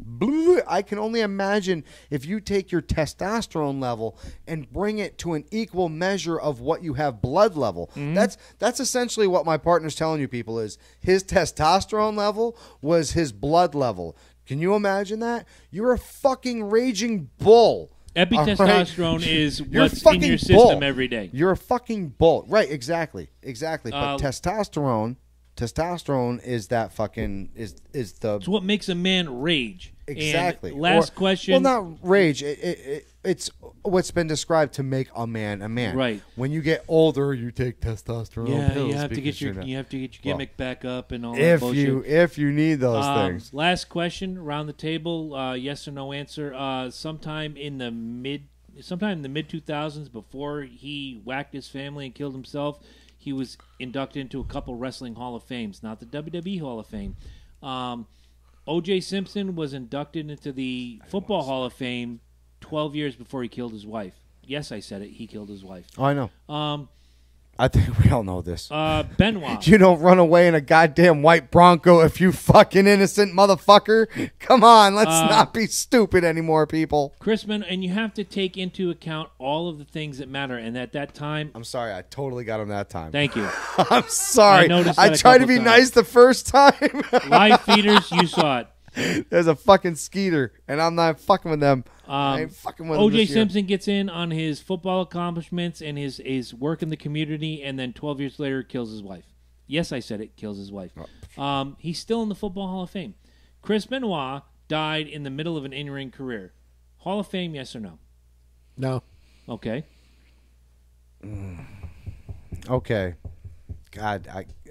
Speaker 2: I can only imagine if you take your testosterone level and bring it to an equal measure of what you have blood level. Mm-hmm. That's essentially what my partner's telling you people is his testosterone level was his blood level. Can you imagine that? You're a fucking raging bull.
Speaker 1: Epitestosterone is
Speaker 2: You're a
Speaker 1: what's in
Speaker 2: fucking
Speaker 1: your system
Speaker 2: bull.
Speaker 1: every day.
Speaker 2: You're a fucking bull. Right, exactly. But testosterone is that fucking is the
Speaker 1: It's what makes a man rage.
Speaker 2: exactly.
Speaker 1: And last question.
Speaker 2: Well, not rage. It's what's been described to make a man a man.
Speaker 1: Right.
Speaker 2: When you get older, you take testosterone
Speaker 1: Yeah,
Speaker 2: pills
Speaker 1: you have to
Speaker 2: because
Speaker 1: get your
Speaker 2: you're not-
Speaker 1: you have to get your gimmick back up and all that
Speaker 2: if
Speaker 1: bullshit.
Speaker 2: if you need those things.
Speaker 1: Last question around the table, yes or no answer. Sometime in the mid 2000s, before he whacked his family and killed himself, he was inducted into a couple wrestling Hall of Fames, not the WWE Hall of Fame. O.J. Simpson was inducted into the Football Hall of Fame 12 years before he killed his wife. Yes, I said it. He killed his wife.
Speaker 2: Oh, I know. I think we all know this.
Speaker 1: Benoit.
Speaker 2: You don't run away in a goddamn white Bronco if you fucking innocent motherfucker. Come on, let's not be stupid anymore, people.
Speaker 1: Chrisman, and you have to take into account all of the things that matter. And at that time,
Speaker 2: I'm sorry, I totally got him that time.
Speaker 1: thank you.
Speaker 2: I'm sorry.
Speaker 1: I noticed
Speaker 2: I
Speaker 1: that a
Speaker 2: tried to
Speaker 1: couple
Speaker 2: be
Speaker 1: times.
Speaker 2: nice the first time.
Speaker 1: Live feeders, you saw it.
Speaker 2: There's a fucking skeeter, and I'm not fucking with them. I ain't fucking with them
Speaker 1: O.J.
Speaker 2: this year.
Speaker 1: Simpson gets in on his football accomplishments and his work in the community, and then 12 years later kills his wife. Yes, I said it, kills his wife. He's still in the Football Hall of Fame. Chris Benoit died in the middle of an in-ring career. Hall of Fame, yes or no?
Speaker 3: No.
Speaker 1: Okay.
Speaker 2: Okay. God,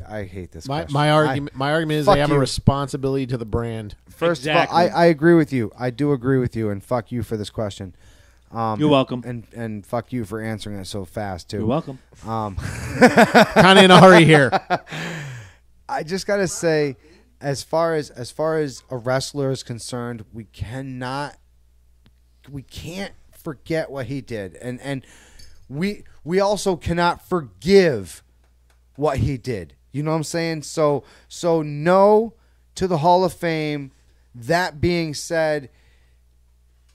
Speaker 2: I hate this question.
Speaker 3: My argument is
Speaker 2: fuck
Speaker 3: they have
Speaker 2: you.
Speaker 3: a responsibility to the brand.
Speaker 2: First
Speaker 1: Exactly.
Speaker 2: of all, I agree with you. I do agree with you, and fuck you for this question.
Speaker 1: You're welcome.
Speaker 2: And fuck you for answering it so fast, too.
Speaker 1: You're welcome.
Speaker 3: Kind of in a hurry here.
Speaker 2: I just gotta say, as far as a wrestler is concerned, we can't forget what he did, and we also cannot forgive what he did. You know what I'm saying? So no to the Hall of Fame. That being said,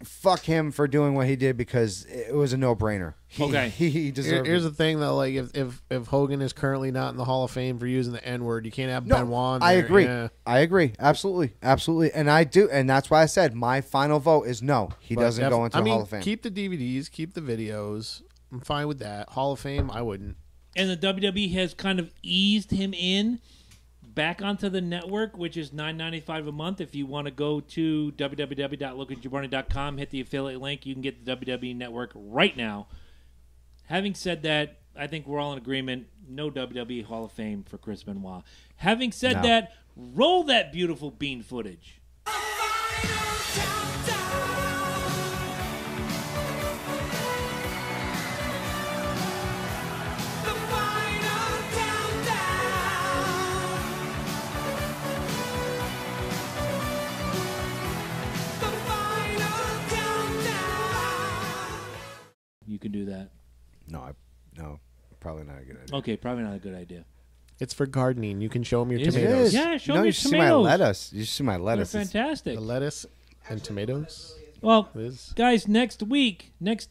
Speaker 2: fuck him for doing what he did because it was a no-brainer.
Speaker 1: Okay.
Speaker 2: He deserved
Speaker 3: Here's
Speaker 2: it.
Speaker 3: the thing, though. Like, if Hogan is currently not in the Hall of Fame for using the N-word, you can't have Benoit in
Speaker 2: I
Speaker 3: there.
Speaker 2: agree.
Speaker 3: Yeah.
Speaker 2: I agree. Absolutely. And I do. And that's why I said my final vote is no. He
Speaker 3: But
Speaker 2: doesn't go into the Hall of Fame.
Speaker 3: Keep the DVDs, keep the videos. I'm fine with that. Hall of Fame, I wouldn't.
Speaker 1: And the WWE has kind of eased him in back onto the network, which is $9.95 a month. If you want to go to www.lookatjabroni.com, hit the affiliate link, you can get the WWE network right now. Having said that, I think we're all in agreement. No WWE Hall of Fame for Chris Benoit. Having said
Speaker 2: No.
Speaker 1: that, roll that beautiful bean footage. You can do that.
Speaker 2: No, probably not a good idea.
Speaker 1: Okay, probably not a good idea.
Speaker 3: It's for gardening. You can show them your
Speaker 1: It
Speaker 3: tomatoes.
Speaker 1: is. Yeah, show
Speaker 2: no,
Speaker 1: me
Speaker 2: you
Speaker 1: your
Speaker 2: should see my
Speaker 1: tomatoes.
Speaker 2: lettuce. You should see my
Speaker 1: They're
Speaker 2: lettuce.
Speaker 1: fantastic.
Speaker 3: The lettuce and tomatoes.
Speaker 1: Well,
Speaker 3: Liz?
Speaker 1: guys, next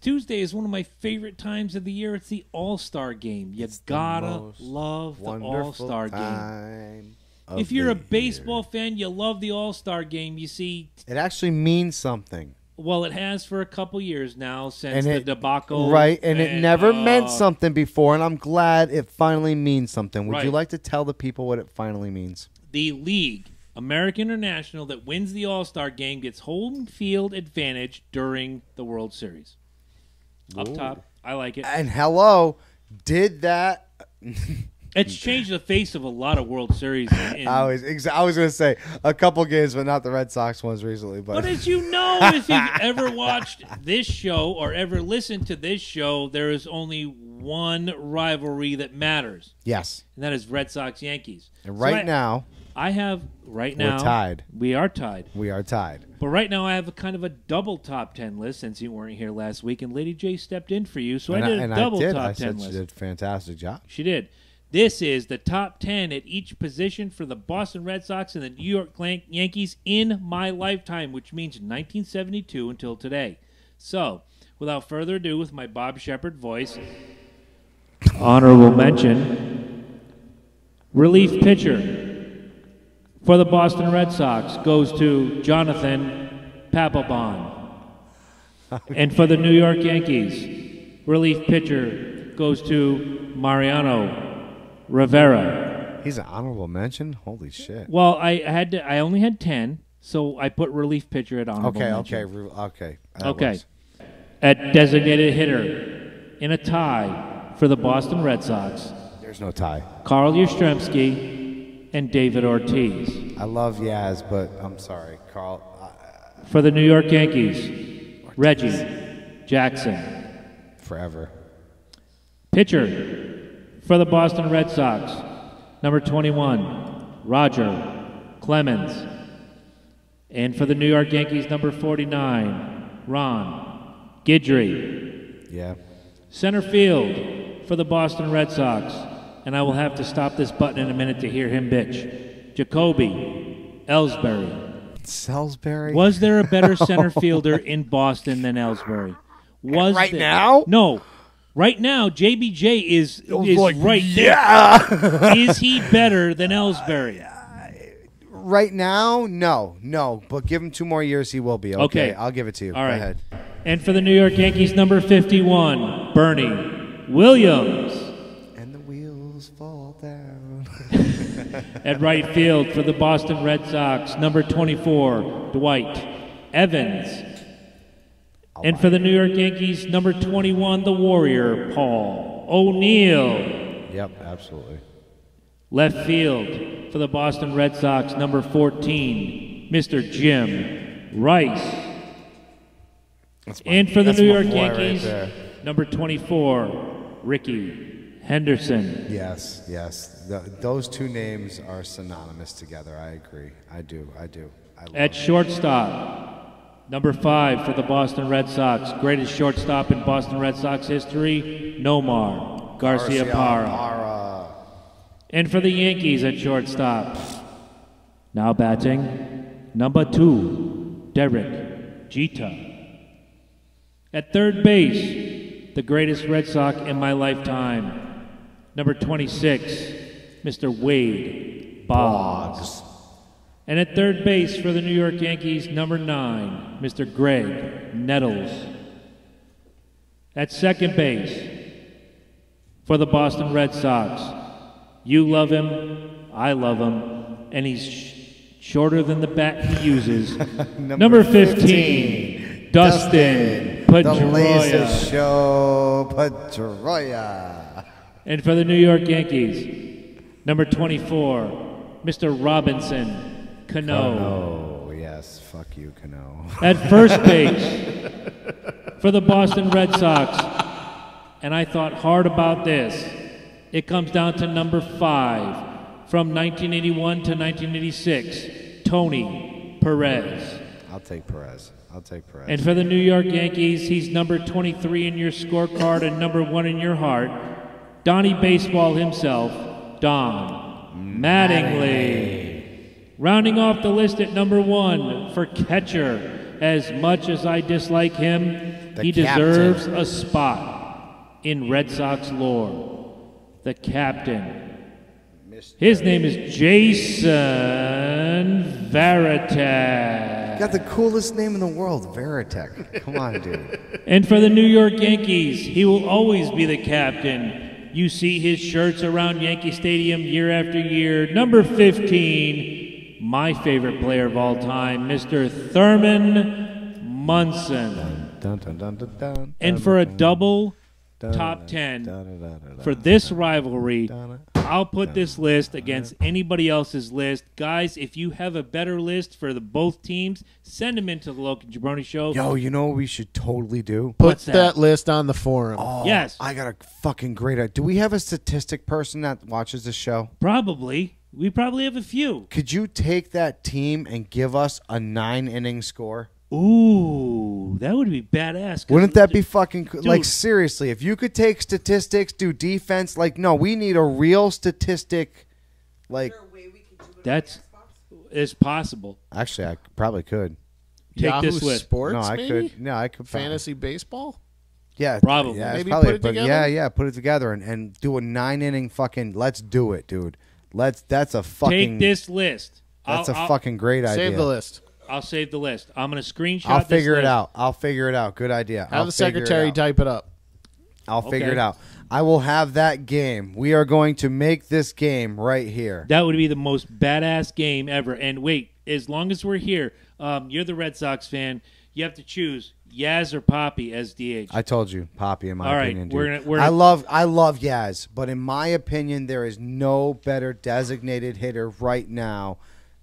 Speaker 1: Tuesday is one of my favorite times of the year. It's the All-Star Game. You gotta love the All-Star Game. If you're a baseball fan, you love the All-Star Game. You see,
Speaker 2: it actually means something.
Speaker 1: well, it has for a couple years now since
Speaker 2: And
Speaker 1: the
Speaker 2: it-
Speaker 1: debacle.
Speaker 2: Right, and it never meant something before, and I'm glad it finally means something. Would you
Speaker 1: Right.
Speaker 2: like to tell the people what it finally means?
Speaker 1: The league, American International, that wins the All-Star Game gets home field advantage during the World Series. Up top, I like it.
Speaker 2: And hello, did that...
Speaker 1: It's changed the face of a lot of World Series.
Speaker 2: I was going to say a couple games, but not the Red Sox ones recently.
Speaker 1: But as you know, if you've ever watched this show or ever listened to this show, there is only one rivalry that matters,
Speaker 2: Yes,
Speaker 1: and that is Red Sox-Yankees.
Speaker 2: and
Speaker 1: So
Speaker 2: right now
Speaker 1: I have now.
Speaker 2: tied.
Speaker 1: We are tied.
Speaker 2: we are tied.
Speaker 1: But right now I have a kind of a double top 10 list since you weren't here last week, and Lady J stepped in for you, so I did a double top
Speaker 2: I
Speaker 1: 10
Speaker 2: said
Speaker 1: list.
Speaker 2: she did a fantastic job.
Speaker 1: She did. This is the top 10 at each position for the Boston Red Sox and the New York Yankees in my lifetime, which means 1972 until today. So, without further ado, with my Bob Shepard voice, honorable mention, relief pitcher for the Boston Red Sox goes to Jonathan Papelbon. And for the New York Yankees, relief pitcher goes to Mariano Rivera.
Speaker 2: He's an honorable mention. Holy shit.
Speaker 1: Well, I only had 10, so I put relief pitcher at honorable mention.
Speaker 2: Okay. That
Speaker 1: Okay.
Speaker 2: works.
Speaker 1: At designated hitter, in a tie for the Boston Red Sox,
Speaker 2: There's no tie.
Speaker 1: Carl Yastrzemski and David Ortiz.
Speaker 2: I love Yaz, but I'm sorry, Carl.
Speaker 1: For the New York Yankees, Reggie Jackson.
Speaker 2: Forever.
Speaker 1: Pitcher for the Boston Red Sox, number 21, Roger Clemens. And for the New York Yankees, number 49, Ron Guidry.
Speaker 2: Yeah.
Speaker 1: Center field for the Boston Red Sox, and I will have to stop this button in a minute to hear him bitch. Jacoby Ellsbury.
Speaker 2: Salisbury.
Speaker 1: Was there a better center fielder in Boston than Ellsbury? Was
Speaker 2: Right
Speaker 1: there-
Speaker 2: now?
Speaker 1: No. Right now, JBJ is
Speaker 2: like,
Speaker 1: right
Speaker 2: yeah.
Speaker 1: there. Is he better than Ellsbury?
Speaker 2: Right now, no. But give him 2 more years, he will be. Okay. I'll give it to you.
Speaker 1: All
Speaker 2: Go
Speaker 1: right.
Speaker 2: ahead.
Speaker 1: And for the New York Yankees, number 51, Bernie Williams.
Speaker 2: And the wheels fall down.
Speaker 1: At right field for the Boston Red Sox, number 24, Dwight Evans. And for the New York Yankees, number 21, the Warrior, Paul O'Neill.
Speaker 2: Yep, absolutely.
Speaker 1: Left field for the Boston Red Sox, number 14, Mr. Jim Rice. And for the
Speaker 2: that's
Speaker 1: New
Speaker 2: my
Speaker 1: York
Speaker 2: boy right
Speaker 1: Yankees,
Speaker 2: there.
Speaker 1: number 24, Ricky Henderson.
Speaker 2: Yes. Those 2 names are synonymous together. I agree. I do. I love
Speaker 1: At shortstop, number 5 for the Boston Red Sox, greatest shortstop in Boston Red Sox history, Nomar Garcia Parra. And for the Yankees at shortstop, now batting, number 2, Derek Jeter. At third base, the greatest Red Sox in my lifetime, number 26, Mr. Wade Boggs. And at third base for the New York Yankees, number 9, Mr. Greg Nettles. At second base for the Boston Red Sox, you love him, I love him, and he's shorter than the bat he uses. Number 15, Dustin
Speaker 2: The Laser
Speaker 1: Pedroia.
Speaker 2: Show Pedroia.
Speaker 1: And for the New York Yankees, number 24, Mr. Robinson Cano.
Speaker 2: Oh, yes. Fuck you, Cano.
Speaker 1: At first base for the Boston Red Sox, and I thought hard about this. It comes down to number 5 from 1981 to 1986, Tony Perez.
Speaker 2: I'll take Perez.
Speaker 1: And for the New York Yankees, he's number 23 in your scorecard and number 1 in your heart, Donnie Baseball himself, Don Mattingly. Rounding off the list at number 1 for catcher, as much as I dislike him,
Speaker 2: The
Speaker 1: he
Speaker 2: captain.
Speaker 1: deserves a spot in Red Sox lore. The captain. His name is Jason Varitek.
Speaker 2: Got the coolest name in the world, Veritek. Come on, dude.
Speaker 1: And for the New York Yankees, he will always be the captain. You see his shirts around Yankee Stadium year after year. Number 15, my favorite player of all time, Mr. Thurman Munson.
Speaker 2: Dun, dun, dun, dun, dun,
Speaker 1: And
Speaker 2: dun,
Speaker 1: for a
Speaker 2: dun,
Speaker 1: double
Speaker 2: dun,
Speaker 1: top 10
Speaker 2: dun, dun, dun, dun,
Speaker 1: for
Speaker 2: dun,
Speaker 1: this
Speaker 2: dun,
Speaker 1: rivalry,
Speaker 2: dun,
Speaker 1: I'll put this list against anybody else's list. Guys, if you have a better list for the both teams, send them into the Local Jabroni Show.
Speaker 2: Yo, you know what we should totally do?
Speaker 3: Put
Speaker 1: What's
Speaker 3: that?
Speaker 1: that?
Speaker 3: List on the forum.
Speaker 2: Oh,
Speaker 1: Yes.
Speaker 2: I got a fucking great idea. Do we have a statistic person that watches the show?
Speaker 1: Probably. We probably have a few.
Speaker 2: Could you take that team and give us a 9-inning score?
Speaker 1: Ooh, that would be badass. 'cause
Speaker 2: Wouldn't that be fucking cool?
Speaker 1: Dude.
Speaker 2: Like, seriously, if you could take statistics, do defense, like, no, we need a real statistic. Like,
Speaker 4: Is there a way we could do it
Speaker 1: That's
Speaker 4: on Xbox?
Speaker 1: is possible.
Speaker 2: actually, I probably could.
Speaker 1: Take
Speaker 3: Yahoo
Speaker 1: this list.
Speaker 3: Sports,
Speaker 2: No, I
Speaker 3: maybe?
Speaker 2: could. No, I could.
Speaker 3: Fantasy baseball?
Speaker 2: Yeah,
Speaker 1: Probably.
Speaker 2: Yeah, it's
Speaker 3: Maybe
Speaker 2: probably,
Speaker 3: put it
Speaker 2: but
Speaker 3: together?
Speaker 2: yeah, put it together and do a 9-inning fucking. Let's do it, dude. That's a fucking.
Speaker 1: Take this list.
Speaker 2: That's
Speaker 1: I'll,
Speaker 2: a fucking great idea.
Speaker 3: Save the list.
Speaker 1: I'll save the list. I'm going to screenshot.
Speaker 2: I'll
Speaker 1: this
Speaker 2: figure it
Speaker 1: list.
Speaker 2: out. I'll figure it out. Good idea.
Speaker 3: Have
Speaker 2: I'll
Speaker 3: the
Speaker 2: figure it
Speaker 3: secretary
Speaker 2: out.
Speaker 3: type it up.
Speaker 2: I'll figure
Speaker 1: Okay.
Speaker 2: it out. I will have that game. We are going to make this game right here.
Speaker 1: That would be the most badass game ever. And wait, as long as we're here, you're the Red Sox fan. You have to choose Yaz or Poppy as DH.
Speaker 2: I told you, Poppy. In my
Speaker 1: All right,
Speaker 2: opinion, dude.
Speaker 1: we're
Speaker 2: I
Speaker 1: gonna-
Speaker 2: love Yaz, but in my opinion, there is no better designated hitter right now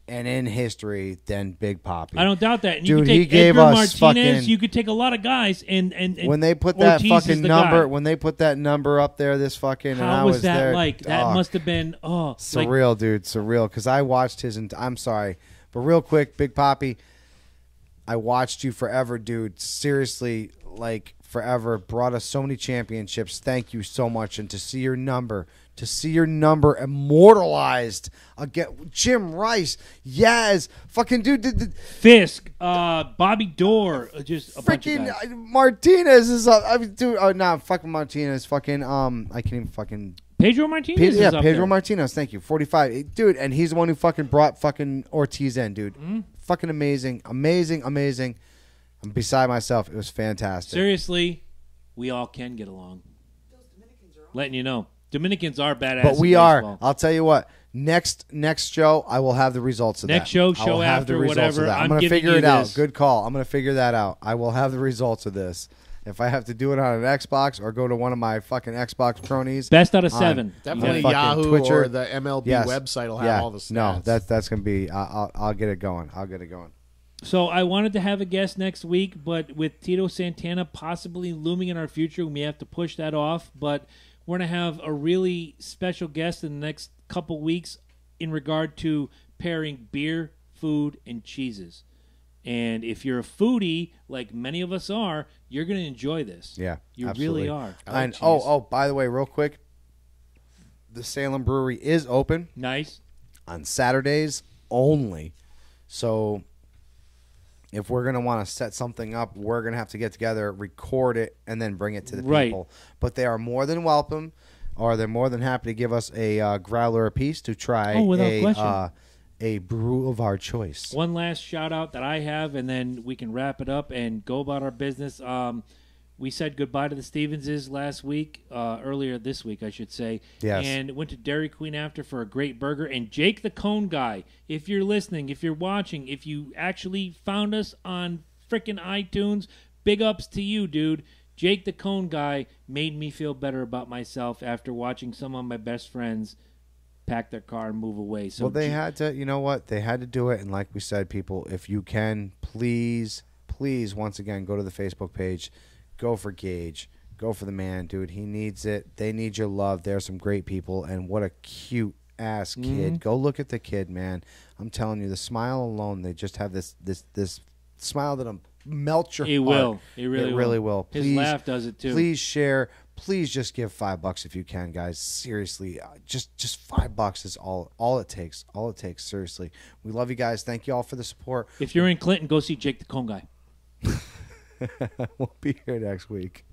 Speaker 2: and in history than Big Poppy.
Speaker 1: I don't doubt that. And
Speaker 2: Dude,
Speaker 1: you could
Speaker 2: he
Speaker 1: take
Speaker 2: gave
Speaker 1: Edgar
Speaker 2: us
Speaker 1: Martinez.
Speaker 2: fucking-
Speaker 1: You could take a lot of guys, and
Speaker 2: when they put that
Speaker 1: Ortiz is
Speaker 2: fucking
Speaker 1: the
Speaker 2: number,
Speaker 1: guy.
Speaker 2: when they put that number up there, this fucking, and I
Speaker 1: How was
Speaker 2: was
Speaker 1: that
Speaker 2: there,
Speaker 1: like? That
Speaker 2: dog.
Speaker 1: must have been like,
Speaker 2: Surreal, dude. Surreal. Because I watched his. I'm sorry. But real quick, Big Poppy, I watched you forever, dude. Seriously, like forever. Brought us so many championships. Thank you so much. And to see your number. Immortalized again. Jim Rice. Yaz. Fucking dude.
Speaker 1: Fisk, Bobby Dorr, just a bunch of
Speaker 2: Freaking
Speaker 1: guys.
Speaker 2: Martinez is up. I mean, dude. Oh, no. Fucking Martinez. Fucking, I can't even fucking.
Speaker 1: Pedro Martinez. is up
Speaker 2: Pedro
Speaker 1: there.
Speaker 2: Martinez. Thank you. 45, dude, and he's the one who fucking brought fucking Ortiz in, dude.
Speaker 1: Mm-hmm.
Speaker 2: Fucking amazing. I'm beside myself. It was fantastic.
Speaker 1: Seriously, we all can get along. Letting you know, Dominicans are badass.
Speaker 2: But we
Speaker 1: in
Speaker 2: are.
Speaker 1: baseball.
Speaker 2: I'll tell you what. Next show, I will have the results of that.
Speaker 1: Next show,
Speaker 2: I will have the
Speaker 1: after,
Speaker 2: results
Speaker 1: whatever.
Speaker 2: of that. I'm
Speaker 1: I'm
Speaker 2: gonna
Speaker 1: giving
Speaker 2: figure
Speaker 1: you
Speaker 2: it out.
Speaker 1: this.
Speaker 2: Good call. I'm gonna figure that out. I will have the results of this. If I have to do it on an Xbox or go to one of my fucking Xbox cronies,
Speaker 1: Best out of
Speaker 2: on-
Speaker 1: 7.
Speaker 3: Definitely
Speaker 2: fucking
Speaker 3: Yahoo
Speaker 2: Twitcher.
Speaker 3: or the MLB
Speaker 2: Yes.
Speaker 3: website will have
Speaker 2: yeah,
Speaker 3: all the stats.
Speaker 2: no, that's gonna be. I'll get it going.
Speaker 1: So I wanted to have a guest next week, but with Tito Santana possibly looming in our future, we may have to push that off. But we're going to have a really special guest in the next couple weeks in regard to pairing beer, food, and cheeses. And if you're a foodie, like many of us are, you're going to enjoy this.
Speaker 2: Yeah,
Speaker 1: You
Speaker 2: absolutely.
Speaker 1: really are.
Speaker 2: And by the way, real quick, the Salem Brewery is open
Speaker 1: Nice.
Speaker 2: on Saturdays only. So if we're gonna want to set something up, we're gonna have to get together, record it, and then bring it to the
Speaker 1: Right.
Speaker 2: people. But they are more than welcome, or they're more than happy to give us a growler apiece to try
Speaker 1: Oh, without question.
Speaker 2: a brew of our choice.
Speaker 1: One last shout out that I have, and then we can wrap it up and go about our business. We said goodbye to the Stevenses last week, earlier this week, I should say.
Speaker 2: Yes.
Speaker 1: And went to Dairy Queen after for a great burger. And Jake the Cone Guy, if you're listening, if you're watching, if you actually found us on frickin' iTunes, big ups to you, dude. Jake the Cone Guy made me feel better about myself after watching some of my best friends pack their car and move away. So
Speaker 2: Well, they had to, you know what? They had to do it. And like we said, people, if you can, please, once again, go to the Facebook page. Go for Gage. Go for the man, dude. He needs it. They need your love. They're some great people. And what a cute ass kid. Go look at the kid, man. I'm telling you, the smile alone, they just have this smile that'll melt your
Speaker 1: It
Speaker 2: heart.
Speaker 1: will. It really
Speaker 2: will.
Speaker 1: His
Speaker 2: Please,
Speaker 1: laugh does it too.
Speaker 2: Please share. Please just give $5 if you can, guys. Seriously, just $5 is all it takes. All it takes. Seriously, we love you guys. Thank you all for the support.
Speaker 1: If you're in Clinton, go see Jake the Cone Guy.
Speaker 2: We'll be here next week.